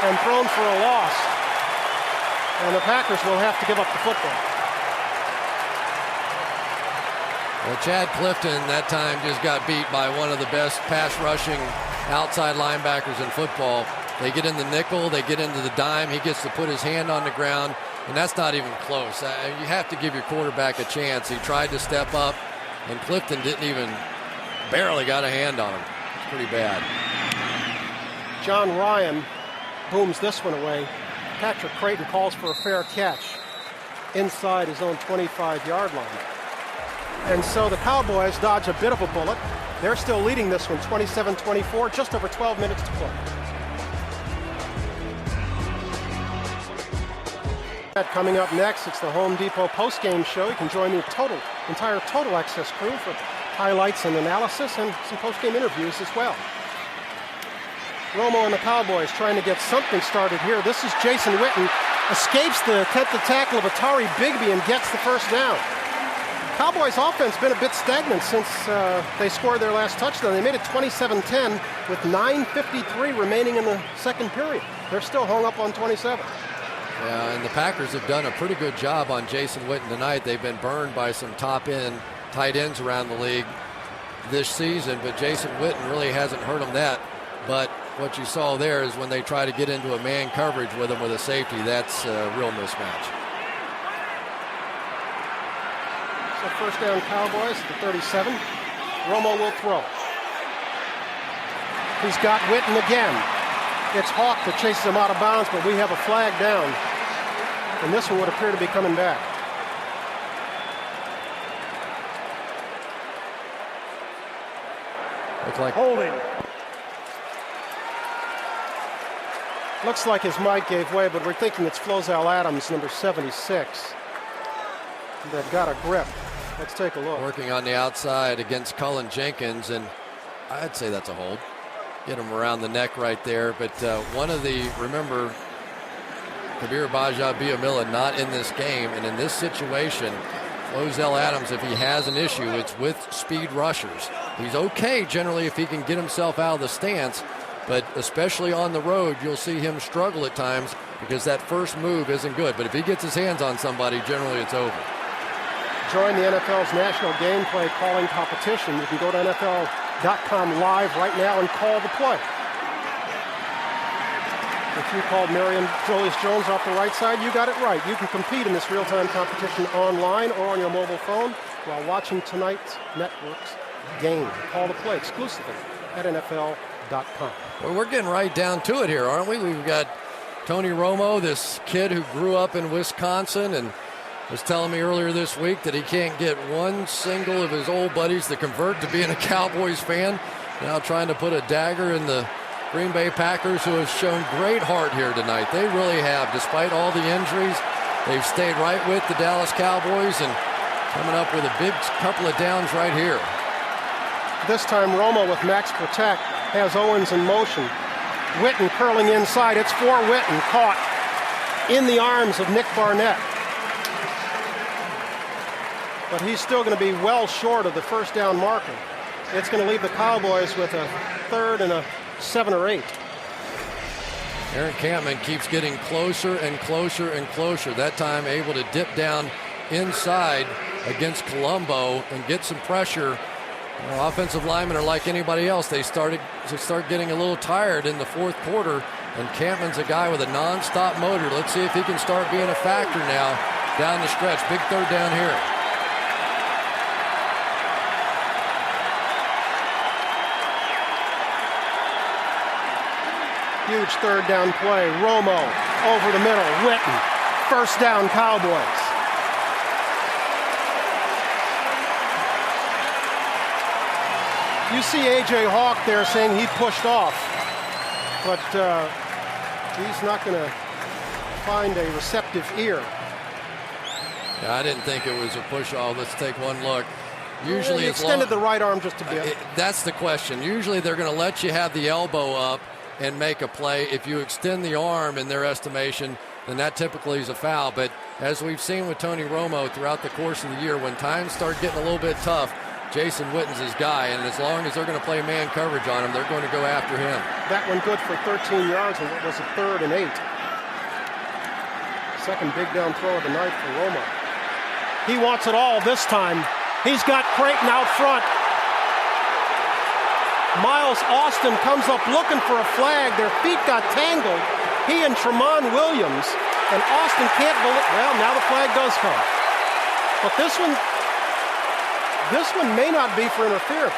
and thrown for a loss. And the Packers will have to give up the football. Well, Chad Clifton that time just got beat by one of the best pass rushing outside linebackers in football. They get in the nickel, they get into the dime, he gets to put his hand on the ground, and that's not even close. You have to give your quarterback a chance. He tried to step up, and Clifton barely got a hand on him. It's pretty bad. John Ryan booms this one away. Patrick Creighton calls for a fair catch inside his own 25-yard line. And so the Cowboys dodge a bit of a bullet. They're still leading this one 27-24, just over 12 minutes to play. Coming up next, it's the Home Depot post-game show. You can join the entire Total Access crew for highlights and analysis and some post-game interviews as well. Romo and the Cowboys trying to get something started here. This is Jason Witten, escapes the attempted tackle of Atari Bigby and gets the first down. Cowboys offense been a bit stagnant since they scored their last touchdown. They made it 27-10 with 9:53 remaining in the second period. They're still hung up on 27. Yeah, and the Packers have done a pretty good job on Jason Witten tonight. They've been burned by some top-end tight ends around the league this season, but Jason Witten really hasn't hurt them that. But what you saw there is when they try to get into a man coverage with him with a safety, that's a real mismatch. So first down Cowboys at the 37. Romo will throw. He's got Witten again. It's Hawk that chases him out of bounds, but we have a flag down. And this one would appear to be coming back. Looks like Holding. Looks like his mic gave way, but we're thinking it's Flozell Adams, number 76. That got a grip. Let's take a look. working on the outside against Cullen Jenkins, and I'd say that's a hold. Get him around the neck right there. But remember, Kabir Bajia-Biamila not in this game, and in this situation, Flozell Adams, if he has an issue, it's with speed rushers. He's okay generally if he can get himself out of the stance, but especially on the road, you'll see him struggle at times because that first move isn't good. But if he gets his hands on somebody, generally it's over. Join the NFL's national gameplay calling competition. You can go to NFL.com live right now and call the play. If you called Marion Julius Jones off the right side, you got it right. You can compete in this real-time competition online or on your mobile phone while watching tonight's network's game. Call the play exclusively at NFL.com. Well, we're getting right down to it here, aren't we? We've got Tony Romo, this kid who grew up in Wisconsin and was telling me earlier this week that he can't get one single of his old buddies to convert to being a Cowboys fan. Now trying to put a dagger in the Green Bay Packers, who have shown great heart here tonight. They really have. Despite all the injuries, they've stayed right with the Dallas Cowboys and coming up with a big couple of downs right here. This time Romo with Max Protect has Owens in motion. Witten curling inside. It's for Witten. Caught. in the arms of Nick Barnett. But he's still going to be well short of the first down marker. It's going to leave the Cowboys with a 3rd and a 7 or 8. Aaron Campman keeps getting closer and closer and closer. That time able to dip down inside against Colombo and get some pressure. You know, offensive linemen are like anybody else. They start getting a little tired in the fourth quarter, and Campman's a guy with a non-stop motor. Let's see if he can start being a factor now down the stretch. Big 3rd down here. Huge 3rd down play. Romo over the middle. Witten. First down, Cowboys. You see A.J. Hawk there saying he pushed off, but he's not going to find a receptive ear. Yeah, I didn't think it was a push off. Let's take one look. Usually he extended the right arm just a bit. That's the question. Usually they're going to let you have the elbow up and make a play. If you extend the arm in their estimation, then that typically is a foul. But as we've seen with Tony Romo throughout the course of the year, when times start getting a little bit tough, Jason Witten's his guy, and as long as they're going to play man coverage on him, they're going to go after him. That one good for 13 yards, and it was a 3rd and 8. Second big down throw of the night for Romo. He wants it all this time. He's got Creighton out front. Miles Austin comes up looking for a flag. Their feet got tangled. He and Tremont Williams, and Austin can't believe. Well, now the flag does come. But this one may not be for interference.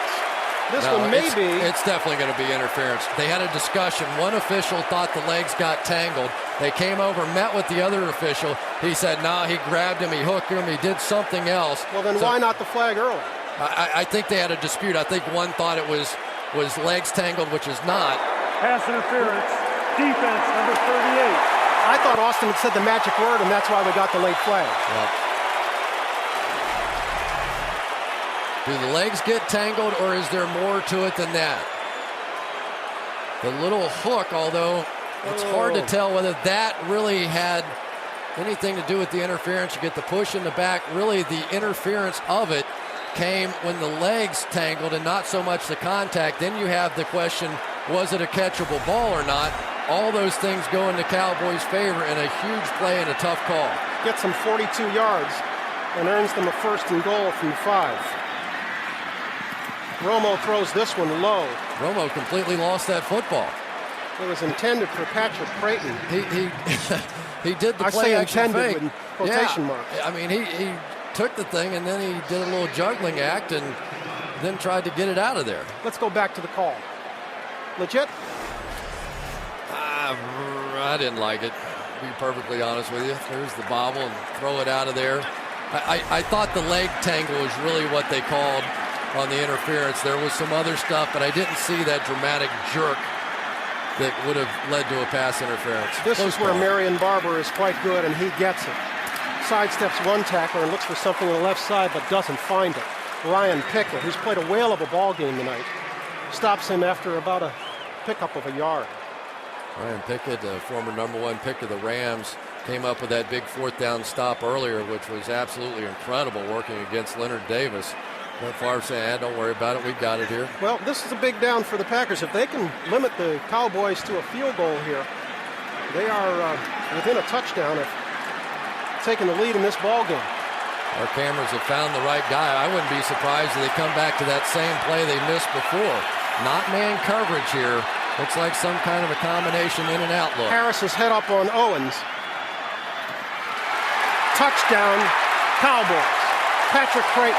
This one may be. It's definitely going to be interference. They had a discussion. One official thought the legs got tangled. They came over, met with the other official. He said, no, he grabbed him, he hooked him, he did something else. Well, then why not the flag early? I think they had a dispute. I think one thought it was legs tangled, which is not. Pass interference, defense, number 38. I thought Austin had said the magic word, and that's why we got the late flag. Yep. Do the legs get tangled, or is there more to it than that? The little hook, although it's hard to tell whether that really had anything to do with the interference. You get the push in the back. Really, the interference of it came when the legs tangled and not so much the contact. Then you have the question, was it a catchable ball or not? All those things go in the Cowboys' favor, and a huge play and a tough call. Gets them 42 yards and earns them a 1st and goal from 5. Romo throws this one low. Romo completely lost that football. It was intended for Patrick Creighton. He did the I play say action intended fake. with quotation marks. I mean, he took the thing and then he did a little juggling act and then tried to get it out of there. Let's go back to the call. Legit? I didn't like it, to be perfectly honest with you. There's the bobble and throw it out of there. I thought the leg tangle was really what they called on the interference. There was some other stuff, but I didn't see that dramatic jerk that would have led to a pass interference. This is where Marion Barber is quite good, and he gets it. Sidesteps one tackler and looks for something on the left side, but doesn't find it. Ryan Pickett, who's played a whale of a ball game tonight, stops him after about a pickup of a yard. Ryan Pickett, former #1 pick of the Rams, came up with that big 4th down stop earlier, which was absolutely incredible, working against Leonard Davis. Brett Favre saying, don't worry about it, we got it here. Well, this is a big down for the Packers. If they can limit the Cowboys to a field goal here, they are within a touchdown of taking the lead in this ball game. Our cameras have found the right guy. I wouldn't be surprised if they come back to that same play they missed before. Not man coverage here. Looks like some kind of a combination in and out look. Harris's head up on Owens. Touchdown, Cowboys. Patrick Creighton.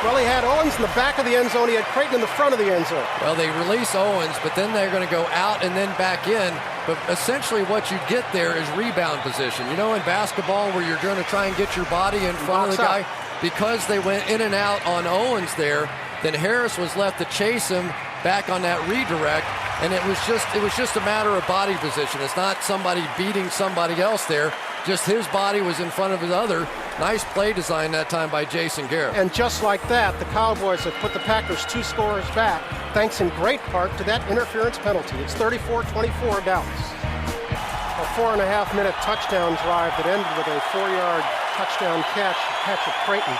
Well, he had Owens in the back of the end zone. He had Creighton in the front of the end zone. Well, they release Owens, but then they're going to go out and then back in. But essentially what you get there is rebound position. You know, in basketball where you're going to try and get your body in front of the guy, because they went in and out on Owens there, then Harris was left to chase him back on that redirect. And it was just a matter of body position. It's not somebody beating somebody else there. Just his body was in front of his other. Nice play design that time by Jason Garrett. And just like that, the Cowboys have put the Packers 2 scores back, thanks in great part to that interference penalty. It's 34-24 Dallas. A 4.5-minute touchdown drive that ended with a 4-yard touchdown catch. Patrick Creighton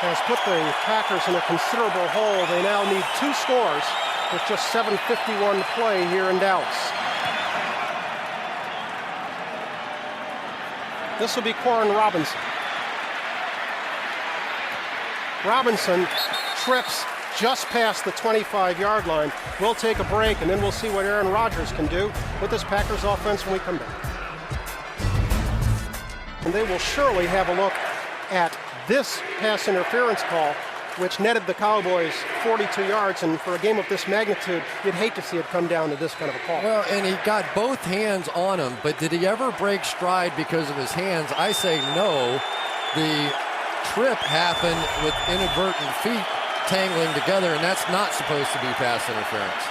has put the Packers in a considerable hole. They now need 2 scores with just 7:51 to play here in Dallas. This will be Corin Robinson. Robinson trips just past the 25-yard line. We'll take a break, and then we'll see what Aaron Rodgers can do with this Packers offense when we come back. And they will surely have a look at this pass interference call, which netted the Cowboys 42 yards, and for a game of this magnitude, you'd hate to see it come down to this kind of a call. Well, and he got both hands on him, but did he ever break stride because of his hands? I say no. The trip happened with inadvertent feet tangling together, and that's not supposed to be pass interference.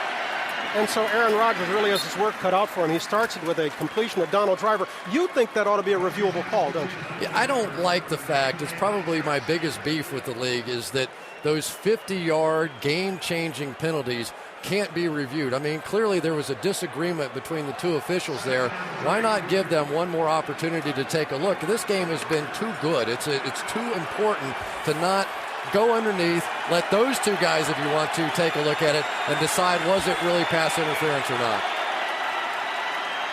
And so Aaron Rodgers really has his work cut out for him. He starts it with a completion to Donald Driver. You think that ought to be a reviewable call, don't you? Yeah, I don't like the fact, it's probably my biggest beef with the league, is that those 50-yard game-changing penalties can't be reviewed. I mean, clearly there was a disagreement between the 2 officials there. Why not give them one more opportunity to take a look? This game has been too good. It's too important to not go underneath, let those 2 guys, if you want to, take a look at it and decide, was it really pass interference or not?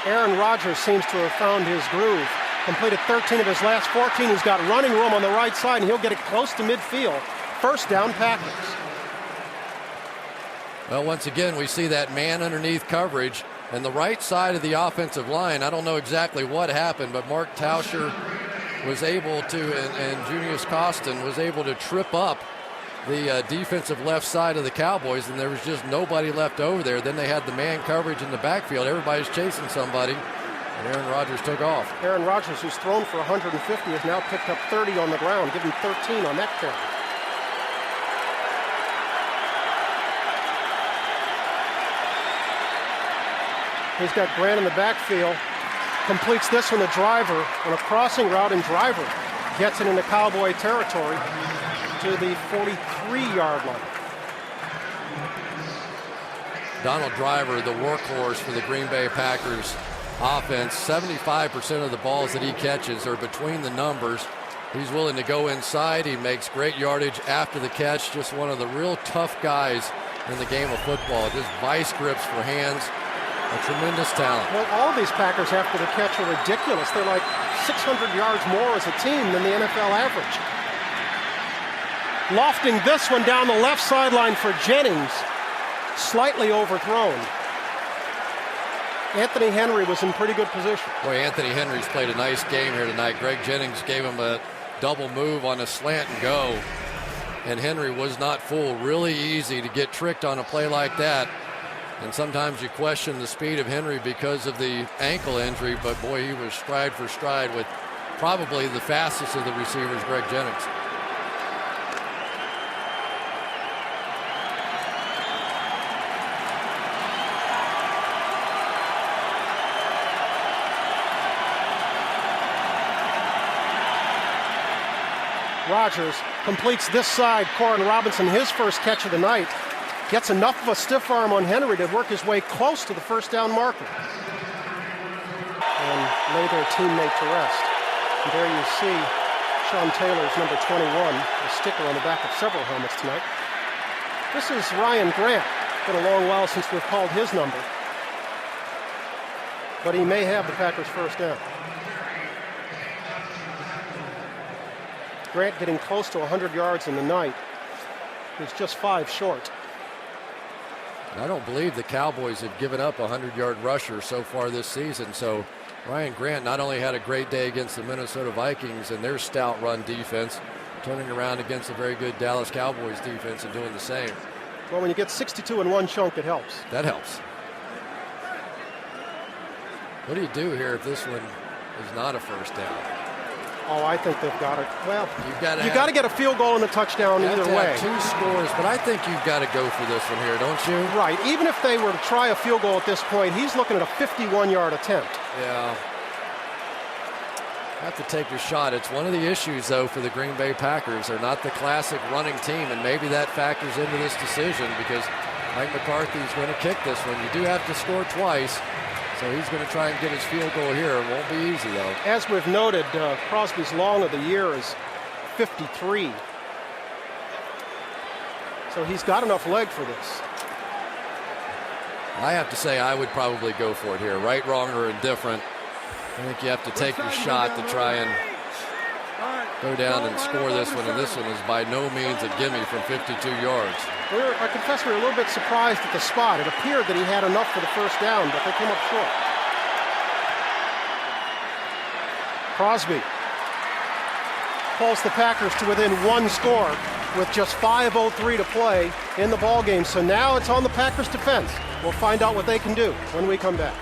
Aaron Rodgers seems to have found his groove. Completed 13 of his last 14. He's got running room on the right side, and he'll get it close to midfield. First down, Packers. Well, once again, we see that man underneath coverage, and the right side of the offensive line, I don't know exactly what happened, but Mark Tauscher was able to, and Junius Costin was able to trip up the defensive left side of the Cowboys, and there was just nobody left over there. Then they had the man coverage in the backfield. Everybody's chasing somebody, and Aaron Rodgers took off. Aaron Rodgers, who's thrown for 150, has now picked up 30 on the ground, given 13 on that carry. He's got Grant in the backfield. Completes this one to Driver on a crossing route, and Driver gets it into Cowboy territory to the 43-yard line. Donald Driver, the workhorse for the Green Bay Packers offense. 75% of the balls that he catches are between the numbers. He's willing to go inside. He makes great yardage after the catch. Just one of the real tough guys in the game of football. Just vice grips for hands. A tremendous talent. Well, all of these Packers after the catch are ridiculous. They're like 600 yards more as a team than the NFL average. Lofting this one down the left sideline for Jennings. Slightly overthrown. Anthony Henry was in pretty good position. Boy, Anthony Henry's played a nice game here tonight. Greg Jennings gave him a double move on a slant and go. And Henry was not fooled. Really easy to get tricked on a play like that. And sometimes you question the speed of Henry because of the ankle injury, but boy, he was stride for stride with probably the fastest of the receivers, Greg Jennings. Rodgers completes this side. Corin Robinson, his first catch of the night. Gets enough of a stiff arm on Henry to work his way close to the first down marker. And lay their teammate to rest. And there you see Sean Taylor's number 21, a sticker on the back of several helmets tonight. This is Ryan Grant. It's been a long while since we've called his number. But he may have the Packers' first down. Grant getting close to 100 yards in the night. He's just 5 short. I don't believe the Cowboys have given up a 100-yard rusher so far this season. So Ryan Grant not only had a great day against the Minnesota Vikings and their stout run defense, turning around against a very good Dallas Cowboys defense and doing the same. Well, when you get 62 in one chunk, it helps. That helps. What do you do here if this one is not a first down? Oh, I think they've got it. Well, you got to get a field goal and a touchdown either way. Two scores, but I think you've got to go for this one here, don't you? Right. Even if they were to try a field goal at this point, he's looking at a 51-yard attempt. Yeah. Have to take your shot. It's one of the issues, though, for the Green Bay Packers. They're not the classic running team, and maybe that factors into this decision because Mike McCarthy is going to kick this one. You do have to score twice. So he's going to try and get his field goal here. It won't be easy, though. As we've noted, Crosby's long of the year is 53. So he's got enough leg for this. I have to say I would probably go for it here. Right, wrong, or indifferent. I think you have to take your shot to try and go down and score this one. And this one is by no means a gimme from 52 yards. I confess we were a little bit surprised at the spot. It appeared that he had enough for the first down, but they came up short. Crosby pulls the Packers to within one score with just 5:03 to play in the ballgame. So now it's on the Packers' defense. We'll find out what they can do when we come back.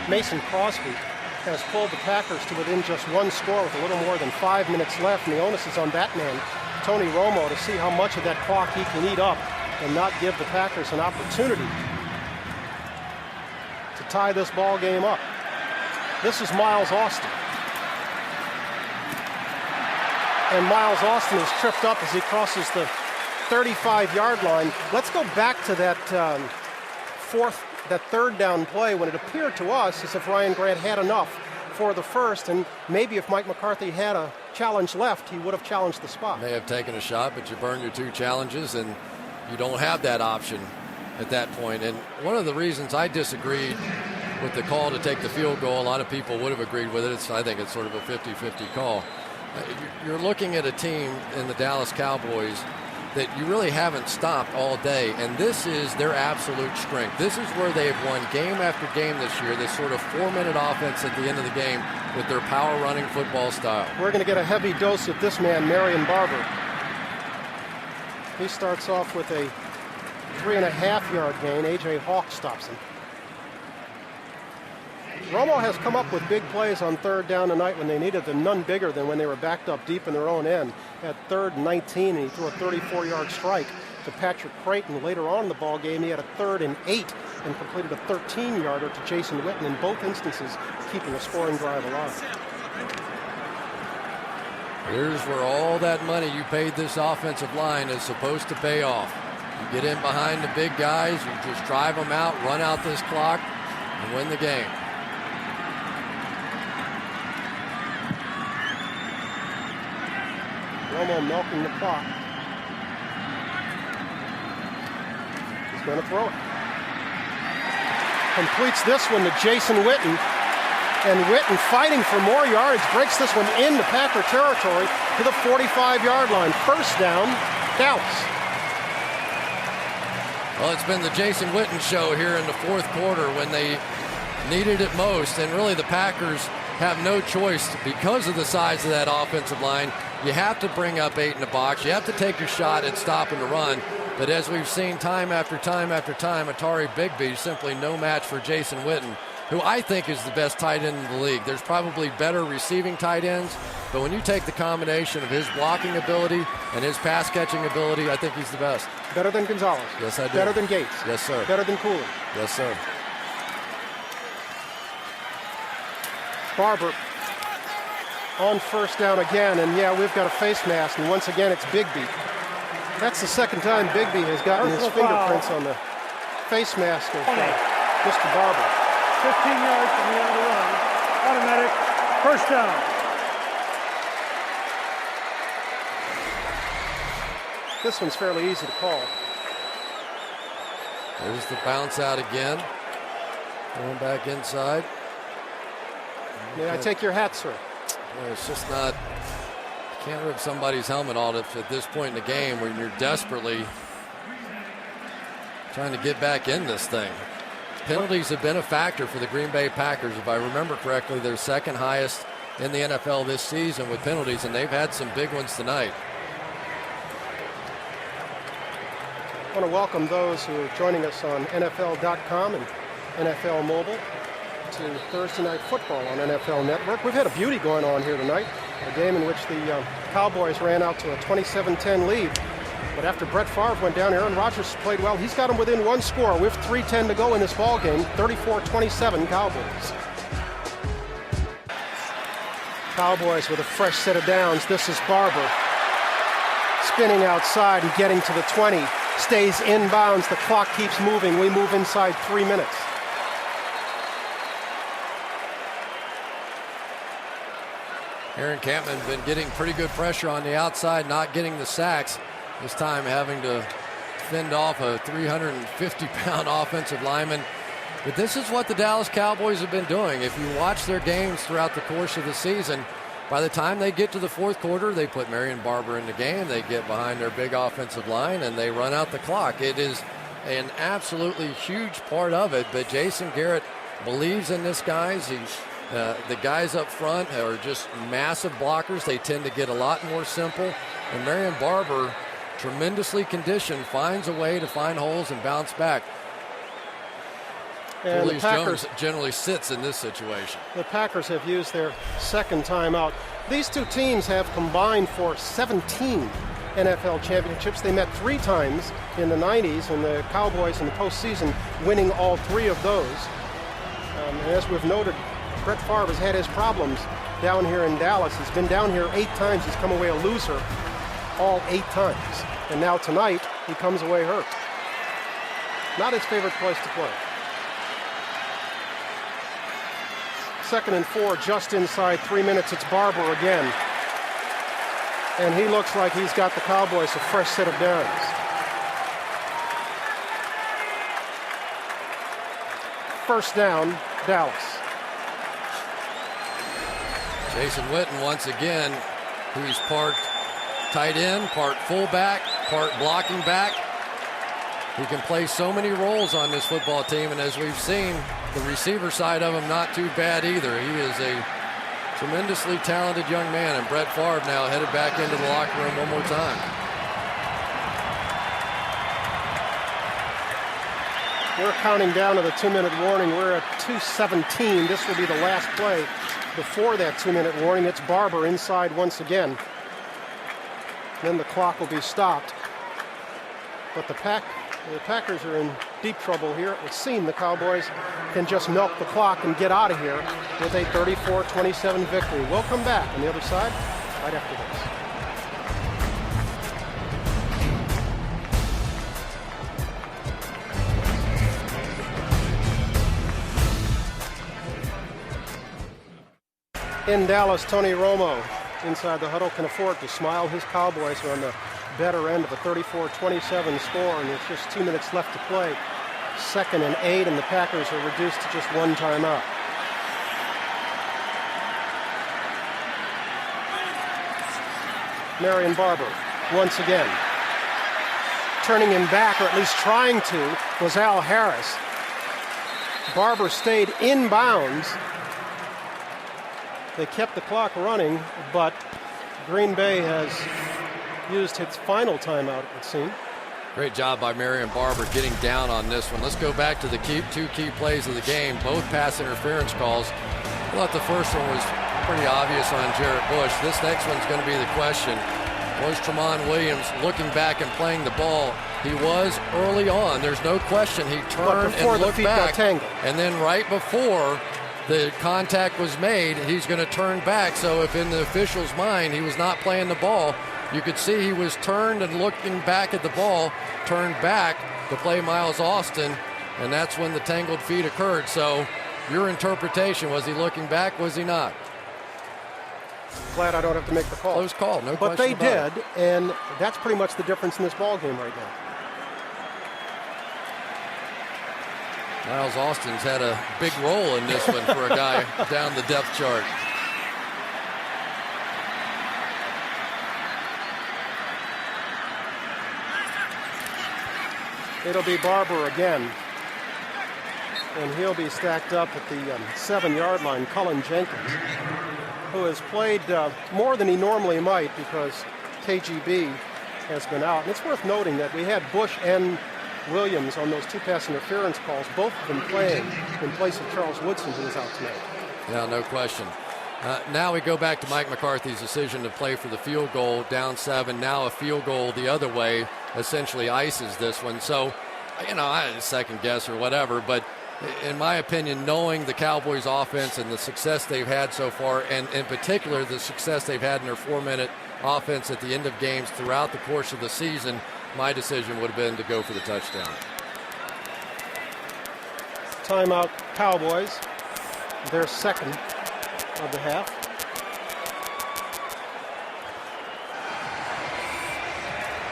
Mason Crosby has pulled the Packers to within just one score with a little more than 5 minutes left, and the onus is on that man, Tony Romo, to see how much of that clock he can eat up and not give the Packers an opportunity to tie this ball game up. This is Miles Austin. And Miles Austin is tripped up as he crosses the 35-yard line. Let's go back to that third down play when it appeared to us as if Ryan Grant had enough for the first, and maybe if Mike McCarthy had a challenge left, he would have challenged the spot. May have taken a shot, but you burn your two challenges, and you don't have that option at that point. And one of the reasons I disagreed with the call to take the field goal, a lot of people would have agreed with it. I think it's sort of a 50-50 call. You're looking at a team in the Dallas Cowboys that you really haven't stopped all day, and this is their absolute strength. This is where they've won game after game this year, this sort of 4-minute offense at the end of the game with their power-running football style. We're going to get a heavy dose of this man, Marion Barber. He starts off with a 3.5-yard gain. A.J. Hawk stops him. Romo has come up with big plays on third down tonight when they needed them, none bigger than when they were backed up deep in their own end. At 3rd and 19, and he threw a 34-yard strike to Patrick Creighton. Later on in the ball game, he had a 3rd and 8 and completed a 13-yarder to Jason Witten, in both instances keeping a scoring drive alive. Here's where all that money you paid this offensive line is supposed to pay off. You get in behind the big guys, you just drive them out, run out this clock, and win the game. Romo milking the clock. He's going to throw it. Completes this one to Jason Witten. And Witten, fighting for more yards, breaks this one into Packer territory to the 45-yard line. First down, Dallas. Well, it's been the Jason Witten show here in the fourth quarter when they needed it most. And really the Packers have no choice because of the size of that offensive line. You have to bring up 8 in the box. You have to take your shot at stopping the run. But as we've seen time after time after time, Atari Bigby is simply no match for Jason Witten, who I think is the best tight end in the league. There's probably better receiving tight ends, but when you take the combination of his blocking ability and his pass-catching ability, I think he's the best. Better than Gonzalez. Yes, I do. Better than Gates. Yes, sir. Better than Cooley. Yes, sir. Barber on first down again, and yeah, we've got a face mask, and once again it's Bigby. That's the second time Bigby has gotten his fingerprints on the face mask of Mr. Barber. 15 yards from the end of the run. Automatic first down. This one's fairly easy to call. There's the bounce out again. Going back inside. May I take your hat, sir? Well, it's just not, you can't rip somebody's helmet off at this point in the game when you're desperately trying to get back in this thing. Penalties have been a factor for the Green Bay Packers. If I remember correctly, they're second highest in the NFL this season with penalties, and they've had some big ones tonight. I want to welcome those who are joining us on NFL.com and NFL Mobile. to Thursday Night Football on NFL Network. We've had a beauty going on here tonight, a game in which the Cowboys ran out to a 27-10 lead. But after Brett Favre went down, Aaron Rodgers played well. He's got them within one score with 3:10 to go in this ball game. 34-27 Cowboys. Cowboys with a fresh set of downs. This is Barber spinning outside and getting to the 20. Stays inbounds. The clock keeps moving. We move inside 3 minutes. Aaron Campbell's been getting pretty good pressure on the outside, not getting the sacks. This time having to fend off a 350-pound offensive lineman. But this is what the Dallas Cowboys have been doing. If you watch their games throughout the course of the season, by the time they get to the fourth quarter, they put Marion Barber in the game. They get behind their big offensive line, and they run out the clock. It is an absolutely huge part of it, but Jason Garrett believes in this guys. The guys up front are just massive blockers. They tend to get a lot more simple. And Marion Barber, tremendously conditioned, finds a way to find holes and bounce back. And Julius Jones generally sits in this situation. The Packers have used their second timeout. These two teams have combined for 17 NFL championships. They met 3 times in the 90s, and the Cowboys in the postseason winning all 3 of those. And as we've noted, Brett Favre has had his problems down here in Dallas. He's been down here 8 times. He's come away a loser all 8 times. And now tonight, he comes away hurt. Not his favorite place to play. 2nd and 4, just inside 3 minutes. It's Barber again. And he looks like he's got the Cowboys a fresh set of downs. First down, Dallas. Jason Witten once again, who's part tight end, part fullback, part blocking back. He can play so many roles on this football team, and as we've seen, the receiver side of him not too bad either. He is a tremendously talented young man, and Brett Favre now headed back into the locker room one more time. We're counting down to the 2-minute warning. We're at 2:17. This will be the last play before that 2-minute warning. It's Barber inside once again. Then the clock will be stopped. But the Packers are in deep trouble here. It would seem the Cowboys can just milk the clock and get out of here with a 34-27 victory. We'll come back on the other side right after this. In Dallas, Tony Romo inside the huddle can afford to smile. His Cowboys are on the better end of a 34-27 score, and there's just 2 minutes left to play. 2nd and 8, and the Packers are reduced to just 1 timeout. Marion Barber once again. Turning him back, or at least trying to, was Al Harris. Barber stayed inbounds. They kept the clock running, but Green Bay has used its final timeout, it would seem. Great job by Marion Barber getting down on this one. Let's go back to the 2 key plays of the game, both pass interference calls. I thought the first one was pretty obvious on Jarrett Bush. This next one's going to be the question. Was Tramon Williams looking back and playing the ball? He was early on. There's no question. He turned and looked back. And then right before the contact was made, he's going to turn back. So if in the official's mind he was not playing the ball, you could see he was turned and looking back at the ball, turned back to play Miles Austin, and that's when the tangled feet occurred. So your interpretation, was he looking back, was he not? Glad I don't have to make the call. Close call, no question about it. But they did, and that's pretty much the difference in this ball game right now. Miles Austin's had a big role in this one for a guy down the depth chart. It'll be Barber again, and he'll be stacked up at the 7-yard line. Cullen Jenkins, who has played more than he normally might because KGB has been out. And it's worth noting that we had Bush and Williams on those 2 pass interference calls, both of them playing in place of Charles Woodson, who was out tonight. Yeah, no question. Now we go back to Mike McCarthy's decision to play for the field goal, down 7. Now a field goal the other way essentially ices this one. So, I had a second guess or whatever, but in my opinion, knowing the Cowboys offense and the success they've had so far, and in particular the success they've had in their 4-minute offense at the end of games throughout the course of the season, my decision would have been to go for the touchdown. Timeout Cowboys, their second of the half.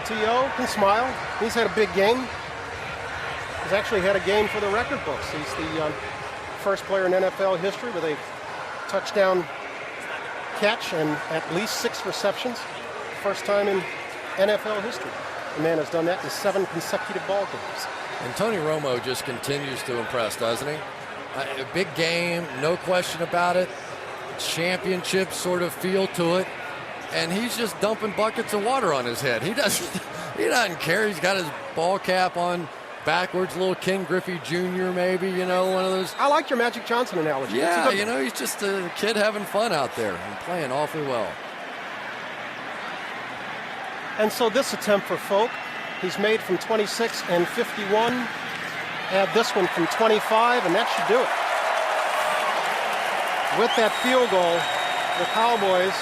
T.O. can smile. He's had a big game. He's actually had a game for the record books. He's the first player in NFL history with a touchdown catch and at least 6 receptions. First time in NFL history. The man has done that in 7 consecutive ball games. And Tony Romo just continues to impress, doesn't he? A big game, no question about it. Championship sort of feel to it. And he's just dumping buckets of water on his head. He doesn't care. He's got his ball cap on backwards, little Ken Griffey Jr. maybe, one of those. I like your Magic Johnson analogy. Yeah, he's just a kid having fun out there and playing awfully well. And so this attempt for Folk, he's made from 26 and 51. Add this one from 25, and that should do it. With that field goal, the Cowboys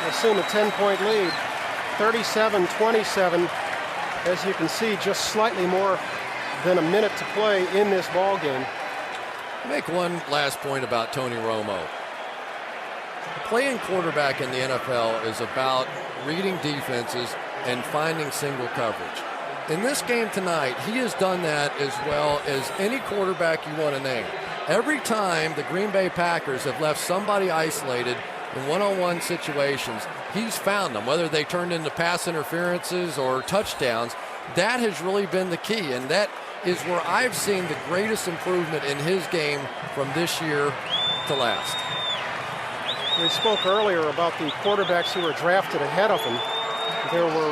assume a 10-point lead, 37-27. As you can see, just slightly more than a minute to play in this ball game. Make one last point about Tony Romo. Playing quarterback in the NFL is about reading defenses and finding single coverage. In this game tonight, he has done that as well as any quarterback you want to name. Every time the Green Bay Packers have left somebody isolated in one-on-one situations, he's found them, whether they turned into pass interferences or touchdowns. That has really been the key, and that is where I've seen the greatest improvement in his game from this year to last. We spoke earlier about the quarterbacks who were drafted ahead of him. There were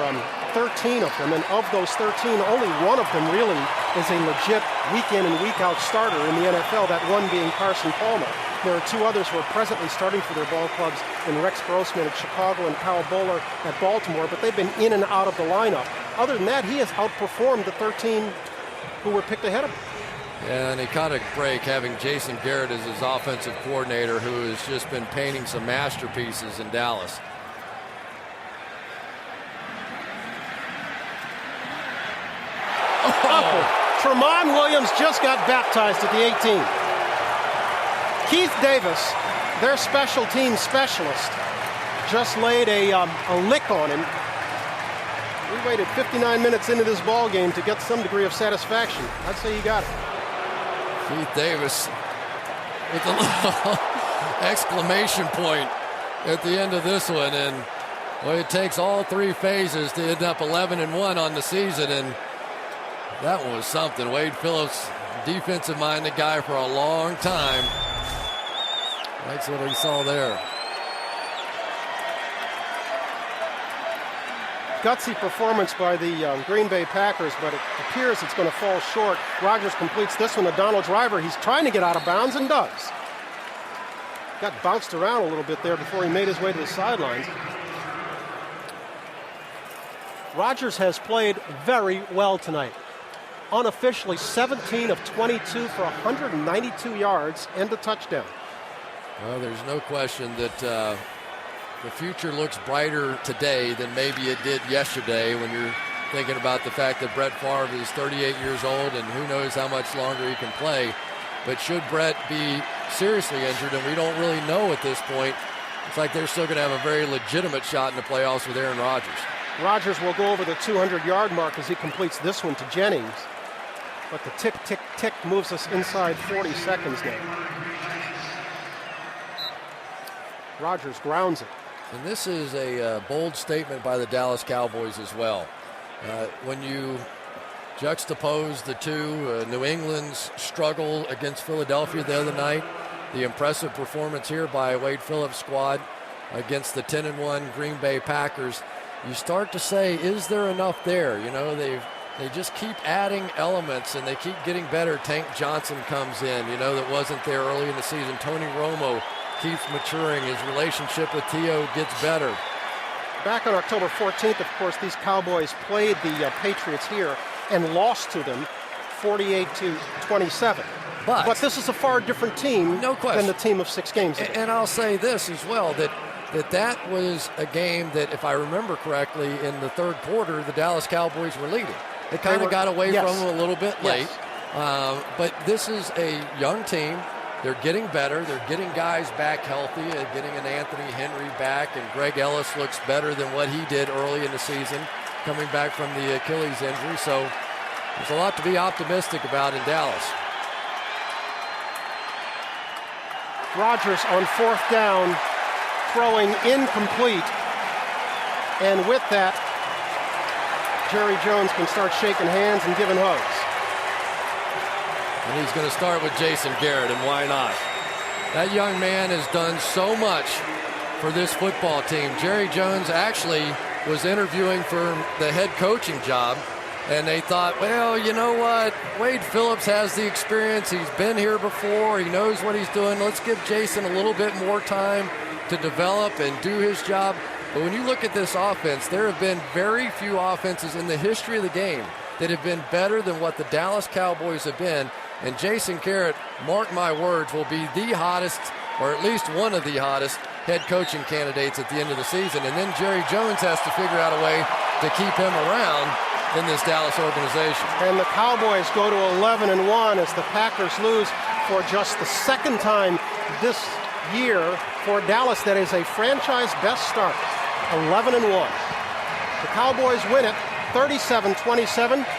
13 of them, and of those 13, only one of them really is a legit week-in and week-out starter in the NFL, that one being Carson Palmer. There are 2 others who are presently starting for their ball clubs in Rex Grossman at Chicago and Kyle Bowler at Baltimore, but they've been in and out of the lineup. Other than that, he has outperformed the 13 who were picked ahead of him. And he caught a break having Jason Garrett as his offensive coordinator, who has just been painting some masterpieces in Dallas. Tramon Williams just got baptized at the 18. Keith Davis, their special team specialist, just laid a lick on him. We waited 59 minutes into this ball game to get some degree of satisfaction. I'd say you got it. Keith Davis with a little exclamation point at the end of this one. And well, it takes all 3 phases to end up 11-1 on the season. And that one was something. Wade Phillips, defensive-minded guy for a long time. That's what we saw there. Gutsy performance by the Green Bay Packers, but it appears it's going to fall short. Rodgers completes this one to Donald Driver. He's trying to get out of bounds and does. Got bounced around a little bit there before he made his way to the sidelines. Rodgers has played very well tonight. Unofficially 17 of 22 for 192 yards and a touchdown. Well, there's no question that the future looks brighter today than maybe it did yesterday, when you're thinking about the fact that Brett Favre is 38 years old and who knows how much longer he can play. But should Brett be seriously injured, and we don't really know at this point, it's like they're still going to have a very legitimate shot in the playoffs with Aaron Rodgers. Rodgers will go over the 200-yard mark as he completes this one to Jennings. But the tick, tick, tick moves us inside 40 seconds now. Rodgers grounds it. And this is a bold statement by the Dallas Cowboys as well. When you juxtapose the two, New England's struggle against Philadelphia the other night, the impressive performance here by Wade Phillips' squad against the 10-1 Green Bay Packers, you start to say, is there enough there? You know, they've They just keep adding elements, and they keep getting better. Tank Johnson comes in, that wasn't there early in the season. Tony Romo keeps maturing. His relationship with T.O. gets better. Back on October 14th, of course, these Cowboys played the Patriots here and lost to them 48-27. But this is a far different team than the team of 6 games ago. And I'll say this as well, that was a game that, if I remember correctly, in the third quarter, the Dallas Cowboys were leading. They kind of got away from them a little bit late. But this is a young team. They're getting better. They're getting guys back healthy. They're getting an Anthony Henry back, and Greg Ellis looks better than what he did early in the season, coming back from the Achilles injury. So there's a lot to be optimistic about in Dallas. Rodgers on 4th down, throwing incomplete. And with that, Jerry Jones can start shaking hands and giving hugs. And he's going to start with Jason Garrett, and why not? That young man has done so much for this football team. Jerry Jones actually was interviewing for the head coaching job, and they thought, well, you know what? Wade Phillips has the experience. He's been here before. He knows what he's doing. Let's give Jason a little bit more time to develop and do his job. But when you look at this offense, there have been very few offenses in the history of the game that have been better than what the Dallas Cowboys have been. And Jason Garrett, mark my words, will be the hottest, or at least one of the hottest, head coaching candidates at the end of the season. And then Jerry Jones has to figure out a way to keep him around in this Dallas organization. And the Cowboys go to 11-1 as the Packers lose for just the 2nd time this year for Dallas. That is a franchise best start, 11-1. The Cowboys win it 37-27.